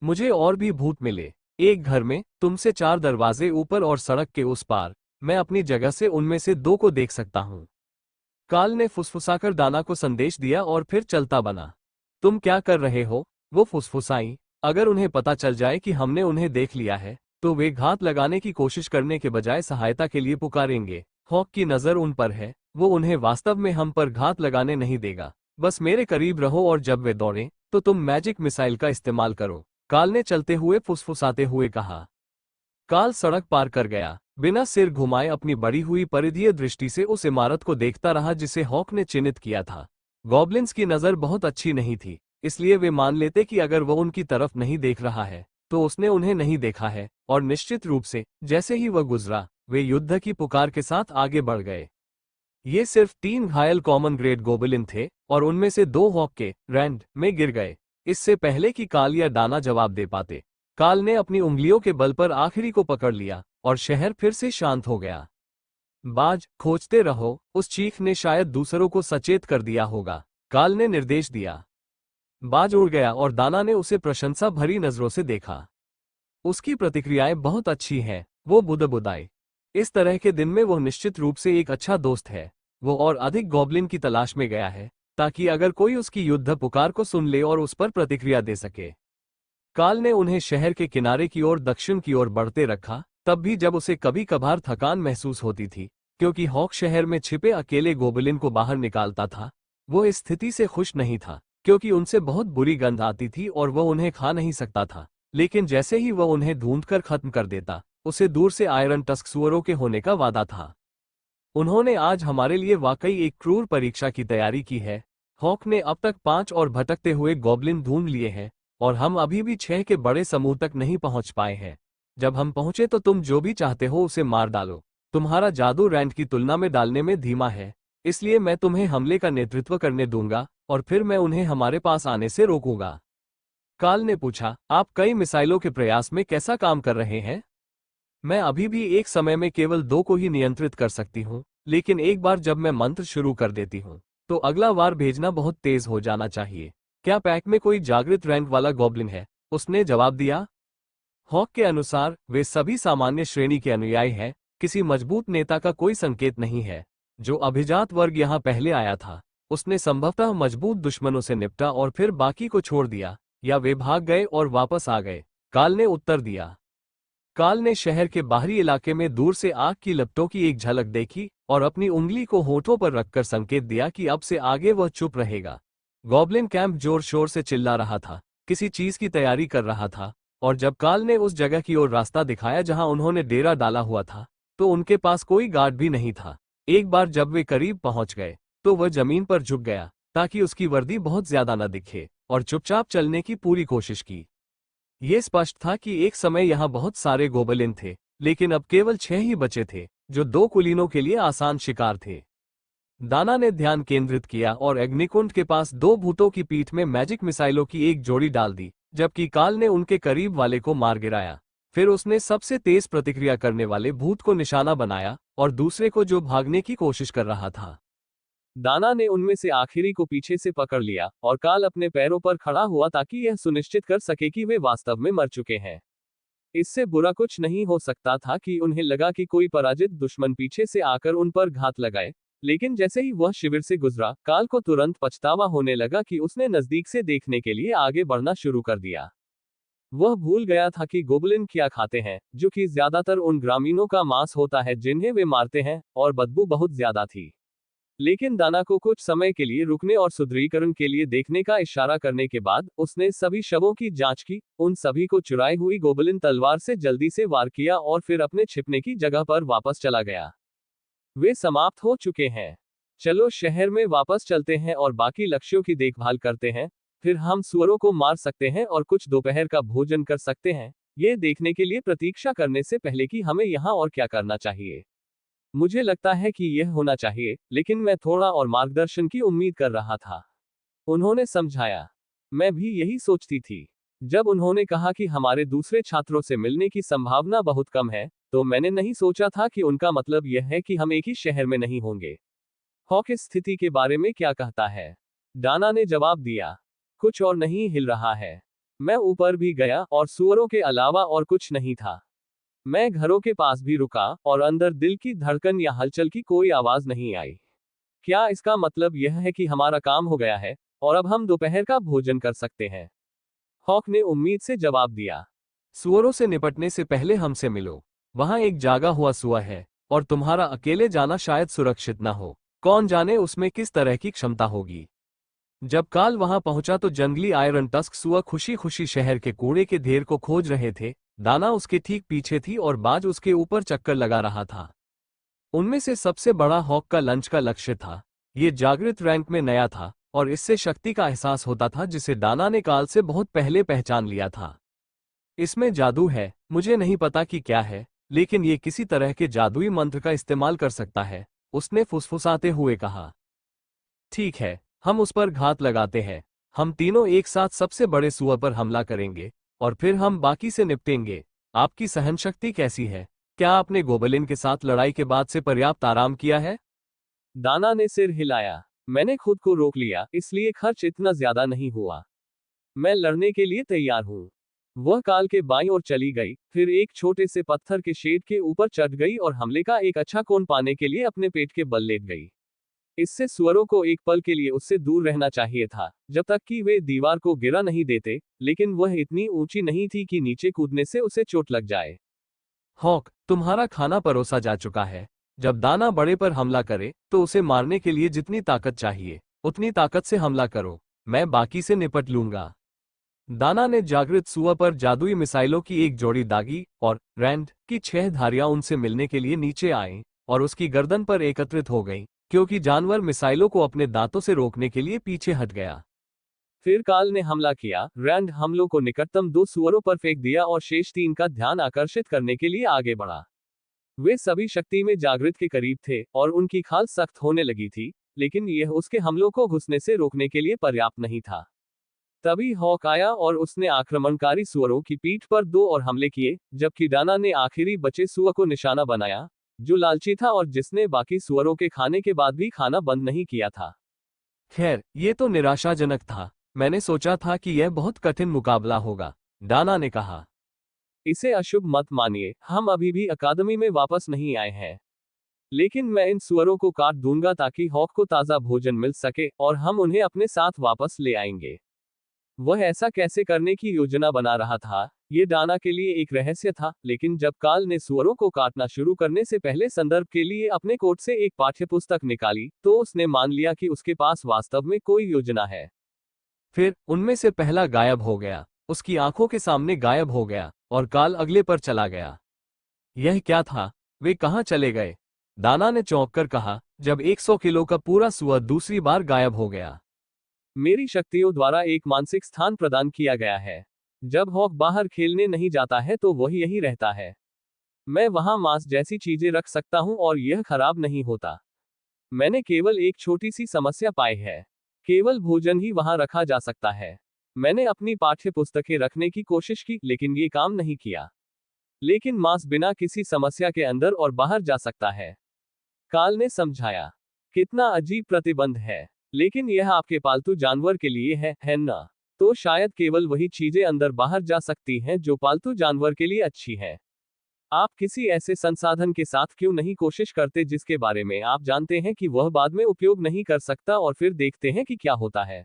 मुझे और भी भूत मिले, एक घर में, तुमसे 4 दरवाजे ऊपर और सड़क के उस पार। मैं अपनी जगह से उनमें से 2 को देख सकता हूँ। काल ने फुसफुसाकर दाना को संदेश दिया और फिर चलता बना। तुम क्या कर रहे हो? वो फुसफुसाई। अगर उन्हें पता चल जाए कि हमने उन्हें देख लिया है, तो वे घात लगाने की कोशिश करने के बजाय सहायता के लिए पुकारेंगे। हॉक की नजर उन पर है, वो उन्हें वास्तव में हम पर घात लगाने नहीं देगा। बस मेरे करीब रहो और जब वे दौड़ें, तो तुम मैजिक मिसाइल का इस्तेमाल करो, काल ने चलते हुए फुसफुसाते हुए कहा। काल सड़क पार कर गया, बिना सिर घुमाए अपनी बढ़ी हुई परिधीय दृष्टि से उस इमारत को देखता रहा जिसे हॉक ने चिन्हित किया था। गॉब्लिन्स की नजर बहुत अच्छी नहीं थी, इसलिए वे मान लेते कि अगर वह उनकी तरफ नहीं देख रहा है, तो उसने उन्हें नहीं देखा है, और निश्चित रूप से जैसे ही वह गुजरा, वे युद्ध की पुकार के साथ आगे बढ़ गए। ये सिर्फ 3 घायल कॉमन ग्रेड गोबलिन थे, और उनमें से 2 हॉक के रैंड में गिर गए, इससे पहले कि काल या दाना जवाब दे पाते। काल ने अपनी उंगलियों के बल पर आखिरी को पकड़ लिया और शहर फिर से शांत हो गया। बाज, खोजते रहो, उस चीख ने शायद दूसरों को सचेत कर दिया होगा, काल ने निर्देश दिया। बाज उड़ गया और दाना ने उसे प्रशंसा भरी नजरों से देखा। उसकी प्रतिक्रियाएं बहुत अच्छी हैं, वो बुदबुदाई। इस तरह के दिन में वो निश्चित रूप से एक अच्छा दोस्त है। वो और अधिक गॉब्लिन की तलाश में गया है, ताकि अगर कोई उसकी युद्ध पुकार को सुन ले और उस पर प्रतिक्रिया दे सके। काल ने उन्हें शहर के किनारे की ओर दक्षिण की ओर बढ़ते रखा, तब भी जब उसे कभी कभार थकान महसूस होती थी, क्योंकि हॉक शहर में छिपे अकेले गोबलिन को बाहर निकालता था। वो इस स्थिति से खुश नहीं था, क्योंकि उनसे बहुत बुरी गंध आती थी और वह उन्हें खा नहीं सकता था। लेकिन जैसे ही वह उन्हें ढूंढकर खत्म कर देता, उसे दूर से आयरन टस्क सुअरों के होने का वादा था। उन्होंने आज हमारे लिए वाकई एक क्रूर परीक्षा की तैयारी की है। हॉक ने अब तक 5 और भटकते हुए गॉब्लिन ढूंढ लिए हैं, और हम अभी भी 6 के बड़े समूह तक नहीं पहुंच पाए हैं। जब हम पहुंचे तो तुम जो भी चाहते हो उसे मार डालो। तुम्हारा जादू रैंड की तुलना में डालने में धीमा है, इसलिए मैं तुम्हें हमले का नेतृत्व करने दूंगा और फिर मैं उन्हें हमारे पास आने से रोकूंगा। काल ने पूछा, आप कई मिसाइलों के प्रयास में कैसा काम कर रहे हैं? मैं अभी भी एक समय में केवल 2 को ही नियंत्रित कर सकती हूँ, लेकिन एक बार जब मैं मंत्र शुरू कर देती हूँ, तो अगला वार भेजना बहुत तेज हो जाना चाहिए। क्या पैक में कोई जागृत रैंक वाला गॉब्लिन है? उसने जवाब दिया। हॉक के अनुसार वे सभी सामान्य श्रेणी के अनुयायी हैं, किसी मजबूत नेता का कोई संकेत नहीं है। जो अभिजात वर्ग यहाँ पहले आया था, उसने संभवतः मजबूत दुश्मनों से निपटा और फिर बाकी को छोड़ दिया, या वे भाग गए और वापस आ गए, काल ने उत्तर दिया। काल ने शहर के बाहरी इलाके में दूर से आग की लपटों की एक झलक देखी और अपनी उंगली को होठों पर रखकर संकेत दिया कि अब से आगे वह चुप रहेगा। गॉब्लिन कैंप जोर शोर से चिल्ला रहा था, किसी चीज की तैयारी कर रहा था, और जब काल ने उस जगह की ओर रास्ता दिखाया जहां उन्होंने डेरा डाला हुआ था, तो उनके पास कोई गार्ड भी नहीं था। एक बार जब वे करीब पहुंच गए, तो वह जमीन पर झुक गया ताकि उसकी वर्दी बहुत ज्यादा न दिखे, और चुपचाप चलने की पूरी कोशिश की। ये स्पष्ट था कि एक समय यहाँ बहुत सारे गोबलिन थे, लेकिन अब केवल 6 ही बचे थे, जो 2 कुलीनों के लिए आसान शिकार थे। दाना ने ध्यान केंद्रित किया और अग्निकुंड के पास 2 भूतों की पीठ में मैजिक मिसाइलों की एक जोड़ी डाल दी, जबकि काल ने उनके करीब वाले को मार गिराया। फिर उसने सबसे तेज प्रतिक्रिया करने वाले भूत को निशाना बनाया और दूसरे को, जो भागने की कोशिश कर रहा था। दाना ने उनमें से आखिरी को पीछे से पकड़ लिया और काल अपने पैरों पर खड़ा हुआ ताकि यह सुनिश्चित कर सके कि वे वास्तव में मर चुके हैं। इससे बुरा कुछ नहीं हो सकता था कि उन्हें लगा कि कोई पराजित दुश्मन पीछे से आकर उन पर घात लगाए, लेकिन जैसे ही वह शिविर से गुजरा, काल को तुरंत पछतावा होने लगा कि उसने नजदीक से देखने के लिए आगे बढ़ना शुरू कर दिया। वह भूल गया था कि गोबलिन क्या खाते हैं, जो कि ज्यादातर उन ग्रामीणों का मांस होता है जिन्हें वे मारते हैं, और बदबू बहुत ज्यादा थी। लेकिन दाना को कुछ समय के लिए रुकने और सुदृढ़ीकरण के लिए देखने का इशारा करने के बाद उसने सभी शवों की जांच की, उन सभी को चुराई हुई गोबलिन तलवार से जल्दी से वार किया और फिर अपने छिपने की जगह पर वापस चला गया। वे समाप्त हो चुके हैं। चलो शहर में वापस चलते हैं और बाकी लक्ष्यों की देखभाल करते हैं, फिर हम सुअरों को मार सकते हैं और कुछ दोपहर का भोजन कर सकते हैं, ये देखने के लिए प्रतीक्षा करने से पहले कि हमें यहाँ और क्या करना चाहिए। मुझे लगता है कि यह होना चाहिए, लेकिन मैं थोड़ा और मार्गदर्शन की उम्मीद कर रहा था, उन्होंने समझाया। मैं भी यही सोचती थी। जब उन्होंने कहा कि हमारे दूसरे छात्रों से मिलने की संभावना बहुत कम है, तो मैंने नहीं सोचा था कि उनका मतलब यह है कि हम एक ही शहर में नहीं होंगे। हॉक इस स्थिति के बारे में क्या कहता है? डाना ने जवाब दिया, कुछ और नहीं हिल रहा है। मैं ऊपर भी गया और सुअरों के अलावा और कुछ नहीं था। मैं घरों के पास भी रुका और अंदर दिल की धड़कन या हलचल की कोई आवाज नहीं आई। क्या इसका मतलब यह है कि हमारा काम हो गया है और अब हम दोपहर का भोजन कर सकते हैं? हॉक ने उम्मीद से जवाब दिया। सुअरों से निपटने से पहले हमसे मिलो। वहां एक जागा हुआ सुअर है, और तुम्हारा अकेले जाना शायद सुरक्षित न हो। कौन जाने उसमें किस तरह की क्षमता होगी। जब काल वहां पहुंचा तो जंगली आयरन टस्क सुअर खुशी खुशी शहर के कूड़े के ढेर को खोज रहे थे। दाना उसके ठीक पीछे थी और बाज उसके ऊपर चक्कर लगा रहा था। उनमें से सबसे बड़ा हॉक का लंच का लक्ष्य था। ये जागृत रैंक में नया था और इससे शक्ति का एहसास होता था जिसे दाना ने काल से बहुत पहले पहचान लिया था। इसमें जादू है, मुझे नहीं पता कि क्या है, लेकिन ये किसी तरह के जादुई मंत्र का इस्तेमाल कर सकता है, उसने फुसफुसाते हुए कहा। ठीक है, हम उस पर घात लगाते हैं। हम तीनों एक साथ सबसे बड़े सुअर पर हमला करेंगे, और फिर हम बाकी से निपटेंगे। आपकी सहनशक्ति कैसी है? क्या आपने गोबलिन के साथ लड़ाई के बाद से पर्याप्त आराम किया है? दाना ने सिर हिलाया। मैंने खुद को रोक लिया, इसलिए खर्च इतना ज्यादा नहीं हुआ। मैं लड़ने के लिए तैयार हूँ। वह काल के बाईं ओर चली गई, फिर एक छोटे से पत्थर के शेड के ऊपर चढ़ गई और हमले का एक अच्छा कोण पाने के लिए अपने पेट के बल लेट गई। इससे सुअरों को एक पल के लिए उससे दूर रहना चाहिए था, जब तक कि वे दीवार को गिरा नहीं देते, लेकिन वह इतनी ऊंची नहीं थी कि नीचे कूदने से उसे चोट लग जाए। हॉक, तुम्हारा खाना परोसा जा चुका है। जब दाना बड़े पर हमला करे तो उसे मारने के लिए जितनी ताकत चाहिए उतनी ताकत से हमला करो। मैं बाकी से निपट लूंगा। दाना ने जागृत सुअर पर जादुई मिसाइलों की एक जोड़ी दागी और रैंड की 6 धारियां उनसे मिलने के लिए नीचे आईं और उसकी गर्दन पर एकत्रित हो गईं, क्योंकि जानवर मिसाइलों को अपने दांतों से रोकने के लिए पीछे हट गया। फिर काल ने हमला किया। रैंड हमलों को निकटतम 2 सुअरों पर फेंक दिया और शेष 3 का ध्यान आकर्षित करने के लिए आगे बढ़ा। वे सभी शक्ति में जागृत के करीब थे और उनकी खाल सख्त होने लगी थी, लेकिन यह उसके हमलों को घुसने से रोकने के लिए पर्याप्त नहीं था। तभी हॉक आया और उसने आक्रमणकारी सुअरों की पीठ पर 2 और हमले किए, जबकि डाना ने आखिरी बचे सुअर को निशाना बनाया, जो लालची था और जिसने बाकी सुअरों के खाने के बाद भी खाना बंद नहीं किया था। खैर, ये तो निराशाजनक था। मैंने सोचा था कि यह बहुत कठिन मुकाबला होगा, डाना ने कहा। इसे अशुभ मत मानिए, हम अभी भी अकादमी में वापस नहीं आए हैं। लेकिन मैं इन सुअरों को काट दूंगा ताकि हॉक को ताज़ा भोजन मिल सके और हम उन्हें अपने साथ वापस ले आएंगे। वह ऐसा कैसे करने की योजना बना रहा था, ये डाना के लिए एक रहस्य था, लेकिन जब काल ने सुअरों को काटना शुरू करने से पहले संदर्भ के लिए अपने कोट से एक पाठ्यपुस्तक निकाली, तो उसने मान लिया कि उसके पास वास्तव में कोई योजना है। फिर उनमें से पहला गायब हो गया, उसकी आंखों के सामने गायब हो गया और काल अगले पर चला गया। यह क्या था? वे कहाँ चले गए? दाना ने चौंक कर कहा, जब 100 किलो का पूरा सुअर दूसरी बार गायब हो गया। मेरी शक्तियों द्वारा एक मानसिक स्थान प्रदान किया गया है। जब हॉक बाहर खेलने नहीं जाता है तो वह यही रहता है। मैं वहां मांस जैसी चीजें रख सकता हूं और यह खराब नहीं होता। मैंने केवल एक छोटी सी समस्या पाई है। केवल भोजन ही वहां रखा जा सकता है। मैंने अपनी पाठ्य पुस्तकें रखने की कोशिश की, लेकिन ये काम नहीं किया। लेकिन मांस बिना किसी समस्या के अंदर और बाहर जा सकता है। काल ने समझाया। कितना अजीब प्रतिबंध है। लेकिन यह आपके पालतू जानवर के लिए है ना? तो शायद केवल वही चीजें अंदर बाहर जा सकती हैं जो पालतू जानवर के लिए अच्छी हैं। आप किसी ऐसे संसाधन के साथ क्यों नहीं कोशिश करते जिसके बारे में आप जानते हैं कि वह बाद में उपयोग नहीं कर सकता और फिर देखते हैं कि क्या होता है?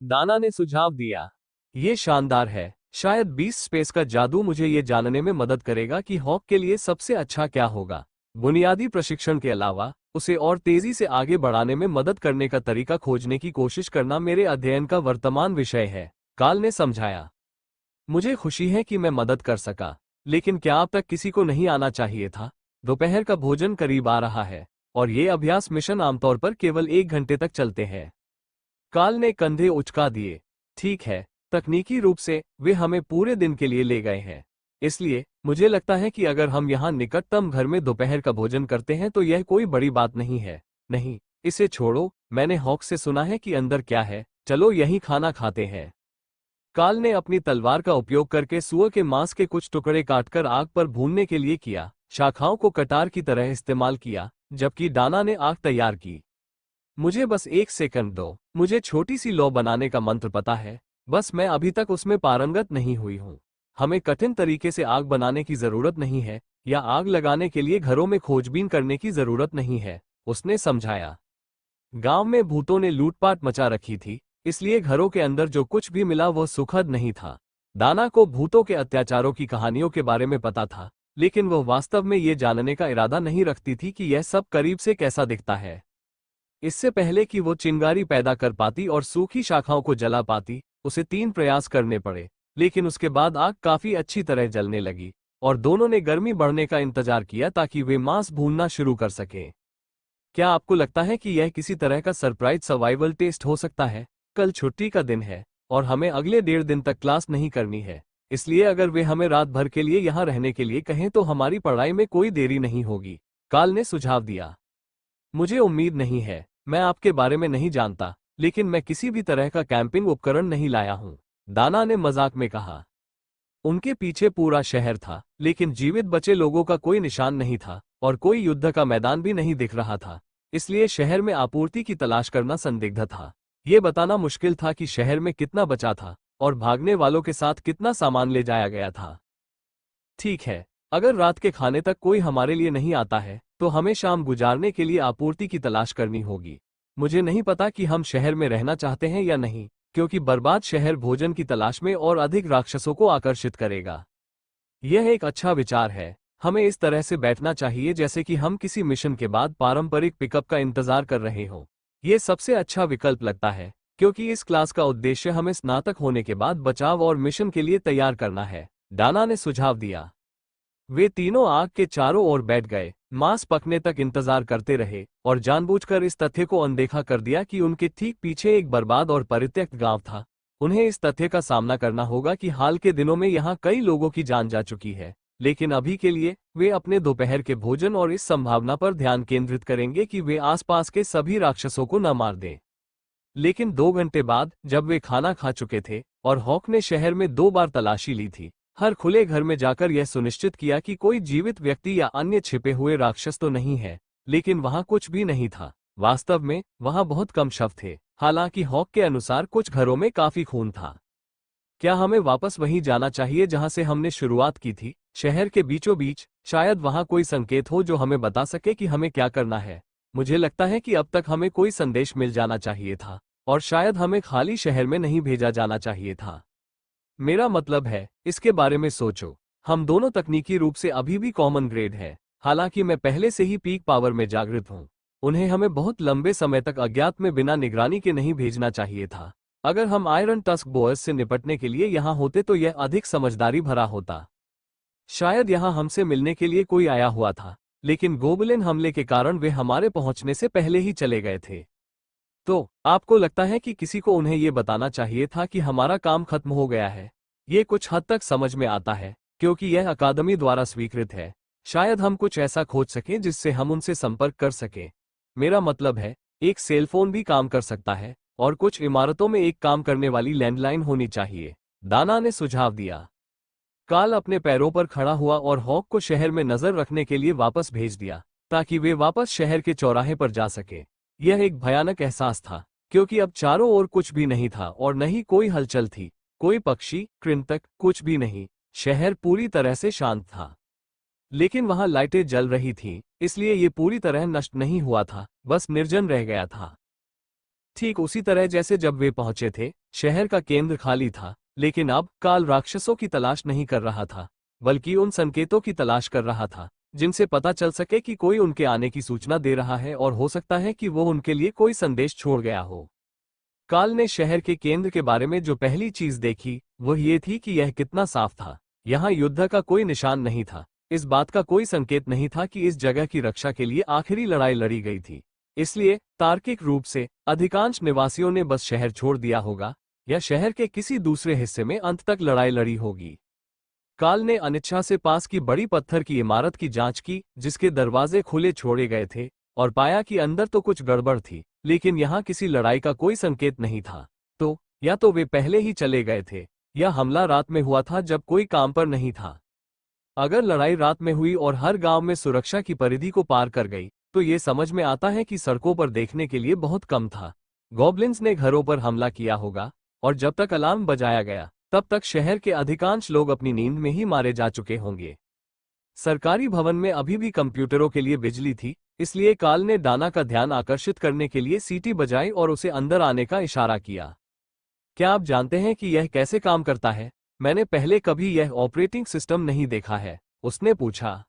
दाना ने सुझाव दिया। ये शानदार है। शायद 20 स्पेस का जादू मुझे ये जानने में मदद करेगा कि हॉक के लिए सबसे अच्छा क्या होगा। बुनियादी प्रशिक्षण के अलावा उसे और तेजी से आगे बढ़ाने में मदद करने का तरीका खोजने की कोशिश करना मेरे अध्ययन का वर्तमान विषय है, काल ने समझाया। मुझे खुशी है कि मैं मदद कर सका, लेकिन क्या अब तक किसी को नहीं आना चाहिए था? दोपहर का भोजन करीब आ रहा है और ये अभ्यास मिशन आमतौर पर केवल 1 घंटे तक चलते हैं। काल ने कंधे उचका दिए। ठीक है, तकनीकी रूप से वे हमें पूरे दिन के लिए ले गए हैं। इसलिए मुझे लगता है कि अगर हम यहाँ निकटतम घर में दोपहर का भोजन करते हैं तो यह कोई बड़ी बात नहीं है। नहीं, इसे छोड़ो। मैंने हॉक से सुना है कि अंदर क्या है। चलो यहीं खाना खाते हैं। काल ने अपनी तलवार का उपयोग करके सुअर के मांस के कुछ टुकड़े काटकर आग पर भूनने के लिए किया। शाखाओं को कटार की तरह इस्तेमाल किया, जबकि डाना ने आग तैयार की। मुझे बस 1 सेकंड दो। मुझे छोटी सी लौ बनाने का मंत्र पता है, बस मैं अभी तक उसमें पारंगत नहीं हुई हूँ। हमें कठिन तरीके से आग बनाने की जरूरत नहीं है, या आग लगाने के लिए घरों में खोजबीन करने की जरूरत नहीं है, उसने समझाया। गांव में भूतों ने लूटपाट मचा रखी थी, इसलिए घरों के अंदर जो कुछ भी मिला वह सुखद नहीं था। दाना को भूतों के अत्याचारों की कहानियों के बारे में पता था, लेकिन वह वास्तव में ये जानने का इरादा नहीं रखती थी कि यह सब करीब से कैसा दिखता है। इससे पहले कि वो चिंगारी पैदा कर पाती और सूखी शाखाओं को जला पाती, उसे 3 प्रयास करने पड़े, लेकिन उसके बाद आग काफी अच्छी तरह जलने लगी और दोनों ने गर्मी बढ़ने का इंतजार किया ताकि वे मांस भूनना शुरू कर सकें। क्या आपको लगता है कि यह किसी तरह का सरप्राइज सर्वाइवल टेस्ट हो सकता है? कल छुट्टी का दिन है और हमें अगले 1.5 दिन तक क्लास नहीं करनी है, इसलिए अगर वे हमें रात भर के लिए यहाँ रहने के लिए कहें तो हमारी पढ़ाई में कोई देरी नहीं होगी, काल ने सुझाव दिया। मुझे उम्मीद नहीं है। मैं आपके बारे में नहीं जानता, लेकिन मैं किसी भी तरह का कैंपिंग उपकरण नहीं लाया हूँ, दाना ने मजाक में कहा। उनके पीछे पूरा शहर था, लेकिन जीवित बचे लोगों का कोई निशान नहीं था और कोई युद्ध का मैदान भी नहीं दिख रहा था। इसलिए शहर में आपूर्ति की तलाश करना संदिग्ध था। ये बताना मुश्किल था कि शहर में कितना बचा था और भागने वालों के साथ कितना सामान ले जाया गया था। ठीक है, अगर रात के खाने तक कोई हमारे लिए नहीं आता है तो हमें शाम गुजारने के लिए आपूर्ति की तलाश करनी होगी। मुझे नहीं पता कि हम शहर में रहना चाहते हैं या नहीं, क्योंकि बर्बाद शहर भोजन की तलाश में और अधिक राक्षसों को आकर्षित करेगा। यह एक अच्छा विचार है। हमें इस तरह से बैठना चाहिए जैसे कि हम किसी मिशन के बाद पारंपरिक पिकअप का इंतजार कर रहे हों। यह सबसे अच्छा विकल्प लगता है, क्योंकि इस क्लास का उद्देश्य हमें स्नातक होने के बाद बचाव और मिशन के लिए तैयार करना है, डाना ने सुझाव दिया। वे तीनों आग के चारों ओर बैठ गए, मांस पकने तक इंतजार करते रहे और जानबूझकर इस तथ्य को अनदेखा कर दिया कि उनके ठीक पीछे एक बर्बाद और परित्यक्त गांव था। उन्हें इस तथ्य का सामना करना होगा कि हाल के दिनों में यहाँ कई लोगों की जान जा चुकी है, लेकिन अभी के लिए वे अपने दोपहर के भोजन और इस संभावना पर ध्यान केंद्रित करेंगे कि वे आसपास के सभी राक्षसों को न मार दें। लेकिन 2 घंटे बाद, जब वे खाना खा चुके थे और हॉक ने शहर में 2 बार तलाशी ली थी, हर खुले घर में जाकर यह सुनिश्चित किया कि कोई जीवित व्यक्ति या अन्य छिपे हुए राक्षस तो नहीं है, लेकिन वहां कुछ भी नहीं था। वास्तव में वहां बहुत कम शव थे। हालांकि हॉक के अनुसार कुछ घरों में काफी खून था। क्या हमें वापस वहीं जाना चाहिए जहां से हमने शुरुआत की थी, शहर के बीचों बीच? शायद वहां कोई संकेत हो जो हमें बता सके कि हमें क्या करना है। मुझे लगता है कि अब तक हमें कोई संदेश मिल जाना चाहिए था और शायद हमें खाली शहर में नहीं भेजा जाना चाहिए था। मेरा मतलब है, इसके बारे में सोचो। हम दोनों तकनीकी रूप से अभी भी कॉमन ग्रेड है। हालांकि मैं पहले से ही पीक पावर में जागृत हूं। उन्हें हमें बहुत लंबे समय तक अज्ञात में बिना निगरानी के नहीं भेजना चाहिए था। अगर हम आयरन टस्क बोअर्स से निपटने के लिए यहाँ होते तो यह अधिक समझदारी भरा होता। शायद यहाँ हमसे मिलने के लिए कोई आया हुआ था, लेकिन गोबलिन हमले के कारण वे हमारे पहुंचने से पहले ही चले गए थे। तो आपको लगता है कि किसी को उन्हें यह बताना चाहिए था कि हमारा काम खत्म हो गया है? ये कुछ हद तक समझ में आता है, क्योंकि यह अकादमी द्वारा स्वीकृत है। शायद हम कुछ ऐसा खोज सकें जिससे हम उनसे संपर्क कर सकें। मेरा मतलब है, एक सेलफोन भी काम कर सकता है और कुछ इमारतों में एक काम करने वाली लैंडलाइन होनी चाहिए, दाना ने सुझाव दिया। काल अपने पैरों पर खड़ा हुआ और हॉक को शहर में नजर रखने के लिए वापस भेज दिया, ताकि वे वापस शहर के चौराहे पर जा सके। यह एक भयानक एहसास था, क्योंकि अब चारों ओर कुछ भी नहीं था और न ही कोई हलचल थी। कोई पक्षी, कृंतक, कुछ भी नहीं। शहर पूरी तरह से शांत था। लेकिन वहां लाइटें जल रही थीं, इसलिए ये पूरी तरह नष्ट नहीं हुआ था, बस निर्जन रह गया था। ठीक उसी तरह जैसे जब वे पहुंचे थे, शहर का केंद्र खाली था। लेकिन अब काल राक्षसों की तलाश नहीं कर रहा था, बल्कि उन संकेतों की तलाश कर रहा था जिनसे पता चल सके कि कोई उनके आने की सूचना दे रहा है, और हो सकता है कि वो उनके लिए कोई संदेश छोड़ गया हो। काल ने शहर के केंद्र के बारे में जो पहली चीज देखी वह ये थी कि यह कितना साफ था। यहाँ युद्ध का कोई निशान नहीं था। इस बात का कोई संकेत नहीं था कि इस जगह की रक्षा के लिए आखिरी लड़ाई लड़ी गई थी। इसलिए तार्किक रूप से अधिकांश निवासियों ने बस शहर छोड़ दिया होगा या शहर के किसी दूसरे हिस्से में अंत तक लड़ाई लड़ी होगी। काल ने अनिच्छा से पास की बड़ी पत्थर की इमारत की जांच की, जिसके दरवाजे खुले छोड़े गए थे, और पाया कि अंदर तो कुछ गड़बड़ थी, लेकिन यहाँ किसी लड़ाई का कोई संकेत नहीं था। तो या तो वे पहले ही चले गए थे, या हमला रात में हुआ था जब कोई काम पर नहीं था। अगर लड़ाई रात में हुई और हर गांव में सुरक्षा की परिधि को पार कर गई, तो ये समझ में आता है कि सड़कों पर देखने के लिए बहुत कम था। गॉब्लिन्स ने घरों पर हमला किया होगा, और जब तक अलार्म बजाया गया तब तक शहर के अधिकांश लोग अपनी नींद में ही मारे जा चुके होंगे। सरकारी भवन में अभी भी कंप्यूटरों के लिए बिजली थी, इसलिए काल ने डाना का ध्यान आकर्षित करने के लिए सीटी बजाई और उसे अंदर आने का इशारा किया। क्या आप जानते हैं कि यह कैसे काम करता है? मैंने पहले कभी यह ऑपरेटिंग सिस्टम नहीं देखा है, उसने पूछा।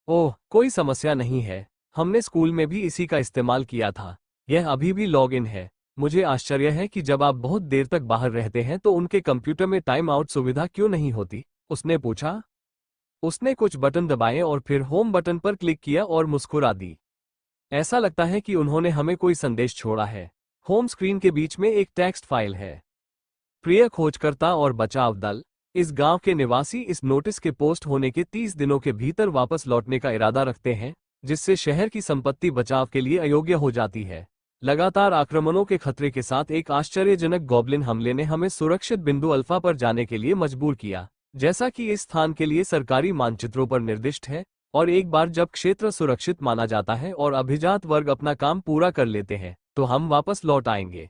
ओह, कोई समस्या नहीं है, हमने स्कूल में भी इसी का इस्तेमाल किया था। यह अभी भी लॉग इन है। मुझे आश्चर्य है कि जब आप बहुत देर तक बाहर रहते हैं तो उनके कंप्यूटर में टाइम आउट सुविधा क्यों नहीं होती, उसने पूछा। उसने कुछ बटन दबाए और फिर होम बटन पर क्लिक किया और मुस्कुरा दी। ऐसा लगता है कि उन्होंने हमें कोई संदेश छोड़ा है। होम स्क्रीन के बीच में एक टेक्स्ट फाइल है। प्रिय खोजकर्ता और बचाव दल, इस गांव के निवासी इस नोटिस के पोस्ट होने के 30 दिनों के भीतर वापस लौटने का इरादा रखते हैं, जिससे शहर की संपत्ति बचाव के लिए अयोग्य हो जाती है। लगातार आक्रमणों के खतरे के साथ एक आश्चर्यजनक गॉब्लिन हमले ने हमें सुरक्षित बिंदु अल्फा पर जाने के लिए मजबूर किया, जैसा कि इस स्थान के लिए सरकारी मानचित्रों पर निर्दिष्ट है, और एक बार जब क्षेत्र सुरक्षित माना जाता है और अभिजात वर्ग अपना काम पूरा कर लेते हैं, तो हम वापस लौट आएंगे।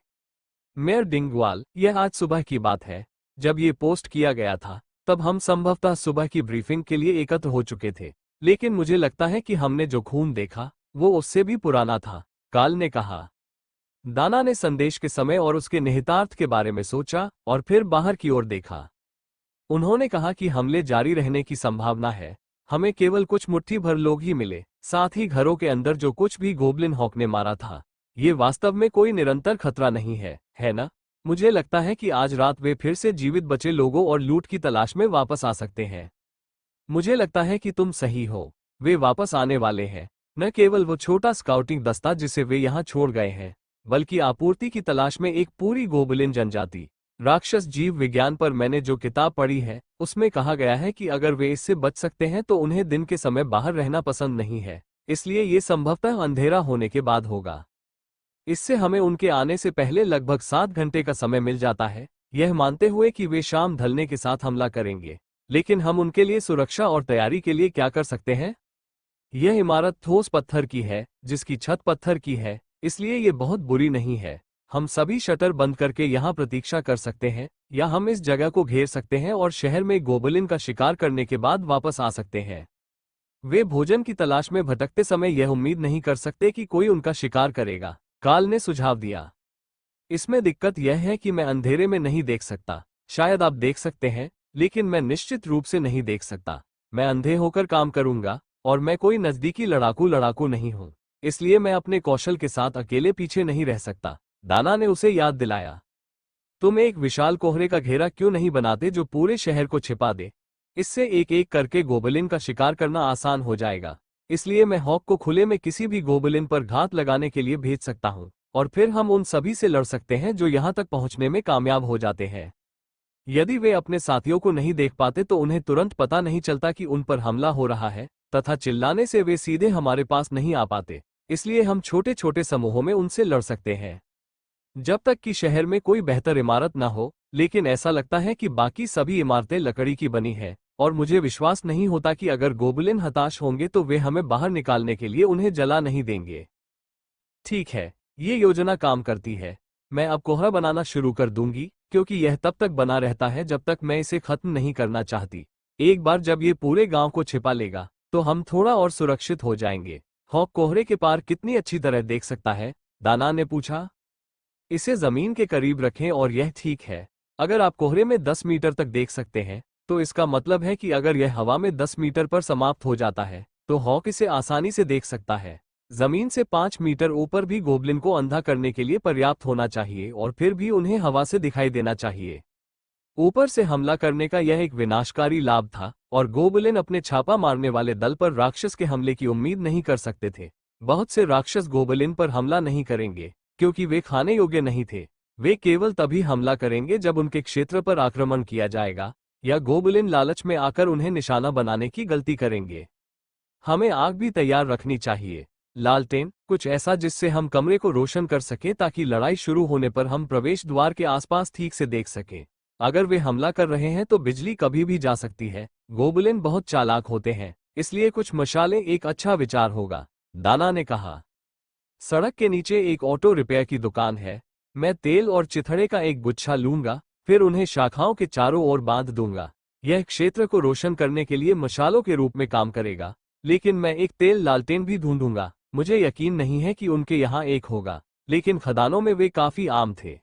मेयर डिंगवाल, यह आज सुबह की बात है। जब ये पोस्ट किया गया था, तब हम संभवतः सुबह की ब्रीफिंग के लिए एकत्र हो चुके थे, लेकिन मुझे लगता है कि हमने जो खून देखा, वो उससे भी पुराना था, काल ने कहा। दाना ने संदेश के समय और उसके निहितार्थ के बारे में सोचा और फिर बाहर की ओर देखा। उन्होंने कहा कि हमले जारी रहने की संभावना है। हमें केवल कुछ मुट्ठी भर लोग ही मिले, साथ ही घरों के अंदर जो कुछ भी गोबलिन हॉक ने मारा था। ये वास्तव में कोई निरंतर खतरा नहीं है ना? मुझे लगता है कि आज रात वे फिर से जीवित बचे लोगों और लूट की तलाश में वापस आ सकते हैं। मुझे लगता है कि तुम सही हो। वे वापस आने वाले हैं, न केवल वो छोटा स्काउटिंग दस्ता जिसे वे यहाँ छोड़ गए हैं, बल्कि आपूर्ति की तलाश में एक पूरी गोबलिन जनजाति। राक्षस जीव विज्ञान पर मैंने जो किताब पढ़ी है, उसमें कहा गया है कि अगर वे इससे बच सकते हैं तो उन्हें दिन के समय बाहर रहना पसंद नहीं है, इसलिए ये संभवतः अंधेरा होने के बाद होगा। इससे हमें उनके आने से पहले लगभग 7 घंटे का समय मिल जाता है, यह मानते हुए कि वे शाम ढलने के साथ हमला करेंगे। लेकिन हम उनके लिए सुरक्षा और तैयारी के लिए क्या कर सकते हैं? यह इमारत ठोस पत्थर की है, जिसकी छत पत्थर की है, इसलिए ये बहुत बुरी नहीं है। हम सभी शटर बंद करके यहाँ प्रतीक्षा कर सकते हैं, या हम इस जगह को घेर सकते हैं और शहर में गोबलिन का शिकार करने के बाद वापस आ सकते हैं। वे भोजन की तलाश में भटकते समय यह उम्मीद नहीं कर सकते कि कोई उनका शिकार करेगा, काल ने सुझाव दिया। इसमें दिक्कत यह है कि मैं अंधेरे में नहीं देख सकता। शायद आप देख सकते हैं, लेकिन मैं निश्चित रूप से नहीं देख सकता। मैं अंधे होकर काम करूंगा, और मैं कोई नजदीकी लड़ाकू नहीं हूं, इसलिए मैं अपने कौशल के साथ अकेले पीछे नहीं रह सकता, दाना ने उसे याद दिलाया। तुम एक विशाल कोहरे का घेरा क्यों नहीं बनाते जो पूरे शहर को छिपा दे? इससे एक एक करके गोबलिन का शिकार करना आसान हो जाएगा। इसलिए मैं हॉक को खुले में किसी भी गोबलिन पर घात लगाने के लिए भेज सकता हूं, और फिर हम उन सभी से लड़ सकते हैं जो यहां तक पहुंचने में कामयाब हो जाते हैं। यदि वे अपने साथियों को नहीं देख पाते तो उन्हें तुरंत पता नहीं चलता कि उन पर हमला हो रहा है, तथा चिल्लाने से वे सीधे हमारे पास नहीं आ पाते। इसलिए हम छोटे छोटे समूहों में उनसे लड़ सकते हैं, जब तक कि शहर में कोई बेहतर इमारत न हो। लेकिन ऐसा लगता है कि बाकी सभी इमारतें लकड़ी की बनी है, और मुझे विश्वास नहीं होता कि अगर गोबलिन हताश होंगे तो वे हमें बाहर निकालने के लिए उन्हें जला नहीं देंगे। ठीक है, ये योजना काम करती है। मैं अब कोहरा बनाना शुरू कर दूंगी, क्योंकि यह तब तक बना रहता है जब तक मैं इसे खत्म नहीं करना चाहती। एक बार जब ये पूरे गांव को छिपा लेगा, तो हम थोड़ा और सुरक्षित हो जाएंगे। हॉक कोहरे के पार कितनी अच्छी तरह देख सकता है? दाना ने पूछा। इसे जमीन के करीब रखें और यह ठीक है। अगर आप कोहरे में 10 मीटर तक देख सकते हैं, तो इसका मतलब है कि अगर यह हवा में 10 मीटर पर समाप्त हो जाता है, तो हॉक इसे आसानी से देख सकता है। जमीन से 5 मीटर ऊपर भी गोबलिन को अंधा करने के लिए पर्याप्त होना चाहिए, और फिर भी उन्हें हवा से दिखाई देना चाहिए। ऊपर से हमला करने का यह एक विनाशकारी लाभ था, और गोबलिन अपने छापा मारने वाले दल पर राक्षस के हमले की उम्मीद नहीं कर सकते थे। बहुत से राक्षस गोबलिन पर हमला नहीं करेंगे, क्योंकि वे खाने योग्य नहीं थे। वे केवल तभी हमला करेंगे जब उनके क्षेत्र पर आक्रमण किया जाएगा, या गोबलिन लालच में आकर उन्हें निशाना बनाने की गलती करेंगे। हमें आग भी तैयार रखनी चाहिए, लालटेन, कुछ ऐसा जिससे हम कमरे को रोशन कर सकें ताकि लड़ाई शुरू होने पर हम प्रवेश द्वार के आसपास ठीक से देख सकें। अगर वे हमला कर रहे हैं तो बिजली कभी भी जा सकती है। गोबलिन बहुत चालाक होते हैं, इसलिए कुछ मशालें एक अच्छा विचार होगा, दाना ने कहा। सड़क के नीचे एक ऑटो रिपेयर की दुकान है। मैं तेल और चिथड़े का एक गुच्छा लूंगा, फिर उन्हें शाखाओं के चारों ओर बांध दूंगा। यह क्षेत्र को रोशन करने के लिए मशालों के रूप में काम करेगा, लेकिन मैं एक तेल लालटेन भी ढूंढूंगा। मुझे यकीन नहीं है कि उनके यहाँ एक होगा, लेकिन खदानों में वे काफी आम थे।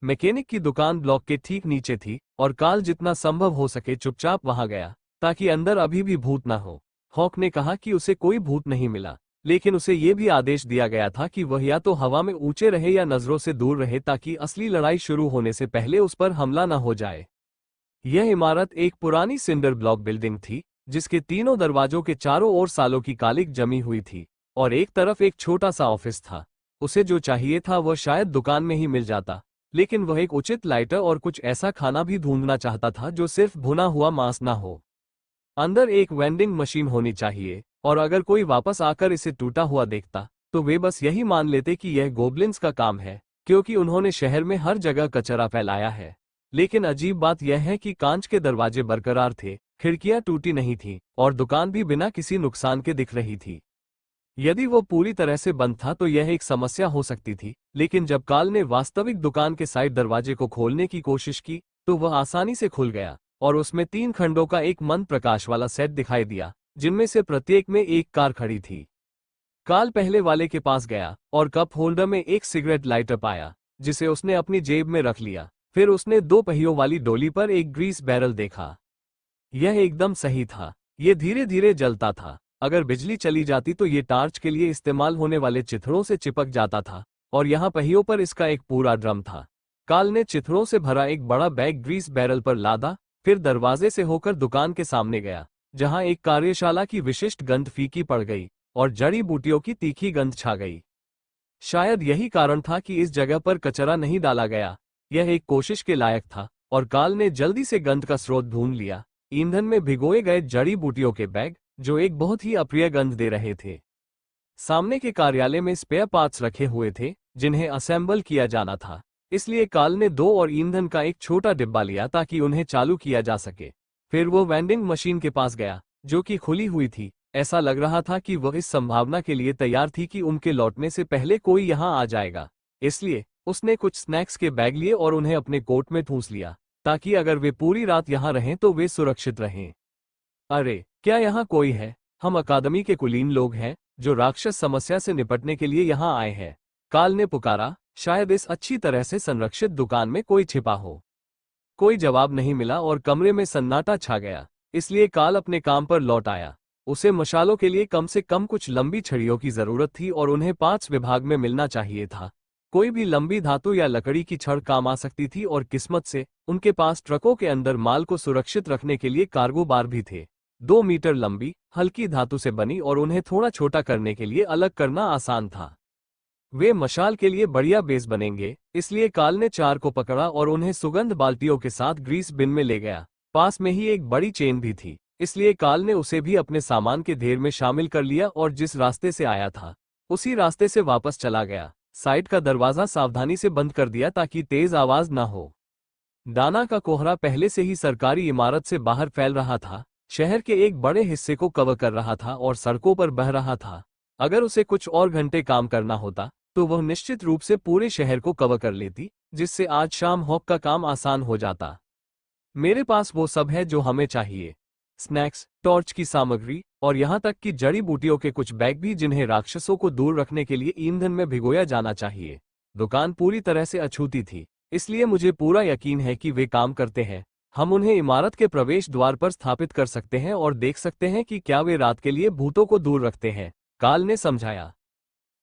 मैकेनिक की दुकान ब्लॉक के ठीक नीचे थी, और काल जितना संभव हो सके चुपचाप वहां गया, ताकि अंदर अभी भी भूत न हो। हॉक ने कहा कि उसे कोई भूत नहीं मिला, लेकिन उसे यह भी आदेश दिया गया था कि वह या तो हवा में ऊंचे रहे या नजरों से दूर रहे, ताकि असली लड़ाई शुरू होने से पहले उस पर हमला न हो जाए। यह इमारत एक पुरानी सिंडर ब्लॉक बिल्डिंग थी, जिसके तीनों दरवाजों के चारों ओर सालों की कालिक जमी हुई थी, और एक तरफ एक छोटा सा ऑफिस था। उसे जो चाहिए था वह शायद दुकान में ही मिल जाता, लेकिन वह एक उचित लाइटर और कुछ ऐसा खाना भी ढूंढना चाहता था जो सिर्फ भुना हुआ मांस ना हो। अंदर एक वेंडिंग मशीन होनी चाहिए, और अगर कोई वापस आकर इसे टूटा हुआ देखता, तो वे बस यही मान लेते कि यह गोबलिन्स का काम है, क्योंकि उन्होंने शहर में हर जगह कचरा फैलाया है। लेकिन अजीब बात यह है कि कांच के दरवाजे बरकरार थे, खिड़कियां टूटी नहीं थीं और दुकान भी बिना किसी नुकसान के दिख रही थी। यदि वो पूरी तरह से बंद था तो यह एक समस्या हो सकती थी, लेकिन जब काल ने वास्तविक दुकान के साइड दरवाजे को खोलने की कोशिश की तो वह आसानी से खुल गया और उसमें 3 खंडों का एक मंद प्रकाश वाला सेट दिखाई दिया, जिनमें से प्रत्येक में एक कार खड़ी थी। काल पहले वाले के पास गया और कप होल्डर में एक सिगरेट लाइटर पाया, जिसे उसने अपनी जेब में रख लिया। फिर उसने 2 पहियों वाली डोली पर एक ग्रीस बैरल देखा। यह एकदम सही था, ये धीरे धीरे जलता था। अगर बिजली चली जाती तो ये टार्च के लिए इस्तेमाल होने वाले चिथड़ों से चिपक जाता था, और यहाँ पहियों पर इसका एक पूरा ड्रम था। काल ने चिथड़ों से भरा एक बड़ा बैग ग्रीस बैरल पर लादा, फिर दरवाजे से होकर दुकान के सामने गया, जहां एक कार्यशाला की विशिष्ट गंध फीकी पड़ गई और जड़ी बूटियों की तीखी गंध छा गई। शायद यही कारण था कि इस जगह पर कचरा नहीं डाला गया। यह एक कोशिश के लायक था और काल ने जल्दी से गंध का स्रोत ढूंढ लिया। ईंधन में भिगोए गए जड़ी बूटियों के बैग, जो एक बहुत ही अप्रिय गंध दे रहे थे। सामने के कार्यालय में स्पेयर पार्ट्स रखे हुए थे जिन्हें असेंबल किया जाना था, इसलिए काल ने 2 और ईंधन का एक छोटा डिब्बा लिया ताकि उन्हें चालू किया जा सके। फिर वो वेंडिंग मशीन के पास गया, जो कि खुली हुई थी। ऐसा लग रहा था कि वह इस संभावना के लिए तैयार थी कि उनके लौटने से पहले कोई यहां आ जाएगा। इसलिए उसने कुछ स्नैक्स के बैग लिए और उन्हें अपने कोट में ठूंस लिया, ताकि अगर वे पूरी रात यहां रहें तो वे सुरक्षित रहें। अरे, क्या यहाँ कोई है? हम अकादमी के कुलीन लोग हैं जो राक्षस समस्या से निपटने के लिए यहाँ आए हैं, काल ने पुकारा। शायद इस अच्छी तरह से संरक्षित दुकान में कोई छिपा हो। कोई जवाब नहीं मिला और कमरे में सन्नाटा छा गया, इसलिए काल अपने काम पर लौट आया। उसे मशालों के लिए कम से कम कुछ लंबी छड़ियों की जरूरत थी और उन्हें 5 विभाग में मिलना चाहिए था। कोई भी लंबी धातु या लकड़ी की छड़ काम आ सकती थी और किस्मत से उनके पास ट्रकों के अंदर माल को सुरक्षित रखने के लिए कार्गो बार भी थे। 2 मीटर लंबी, हल्की धातु से बनी और उन्हें थोड़ा छोटा करने के लिए अलग करना आसान था। वे मशाल के लिए बढ़िया बेस बनेंगे, इसलिए काल ने 4 को पकड़ा और उन्हें सुगंध बाल्टियों के साथ ग्रीस बिन में ले गया। पास में ही एक बड़ी चेन भी थी, इसलिए काल ने उसे भी अपने सामान के ढेर में शामिल कर लिया और जिस रास्ते से आया था उसी रास्ते से वापस चला गया। साइड का दरवाजा सावधानी से बंद कर दिया ताकि तेज आवाज न हो। दाना का कोहरा पहले से ही सरकारी इमारत से बाहर फैल रहा था, शहर के एक बड़े हिस्से को कवर कर रहा था और सड़कों पर बह रहा था। अगर उसे कुछ और घंटे काम करना होता तो वह निश्चित रूप से पूरे शहर को कवर कर लेती, जिससे आज शाम हॉक का काम आसान हो जाता। मेरे पास वो सब है जो हमें चाहिए, स्नैक्स, टॉर्च की सामग्री और यहाँ तक कि जड़ी बूटियों के कुछ बैग भी, जिन्हें राक्षसों को दूर रखने के लिए ईंधन में भिगोया जाना चाहिए। दुकान पूरी तरह से अछूती थी, इसलिए मुझे पूरा यकीन है कि वे काम करते हैं। हम उन्हें इमारत के प्रवेश द्वार पर स्थापित कर सकते हैं और देख सकते हैं कि क्या वे रात के लिए भूतों को दूर रखते हैं, काल ने समझाया।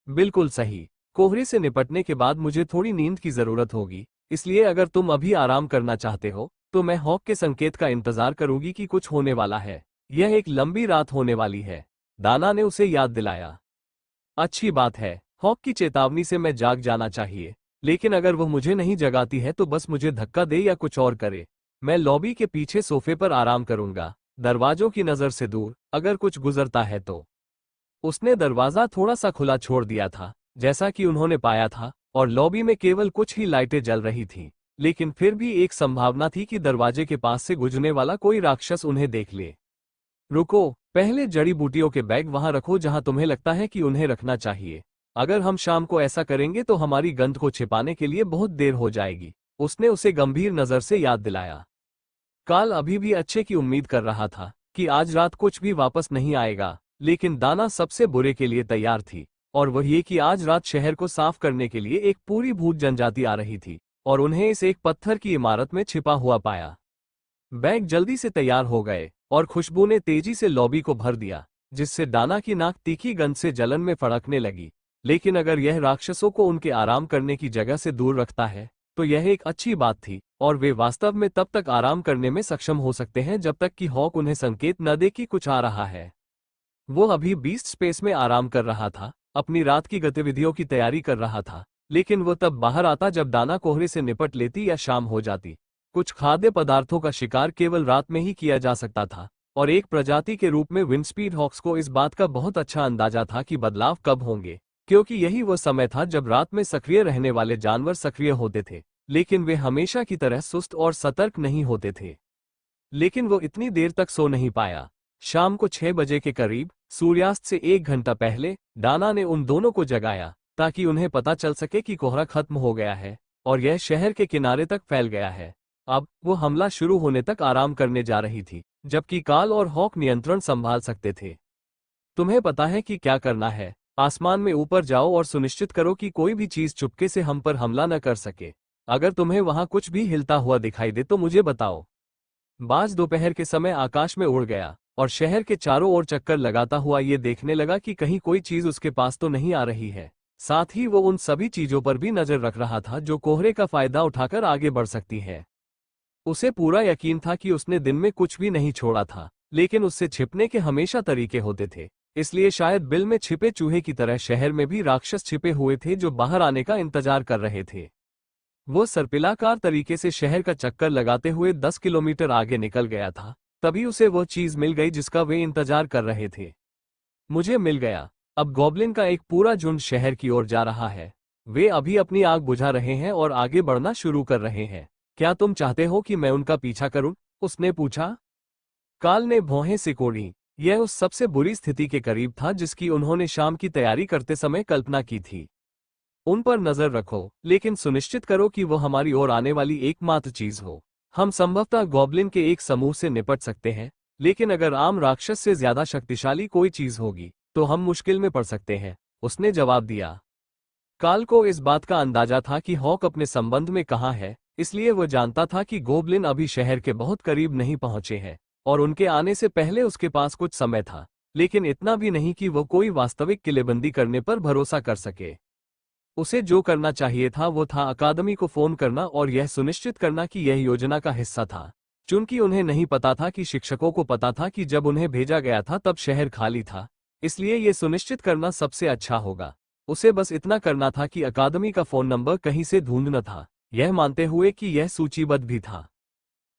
बिल्कुल सही। कोहरे से निपटने के बाद मुझे थोड़ी नींद की जरूरत होगी, इसलिए अगर तुम अभी आराम करना चाहते हो तो मैं हॉक के संकेत का इंतजार करूंगी कि कुछ होने वाला है। यह एक लंबी रात होने वाली है, दाना ने उसे याद दिलाया। अच्छी बात है, हॉक की चेतावनी से मैं जाग जाना चाहिए, लेकिन अगर वह मुझे नहीं जगाती है तो बस मुझे धक्का दे या कुछ और करे। मैं लॉबी के पीछे सोफे पर आराम करूंगा, दरवाजों की नजर से दूर, अगर कुछ गुजरता है तो। उसने दरवाजा थोड़ा सा खुला छोड़ दिया था, जैसा कि उन्होंने पाया था, और लॉबी में केवल कुछ ही लाइटें जल रही थीं, लेकिन फिर भी एक संभावना थी कि दरवाजे के पास से गुजरने वाला कोई राक्षस उन्हें देख ले। रुको, पहले जड़ी बूटियों के बैग वहां रखो जहां तुम्हें लगता है कि उन्हें रखना चाहिए। अगर हम शाम को ऐसा करेंगे तो हमारी गंध को छिपाने के लिए बहुत देर हो जाएगी, उसने उसे गंभीर नजर से याद दिलाया। काल अभी भी अच्छे की उम्मीद कर रहा था कि आज रात कुछ भी वापस नहीं आएगा, लेकिन दाना सबसे बुरे के लिए तैयार थी, और वह ये कि आज रात शहर को साफ करने के लिए एक पूरी भूत जनजाति आ रही थी और उन्हें इस एक पत्थर की इमारत में छिपा हुआ पाया। बैग जल्दी से तैयार हो गए और खुशबू ने तेजी से लॉबी को भर दिया, जिससे दाना की नाक तीखी गंध से जलन में फड़कने लगी। लेकिन अगर यह राक्षसों को उनके आराम करने की जगह से दूर रखता है तो यह एक अच्छी बात थी, और वे वास्तव में तब तक आराम करने में सक्षम हो सकते हैं जब तक कि हॉक उन्हें संकेत न दे कि कुछ आ रहा है। वो अभी बीस्ट स्पेस में आराम कर रहा था, अपनी रात की गतिविधियों की तैयारी कर रहा था, लेकिन वो तब बाहर आता जब दाना कोहरे से निपट लेती या शाम हो जाती। कुछ खाद्य पदार्थों का शिकार केवल रात में ही किया जा सकता था, और एक प्रजाति के रूप में विंडस्पीड हॉक्स को इस बात का बहुत अच्छा अंदाजा था कि बदलाव कब होंगे, क्योंकि यही वो समय था जब रात में सक्रिय रहने वाले जानवर सक्रिय होते थे। लेकिन वे हमेशा की तरह सुस्त और सतर्क नहीं होते थे। लेकिन वो इतनी देर तक सो नहीं पाया। शाम को 6 बजे के करीब, सूर्यास्त से 1 घंटा पहले, डाना ने उन दोनों को जगाया ताकि उन्हें पता चल सके कि कोहरा खत्म हो गया है और यह शहर के किनारे तक फैल गया है। अब वो हमला शुरू होने तक आराम करने जा रही थी, जबकि काल और हॉक नियंत्रण संभाल सकते थे। तुम्हें पता है कि क्या करना है। आसमान में ऊपर जाओ और सुनिश्चित करो कि कोई भी चीज चुपके से हम पर हमला न कर सके। अगर तुम्हें वहां कुछ भी हिलता हुआ दिखाई दे तो मुझे बताओ। बाज दोपहर के समय आकाश में उड़ गया और शहर के चारों ओर चक्कर लगाता हुआ ये देखने लगा कि कहीं कोई चीज उसके पास तो नहीं आ रही है। साथ ही वो उन सभी चीजों पर भी नजर रख रहा था जो कोहरे का फायदा उठाकर आगे बढ़ सकती है। उसे पूरा यकीन था कि उसने दिन में कुछ भी नहीं छोड़ा था, लेकिन उससे छिपने के हमेशा तरीके होते थे। इसलिए शायद बिल में छिपे चूहे की तरह शहर में भी राक्षस छिपे हुए थे जो बाहर आने का इंतजार कर रहे थे। वो सर्पिलाकार तरीके से शहर का चक्कर लगाते हुए 10 किलोमीटर आगे निकल गया था। तभी उसे वो चीज मिल गई जिसका वे इंतजार कर रहे थे। मुझे मिल गया। अब गॉब्लिन का एक पूरा झुंड शहर की ओर जा रहा है। वे अभी अपनी आग बुझा रहे हैं और आगे बढ़ना शुरू कर रहे हैं। क्या तुम चाहते हो कि मैं उनका पीछा करूं? उसने पूछा। काल ने भौहें सिकोड़ी। यह उस सबसे बुरी स्थिति के करीब था जिसकी उन्होंने शाम की तैयारी करते समय कल्पना की थी। उन पर नजर रखो, लेकिन सुनिश्चित करो कि वो हमारी ओर आने वाली एकमात्र चीज हो। हम संभवतः गॉब्लिन के एक समूह से निपट सकते हैं, लेकिन अगर आम राक्षस से ज्यादा शक्तिशाली कोई चीज होगी तो हम मुश्किल में पड़ सकते हैं, उसने जवाब दिया। काल को इस बात का अंदाजा था कि हॉक अपने संबंध में कहाँ है, इसलिए वह जानता था कि गॉब्लिन अभी शहर के बहुत करीब नहीं पहुंचे हैं और उनके आने से पहले उसके पास कुछ समय था, लेकिन इतना भी नहीं कि वो कोई वास्तविक किलेबंदी करने पर भरोसा कर सके। उसे जो करना चाहिए था वो था अकादमी को फोन करना और यह सुनिश्चित करना कि यह योजना का हिस्सा था। चूंकि उन्हें नहीं पता था कि शिक्षकों को पता था कि जब उन्हें भेजा गया था तब शहर खाली था, इसलिए यह सुनिश्चित करना सबसे अच्छा होगा। उसे बस इतना करना था कि अकादमी का फोन नंबर कहीं से ढूंढना था, यह मानते हुए कि यह सूचीबद्ध भी था।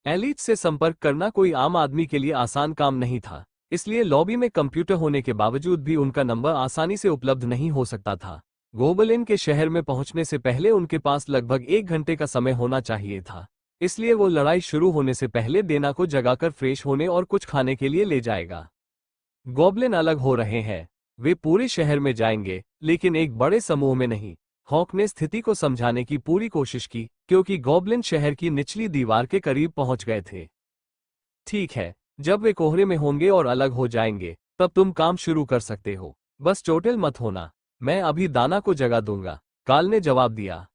एलिट से संपर्क करना कोई आम आदमी के लिए आसान काम नहीं था, इसलिए लॉबी में कंप्यूटर होने के बावजूद भी उनका नंबर आसानी से उपलब्ध नहीं हो सकता था। गोबलिन के शहर में पहुंचने से पहले उनके पास लगभग 1 घंटे का समय होना चाहिए था, इसलिए वो लड़ाई शुरू होने से पहले डेना को जगाकर फ्रेश होने और कुछ खाने के लिए ले जाएगा। गॉब्लिन अलग हो रहे हैं। वे पूरे शहर में जाएंगे, लेकिन एक बड़े समूह में नहीं। हॉक ने स्थिति को समझाने की पूरी कोशिश की, क्योंकि गॉब्लिन शहर की निचली दीवार के करीब पहुंच गए थे। ठीक है, जब वे कोहरे में होंगे और अलग हो जाएंगे, तब तुम काम शुरू कर सकते हो। बस चोटिल मत होना। मैं अभी दाना को जगा दूंगा, काल ने जवाब दिया।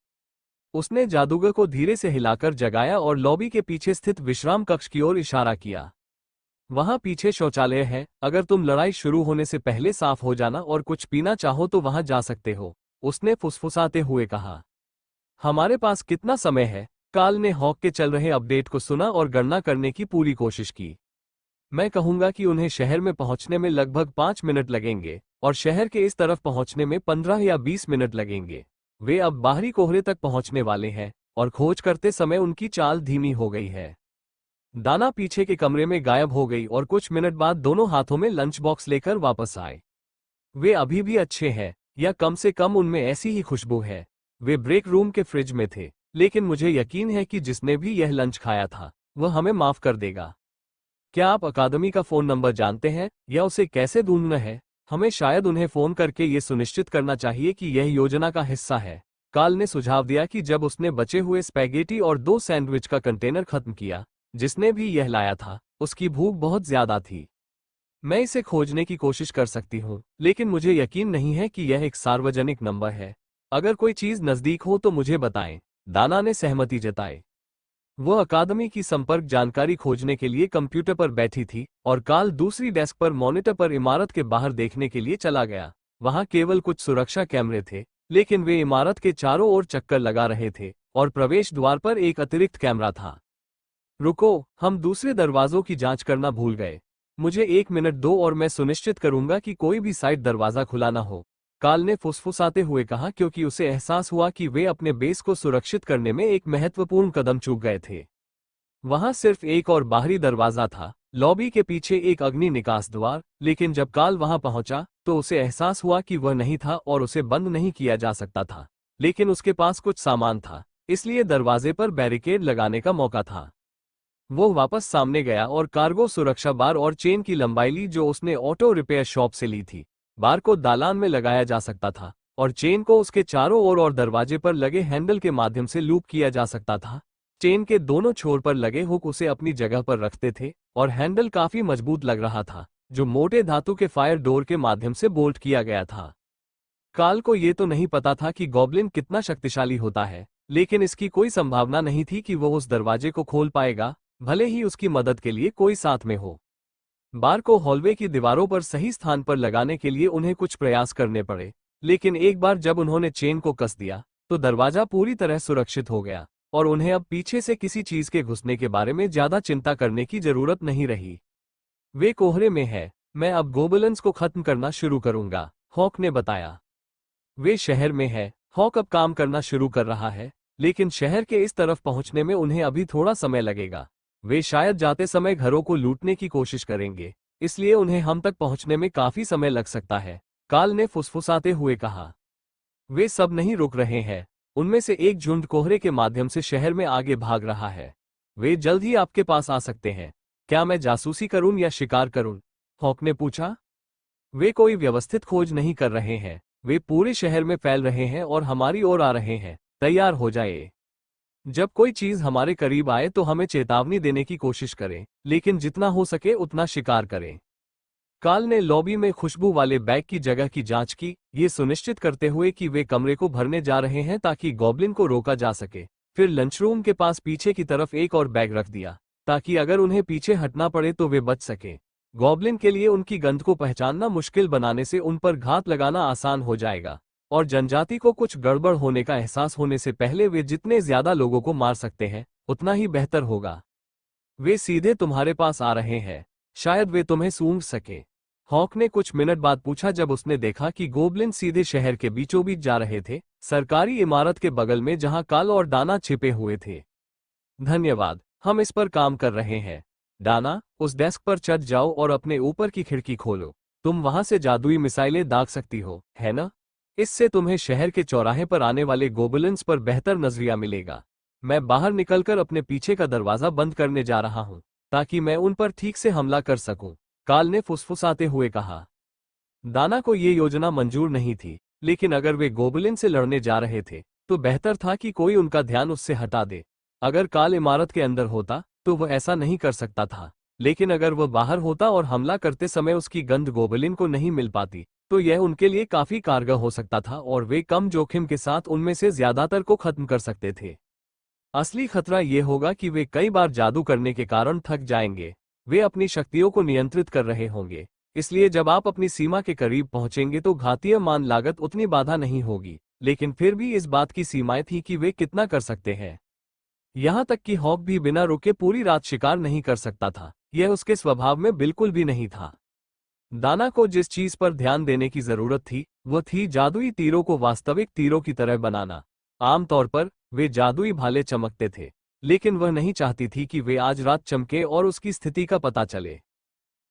उसने जादूगर को धीरे से हिलाकर जगाया और लॉबी के पीछे स्थित विश्राम कक्ष की ओर इशारा किया। वहां पीछे शौचालय है, अगर तुम लड़ाई शुरू होने से पहले साफ हो जाना और कुछ पीना चाहो तो वहां जा सकते हो, उसने फुसफुसाते हुए कहा। हमारे पास कितना समय है? काल ने हॉक के चल रहे अपडेट को सुना और गणना करने की पूरी कोशिश की। मैं कहूंगा कि उन्हें शहर में पहुंचने में लगभग 5 मिनट लगेंगे और शहर के इस तरफ पहुंचने में 15 या 20 मिनट लगेंगे। वे अब बाहरी कोहरे तक पहुंचने वाले हैं और खोज करते समय उनकी चाल धीमी हो गई है। दाना पीछे के कमरे में गायब हो गई और कुछ मिनट बाद दोनों हाथों में लंच बॉक्स लेकर वापस आए। वे अभी भी अच्छे हैं, या कम से कम उनमें ऐसी ही खुशबू है। वे ब्रेक रूम के फ्रिज में थे, लेकिन मुझे यकीन है कि जिसने भी यह लंच खाया था वह हमें माफ कर देगा। क्या आप अकादमी का फोन नंबर जानते हैं या उसे कैसे ढूंढना है? हमें शायद उन्हें फोन करके ये सुनिश्चित करना चाहिए कि यह योजना का हिस्सा है। काल ने सुझाव दिया कि जब उसने बचे हुए स्पैगेटी और 2 सैंडविच का कंटेनर खत्म किया, जिसने भी यह लाया था, उसकी भूख बहुत ज्यादा थी। मैं इसे खोजने की कोशिश कर सकती हूँ, लेकिन मुझे यकीन नहीं है कि यह एक सार्वजनिक नंबर है। अगर कोई चीज नजदीक हो तो मुझे बताएं, दाना ने सहमति जताई। वो अकादमी की संपर्क जानकारी खोजने के लिए कंप्यूटर पर बैठी थी और काल दूसरी डेस्क पर मॉनिटर पर इमारत के बाहर देखने के लिए चला गया। वहां केवल कुछ सुरक्षा कैमरे थे, लेकिन वे इमारत के चारों ओर चक्कर लगा रहे थे और प्रवेश द्वार पर एक अतिरिक्त कैमरा था। रुको, हम दूसरे दरवाजों की जांच करना भूल गए। मुझे 1 मिनट दो और मैं सुनिश्चित करूंगा कि कोई भी साइड दरवाजा खुला ना हो, काल ने फुसफुसाते हुए कहा, क्योंकि उसे एहसास हुआ कि वे अपने बेस को सुरक्षित करने में एक महत्वपूर्ण कदम चूक गए थे। वहां सिर्फ एक और बाहरी दरवाजा था, लॉबी के पीछे एक अग्नि निकास द्वार, लेकिन जब काल वहां पहुंचा तो उसे एहसास हुआ कि वह नहीं था और उसे बंद नहीं किया जा सकता था, लेकिन उसके पास कुछ सामान था। इसलिए दरवाजे पर बैरिकेड लगाने का मौका था। वो वापस सामने गया और कार्गो सुरक्षा बार और चेन की लंबाई ली जो उसने ऑटो रिपेयर शॉप से ली थी। बार को दालान में लगाया जा सकता था और चेन को उसके चारों ओर और दरवाजे पर लगे हैंडल के माध्यम से लूप किया जा सकता था। चेन के दोनों छोर पर लगे हुक उसे अपनी जगह पर रखते थे और हैंडल काफी मजबूत लग रहा था, जो मोटे धातु के फायर डोर के माध्यम से बोल्ट किया गया था। काल को ये तो नहीं पता था कि गॉब्लिन कितना शक्तिशाली होता है, लेकिन इसकी कोई संभावना नहीं थी कि वो उस दरवाजे को खोल पाएगा, भले ही उसकी मदद के लिए कोई साथ में हो। बार को हॉलवे की दीवारों पर सही स्थान पर लगाने के लिए उन्हें कुछ प्रयास करने पड़े, लेकिन एक बार जब उन्होंने चेन को कस दिया तो दरवाजा पूरी तरह सुरक्षित हो गया और उन्हें अब पीछे से किसी चीज के घुसने के बारे में ज्यादा चिंता करने की जरूरत नहीं रही। वे कोहरे में है, मैं अब गोबलिन्स को खत्म करना शुरू करूंगा, हॉक ने बताया। वे शहर में है, हॉक अब काम करना शुरू कर रहा है, लेकिन शहर के इस तरफ पहुंचने में उन्हें अभी थोड़ा समय लगेगा। वे शायद जाते समय घरों को लूटने की कोशिश करेंगे, इसलिए उन्हें हम तक पहुंचने में काफी समय लग सकता है, काल ने फुसफुसाते हुए कहा। वे सब नहीं रुक रहे हैं, उनमें से एक झुंड कोहरे के माध्यम से शहर में आगे भाग रहा है। वे जल्द ही आपके पास आ सकते हैं। क्या मैं जासूसी करूं या शिकार करूं? हॉक ने पूछा। वे कोई व्यवस्थित खोज नहीं कर रहे हैं, वे पूरे शहर में फैल रहे हैं और हमारी ओर आ रहे हैं। तैयार हो जाए। जब कोई चीज हमारे करीब आए तो हमें चेतावनी देने की कोशिश करें, लेकिन जितना हो सके उतना शिकार करें। काल ने लॉबी में खुशबू वाले बैग की जगह की जांच की, ये सुनिश्चित करते हुए कि वे कमरे को भरने जा रहे हैं ताकि गॉब्लिन को रोका जा सके। फिर लंचरूम के पास पीछे की तरफ एक और बैग रख दिया, ताकि अगर उन्हें पीछे हटना पड़े तो वे बच सके। गॉब्लिन के लिए उनकी गंध को पहचानना मुश्किल बनाने से उन पर घात लगाना आसान हो जाएगा, और जनजाति को कुछ गड़बड़ होने का एहसास होने से पहले वे जितने ज्यादा लोगों को मार सकते हैं उतना ही बेहतर होगा। वे सीधे तुम्हारे पास आ रहे हैं, शायद वे तुम्हें सूंघ सके। हॉक ने कुछ मिनट बाद पूछा जब उसने देखा कि गोबलिन सीधे शहर के बीचों बीच जा रहे थे, सरकारी इमारत के बगल में जहां काल और डाना छिपे हुए थे। धन्यवाद, हम इस पर काम कर रहे हैं। डाना, उस डेस्क पर चढ़ जाओ और अपने ऊपर की खिड़की खोलो। तुम वहां से जादुई मिसाइलें दाग सकती हो, है ना? इससे तुम्हें शहर के चौराहे पर आने वाले गोबलिन्स पर बेहतर नजरिया मिलेगा। मैं बाहर निकलकर अपने पीछे का दरवाजा बंद करने जा रहा हूं, ताकि मैं उन पर ठीक से हमला कर सकूं, काल ने फुसफुसाते हुए कहा। दाना को ये योजना मंजूर नहीं थी, लेकिन अगर वे गोबलिन से लड़ने जा रहे थे तो बेहतर था कि कोई उनका ध्यान उससे हटा दे। अगर काल इमारत के अंदर होता तो वह ऐसा नहीं कर सकता था, लेकिन अगर वह बाहर होता और हमला करते समय उसकी गंध गोबलिन को नहीं मिल पाती तो यह उनके लिए काफी कारगर हो सकता था और वे कम जोखिम के साथ उनमें से ज्यादातर को खत्म कर सकते थे। असली खतरा यह होगा कि वे कई बार जादू करने के कारण थक जाएंगे। वे अपनी शक्तियों को नियंत्रित कर रहे होंगे, इसलिए जब आप अपनी सीमा के करीब पहुंचेंगे तो घातीय मान लागत उतनी बाधा नहीं होगी, लेकिन फिर भी इस बात की सीमाएं थी कि वे कितना कर सकते हैं। यहां तक कि हॉक भी बिना रुके पूरी रात शिकार नहीं कर सकता था, यह उसके स्वभाव में बिल्कुल भी नहीं था। दाना को जिस चीज पर ध्यान देने की जरूरत थी वह थी जादुई तीरों को वास्तविक तीरों की तरह बनाना। आमतौर पर वे जादुई भाले चमकते थे, लेकिन वह नहीं चाहती थी कि वे आज रात चमके और उसकी स्थिति का पता चले।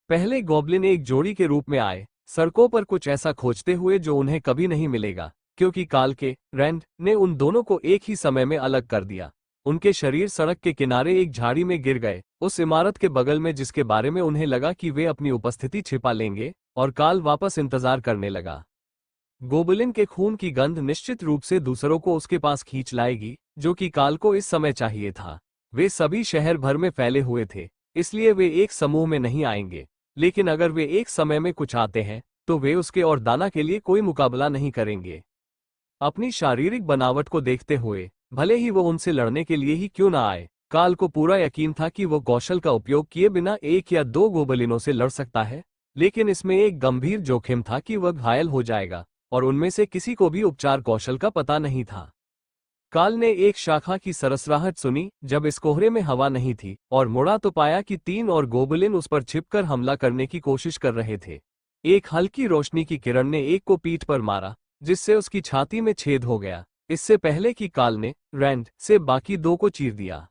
पहले गॉब्लिन एक जोड़ी के रूप में आए, सड़कों पर कुछ ऐसा खोजते हुए जो उन्हें कभी नहीं मिलेगा, क्योंकि काल के रैंड ने उन दोनों को एक ही समय में अलग कर दिया। उनके शरीर सड़क के किनारे एक झाड़ी में गिर गए, उस इमारत के बगल में जिसके बारे में उन्हें लगा कि वे अपनी उपस्थिति छिपा लेंगे, और काल वापस इंतजार करने लगा। गोबलिन के खून की गंध निश्चित रूप से दूसरों को उसके पास खींच लाएगी, जो कि काल को इस समय चाहिए था। वे सभी शहर भर में फैले हुए थे, इसलिए वे एक समूह में नहीं आएंगे, लेकिन अगर वे एक समय में कुछ आते हैं तो वे उसके और दाना के लिए कोई मुकाबला नहीं करेंगे। अपनी शारीरिक बनावट को देखते हुए, भले ही वो उनसे लड़ने के लिए ही क्यों ना आए, काल को पूरा यकीन था कि वो कौशल का उपयोग किए बिना एक या दो गोबलिनों से लड़ सकता है, लेकिन इसमें एक गंभीर जोखिम था कि वह घायल हो जाएगा, और उनमें से किसी को भी उपचार कौशल का पता नहीं था। काल ने एक शाखा की सरसराहट सुनी जब इस कोहरे में हवा नहीं थी, और मुड़ा तो पाया कि 3 और गोबलिन उस पर छिपकर हमला करने की कोशिश कर रहे थे। एक हल्की रोशनी की किरण ने एक को पीठ पर मारा, जिससे उसकी छाती में छेद हो गया, इससे पहले कि काल ने रैंड से बाकी 2 को चीर दिया।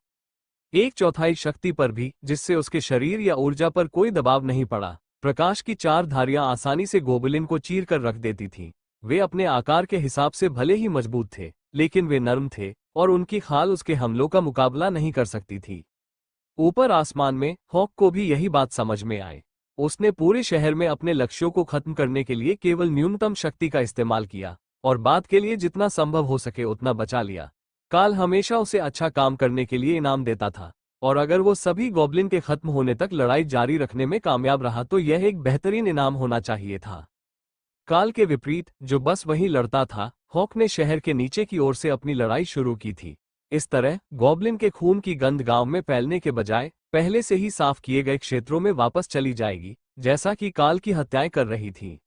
1/4 शक्ति पर भी, जिससे उसके शरीर या ऊर्जा पर कोई दबाव नहीं पड़ा। प्रकाश की 4 धारियां आसानी से गोबलिन को चीर कर रख देती थीं। वे अपने आकार के हिसाब से भले ही मजबूत थे, लेकिन वे नर्म थे और उनकी खाल उसके हमलों का मुकाबला नहीं कर सकती थी। ऊपर आसमान में हॉक को भी यही बात समझ में आई। उसने पूरे शहर में अपने लक्ष्यों को खत्म करने के लिए केवल न्यूनतम शक्ति का इस्तेमाल किया और बाद के लिए जितना संभव हो सके उतना बचा लिया। काल हमेशा उसे अच्छा काम करने के लिए इनाम देता था, और अगर वो सभी गॉब्लिन के खत्म होने तक लड़ाई जारी रखने में कामयाब रहा तो यह एक बेहतरीन इनाम होना चाहिए था। काल के विपरीत, जो बस वहीं लड़ता था, हॉक ने शहर के नीचे की ओर से अपनी लड़ाई शुरू की थी। इस तरह गॉब्लिन के खून की गंध गांव में फैलने के बजाय पहले से ही साफ किए गए क्षेत्रों में वापस चली जाएगी, जैसा कि काल की हत्याएं कर रही थी।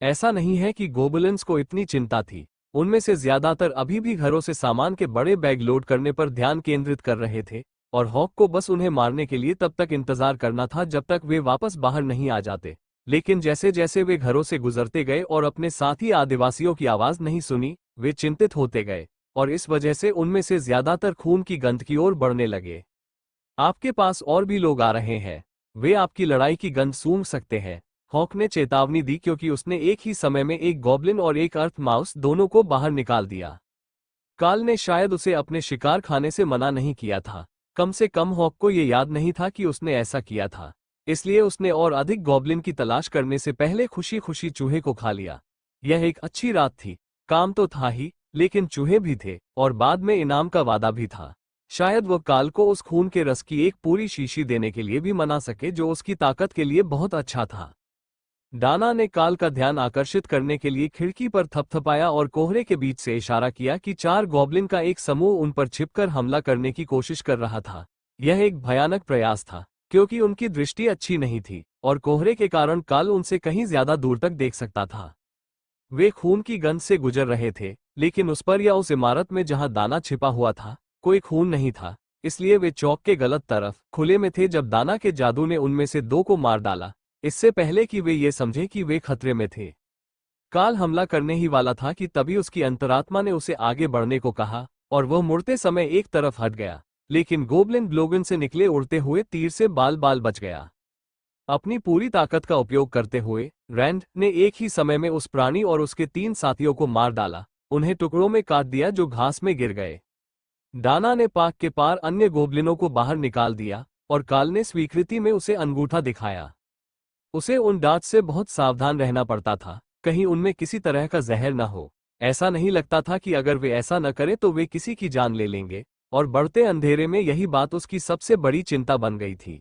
ऐसा नहीं है कि गोबलिन्स को इतनी चिंता थी, उनमें से ज्यादातर अभी भी घरों से सामान के बड़े बैग लोड करने पर ध्यान केंद्रित कर रहे थे, और हॉक को बस उन्हें मारने के लिए तब तक इंतजार करना था जब तक वे वापस बाहर नहीं आ जाते। लेकिन जैसे जैसे वे घरों से गुजरते गए और अपने साथी आदिवासियों की आवाज नहीं सुनी, वे चिंतित होते गए, और इस वजह से उनमें से ज्यादातर खून की गंध की ओर बढ़ने लगे। आपके पास और भी लोग आ रहे हैं, वे आपकी लड़ाई की गंध सूंघ सकते हैं, हॉक ने चेतावनी दी, क्योंकि उसने एक ही समय में एक गॉब्लिन और एक अर्थ माउस दोनों को बाहर निकाल दिया। काल ने शायद उसे अपने शिकार खाने से मना नहीं किया था, कम से कम हॉक को यह याद नहीं था कि उसने ऐसा किया था, इसलिए उसने और अधिक गॉब्लिन की तलाश करने से पहले खुशी खुशी चूहे को खा लिया। यह एक अच्छी रात थी, काम तो था ही, लेकिन चूहे भी थे और बाद में इनाम का वादा भी था। शायद वह काल को उस खून के रस की एक पूरी शीशी देने के लिए भी मना सके, जो उसकी ताकत के लिए बहुत अच्छा था। डाना ने काल का ध्यान आकर्षित करने के लिए खिड़की पर थपथपाया और कोहरे के बीच से इशारा किया कि 4 गॉब्लिन का एक समूह उन पर छिपकर हमला करने की कोशिश कर रहा था। यह एक भयानक प्रयास था, क्योंकि उनकी दृष्टि अच्छी नहीं थी और कोहरे के कारण काल उनसे कहीं ज्यादा दूर तक देख सकता था। वे खून की गंध से गुजर रहे थे, लेकिन उस पर या उस इमारत में जहां दाना छिपा हुआ था, कोई खून नहीं था, इसलिए वे चौक के गलत तरफ खुले में थे जब दाना के जादू ने उनमें से 2 को मार डाला, इससे पहले कि वे ये समझे कि वे खतरे में थे। काल हमला करने ही वाला था कि तभी उसकी अंतरात्मा ने उसे आगे बढ़ने को कहा, और वह मुड़ते समय एक तरफ हट गया, लेकिन गोब्लिन ब्लोगन से निकले उड़ते हुए तीर से बाल बाल बच गया। अपनी पूरी ताकत का उपयोग करते हुए रैंड ने एक ही समय में उस प्राणी और उसके 3 साथियों को मार डाला, उन्हें टुकड़ों में काट दिया जो घास में गिर गए। डाना ने पाक के पार अन्य गोब्लिनों को बाहर निकाल दिया, और काल ने स्वीकृति में उसे अंगूठा दिखाया। उसे उन डांच से बहुत सावधान रहना पड़ता था, कहीं उनमें किसी तरह का जहर न हो। ऐसा नहीं लगता था कि अगर वे ऐसा न करें तो वे किसी की जान ले लेंगे, और बढ़ते अंधेरे में यही बात उसकी सबसे बड़ी चिंता बन गई थी।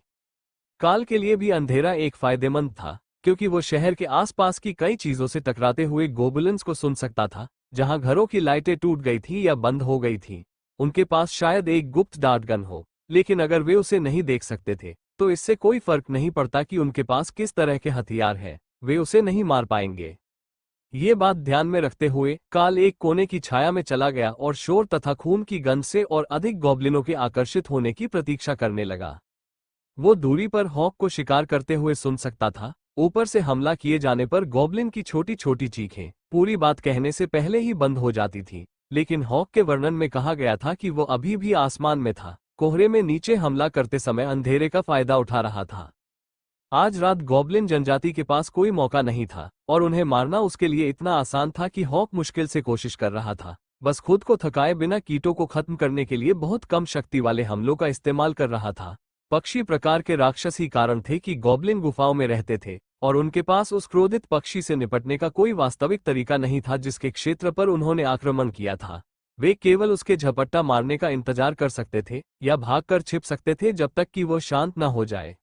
काल के लिए भी अंधेरा एक फायदेमंद था, क्योंकि वो शहर के आसपास की कई चीजों से टकराते हुए गोबलिन्स को सुन सकता था, जहां घरों की लाइटें टूट गई थी या बंद हो गई थी। उनके पास शायद एक गुप्त डार्ट गन हो, लेकिन अगर वे उसे नहीं देख सकते थे तो इससे कोई फर्क नहीं पड़ता कि उनके पास किस तरह के हथियार हैं, वे उसे नहीं मार पाएंगे। ये बात ध्यान में रखते हुए काल एक कोने की छाया में चला गया और शोर तथा खून की गंध से और अधिक गॉब्लिनों के आकर्षित होने की प्रतीक्षा करने लगा। वो दूरी पर हॉक को शिकार करते हुए सुन सकता था। ऊपर से हमला किए जाने पर गॉब्लिन की छोटी छोटी चीखें पूरी बात कहने से पहले ही बंद हो जाती थी, लेकिन हॉक के वर्णन में कहा गया था कि वो अभी भी आसमान में था, कोहरे में नीचे हमला करते समय अंधेरे का फायदा उठा रहा था। आज रात गॉब्लिन जनजाति के पास कोई मौका नहीं था, और उन्हें मारना उसके लिए इतना आसान था कि हॉक मुश्किल से कोशिश कर रहा था, बस खुद को थकाए बिना कीटों को खत्म करने के लिए बहुत कम शक्ति वाले हमलों का इस्तेमाल कर रहा था। पक्षी प्रकार के राक्षस ही कारण थे कि गॉब्लिन गुफाओं में रहते थे, और उनके पास उस क्रोधित पक्षी से निपटने का कोई वास्तविक तरीका नहीं था जिसके क्षेत्र पर उन्होंने आक्रमण किया था। वे केवल उसके झपट्टा मारने का इंतजार कर सकते थे या भागकर छिप सकते थे जब तक कि वो शांत न हो जाए।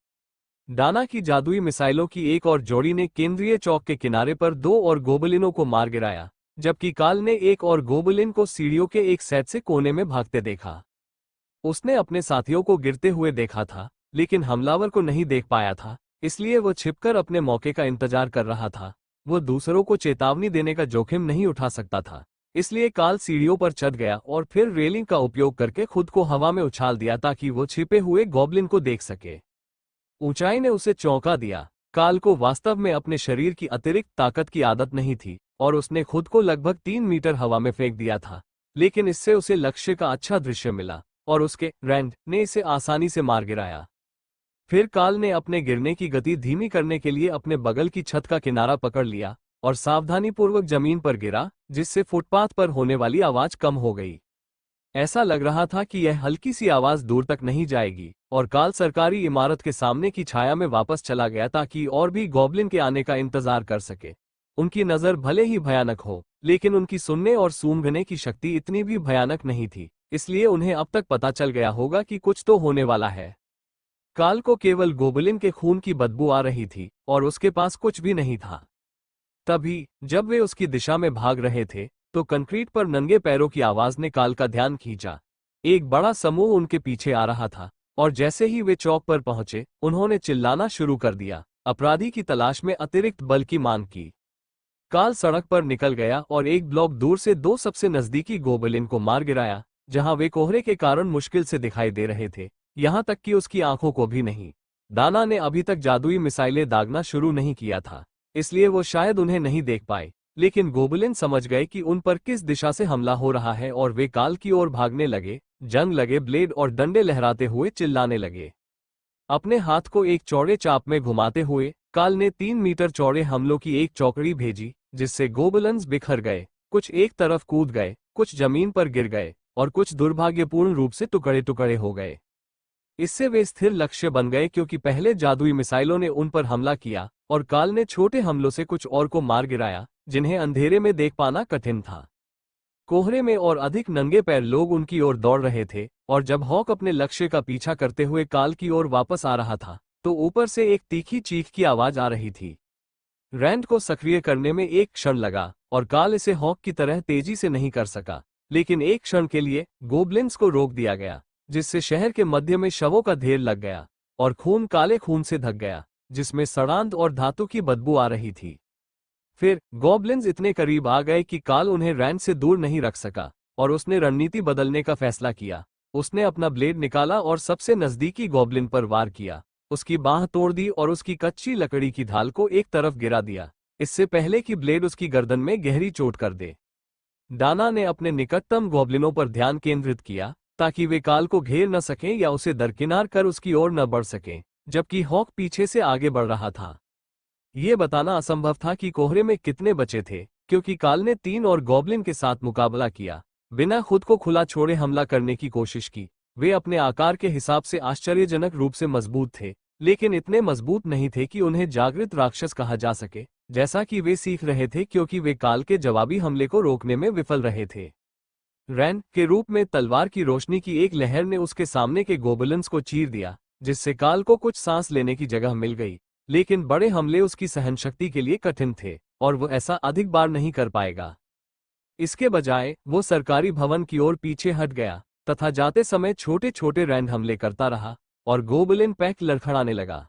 डाना की जादुई मिसाइलों की एक और जोड़ी ने केंद्रीय चौक के किनारे पर 2 और गोबलिनों को मार गिराया, जबकि काल ने एक और गोबलिन को सीढ़ियों के एक सेट से कोने में भागते देखा। उसने अपने साथियों को गिरते हुए देखा था, लेकिन हमलावर को नहीं देख पाया था, इसलिए वो छिपकर अपने मौके का इंतजार कर रहा था। वो दूसरों को चेतावनी देने का जोखिम नहीं उठा सकता था, इसलिए काल सीढ़ियों पर चढ़ गया और फिर रेलिंग का उपयोग करके खुद को हवा में उछाल दिया ताकि वो छिपे हुए गॉब्लिन को देख सके। ऊंचाई ने उसे चौंका दिया। काल को वास्तव में अपने शरीर की अतिरिक्त ताकत की आदत नहीं थी, और उसने खुद को लगभग 3 मीटर हवा में फेंक दिया था, लेकिन इससे उसे लक्ष्य का अच्छा दृश्य मिला, और उसके रैंड ने इसे आसानी से मार गिराया। फिर काल ने अपने गिरने की गति धीमी करने के लिए अपने बगल की छत का किनारा पकड़ लिया और सावधानीपूर्वक जमीन पर गिरा, जिससे फुटपाथ पर होने वाली आवाज कम हो गई। ऐसा लग रहा था कि यह हल्की सी आवाज दूर तक नहीं जाएगी, और काल सरकारी इमारत के सामने की छाया में वापस चला गया ताकि और भी गॉब्लिन के आने का इंतजार कर सके। उनकी नजर भले ही भयानक हो, लेकिन उनकी सुनने और सूंघने की शक्ति इतनी भी भयानक नहीं थी, इसलिए उन्हें अब तक पता चल गया होगा कि कुछ तो होने वाला है। काल को केवल गोबलिन के खून की बदबू आ रही थी और उसके पास कुछ भी नहीं था। तभी जब वे उसकी दिशा में भाग रहे थे तो कंक्रीट पर नंगे पैरों की आवाज ने काल का ध्यान खींचा। एक बड़ा समूह उनके पीछे आ रहा था, और जैसे ही वे चौक पर पहुंचे उन्होंने चिल्लाना शुरू कर दिया, अपराधी की तलाश में अतिरिक्त बल की मांग की। काल सड़क पर निकल गया और एक ब्लॉक दूर से दो सबसे नजदीकी गोबलिन को मार गिराया, जहां वे कोहरे के कारण मुश्किल से दिखाई दे रहे थे, यहां तक कि उसकी आंखों को भी नहीं। दाना ने अभी तक जादुई मिसाइलें दागना शुरू नहीं किया था, इसलिए वो शायद उन्हें नहीं देख पाए, लेकिन गोबलिन समझ गए कि उन पर किस दिशा से हमला हो रहा है और वे काल की ओर भागने लगे, जंग लगे ब्लेड और डंडे लहराते हुए चिल्लाने लगे। अपने हाथ को एक चौड़े चाप में घुमाते हुए काल ने 3 मीटर चौड़े हमलों की एक चौकड़ी भेजी, जिससे गोबलिन्स बिखर गए, कुछ एक तरफ कूद गए, कुछ जमीन पर गिर गए और कुछ दुर्भाग्यपूर्ण रूप से टुकड़े टुकड़े हो गए। इससे वे स्थिर लक्ष्य बन गए क्योंकि पहले जादुई मिसाइलों ने उन पर हमला किया और काल ने छोटे हमलों से कुछ और को मार गिराया, जिन्हें अंधेरे में देख पाना कठिन था। कोहरे में और अधिक नंगे पैर लोग उनकी ओर दौड़ रहे थे, और जब हॉक अपने लक्ष्य का पीछा करते हुए काल की ओर वापस आ रहा था तो ऊपर से एक तीखी चीख की आवाज आ रही थी। रैंड को सक्रिय करने में एक क्षण लगा और काल इसे हॉक की तरह तेजी से नहीं कर सका, लेकिन एक क्षण के लिए गोबलिन्स को रोक दिया गया, जिससे शहर के मध्य में शवों का ढेर लग गया और खून काले खून से ढक गया, जिसमें सड़ांध और धातु की बदबू आ रही थी। फिर गॉब्लिन्स इतने करीब आ गए कि काल उन्हें रैंड से दूर नहीं रख सका और उसने रणनीति बदलने का फैसला किया। उसने अपना ब्लेड निकाला और सबसे नजदीकी गॉब्लिन पर वार किया, उसकी बांह तोड़ दी और उसकी कच्ची लकड़ी की ढाल को एक तरफ गिरा दिया, इससे पहले कि ब्लेड उसकी गर्दन में गहरी चोट कर दे। डाना ने अपने निकटतम गॉब्लिनों पर ध्यान केंद्रित किया ताकि वे काल को घेर न सकें या उसे दरकिनार कर उसकी ओर न बढ़ सकें, जबकि हॉक पीछे से आगे बढ़ रहा था। ये बताना असंभव था कि कोहरे में कितने बचे थे, क्योंकि काल ने 3 और गॉब्लिन के साथ मुकाबला किया, बिना खुद को खुला छोड़े हमला करने की कोशिश की। वे अपने आकार के हिसाब से आश्चर्यजनक रूप से मजबूत थे, लेकिन इतने मजबूत नहीं थे कि उन्हें जागृत राक्षस कहा जा सके, जैसा कि वे सीख रहे थे क्योंकि वे काल के जवाबी हमले को रोकने में विफल रहे थे। रैन के रूप में तलवार की रोशनी की एक लहर ने उसके सामने के गोबलिन्स को चीर दिया, जिससे काल को कुछ सांस लेने की जगह मिल गई, लेकिन बड़े हमले उसकी सहनशक्ति के लिए कठिन थे और वो ऐसा अधिक बार नहीं कर पाएगा। इसके बजाय वो सरकारी भवन की ओर पीछे हट गया तथा जाते समय छोटे छोटे रैंड हमले करता रहा और गोबलिन पैक लड़खड़ाने लगा।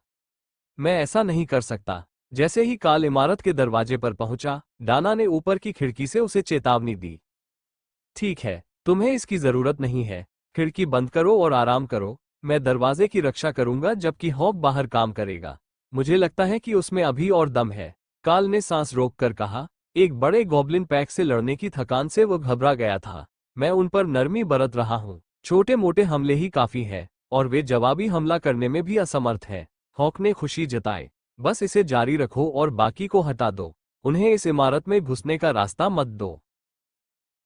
मैं ऐसा नहीं कर सकता। जैसे ही काल इमारत के दरवाजे पर पहुंचा, डाना ने ऊपर की खिड़की से उसे चेतावनी दी। ठीक है, तुम्हें इसकी जरूरत नहीं है, खिड़की बंद करो और आराम करो, मैं दरवाजे की रक्षा करूंगा जबकि हॉक बाहर काम करेगा। मुझे लगता है कि उसमें अभी और दम है, काल ने सांस रोककर कहा। एक बड़े गॉब्लिन पैक से लड़ने की थकान से वो घबरा गया था। मैं उन पर नरमी बरत रहा हूँ, छोटे मोटे हमले ही काफी है और वे जवाबी हमला करने में भी असमर्थ है। हॉक ने खुशी जताई। बस इसे जारी रखो और बाकी को हटा दो, उन्हें इस इमारत में घुसने का रास्ता मत दो।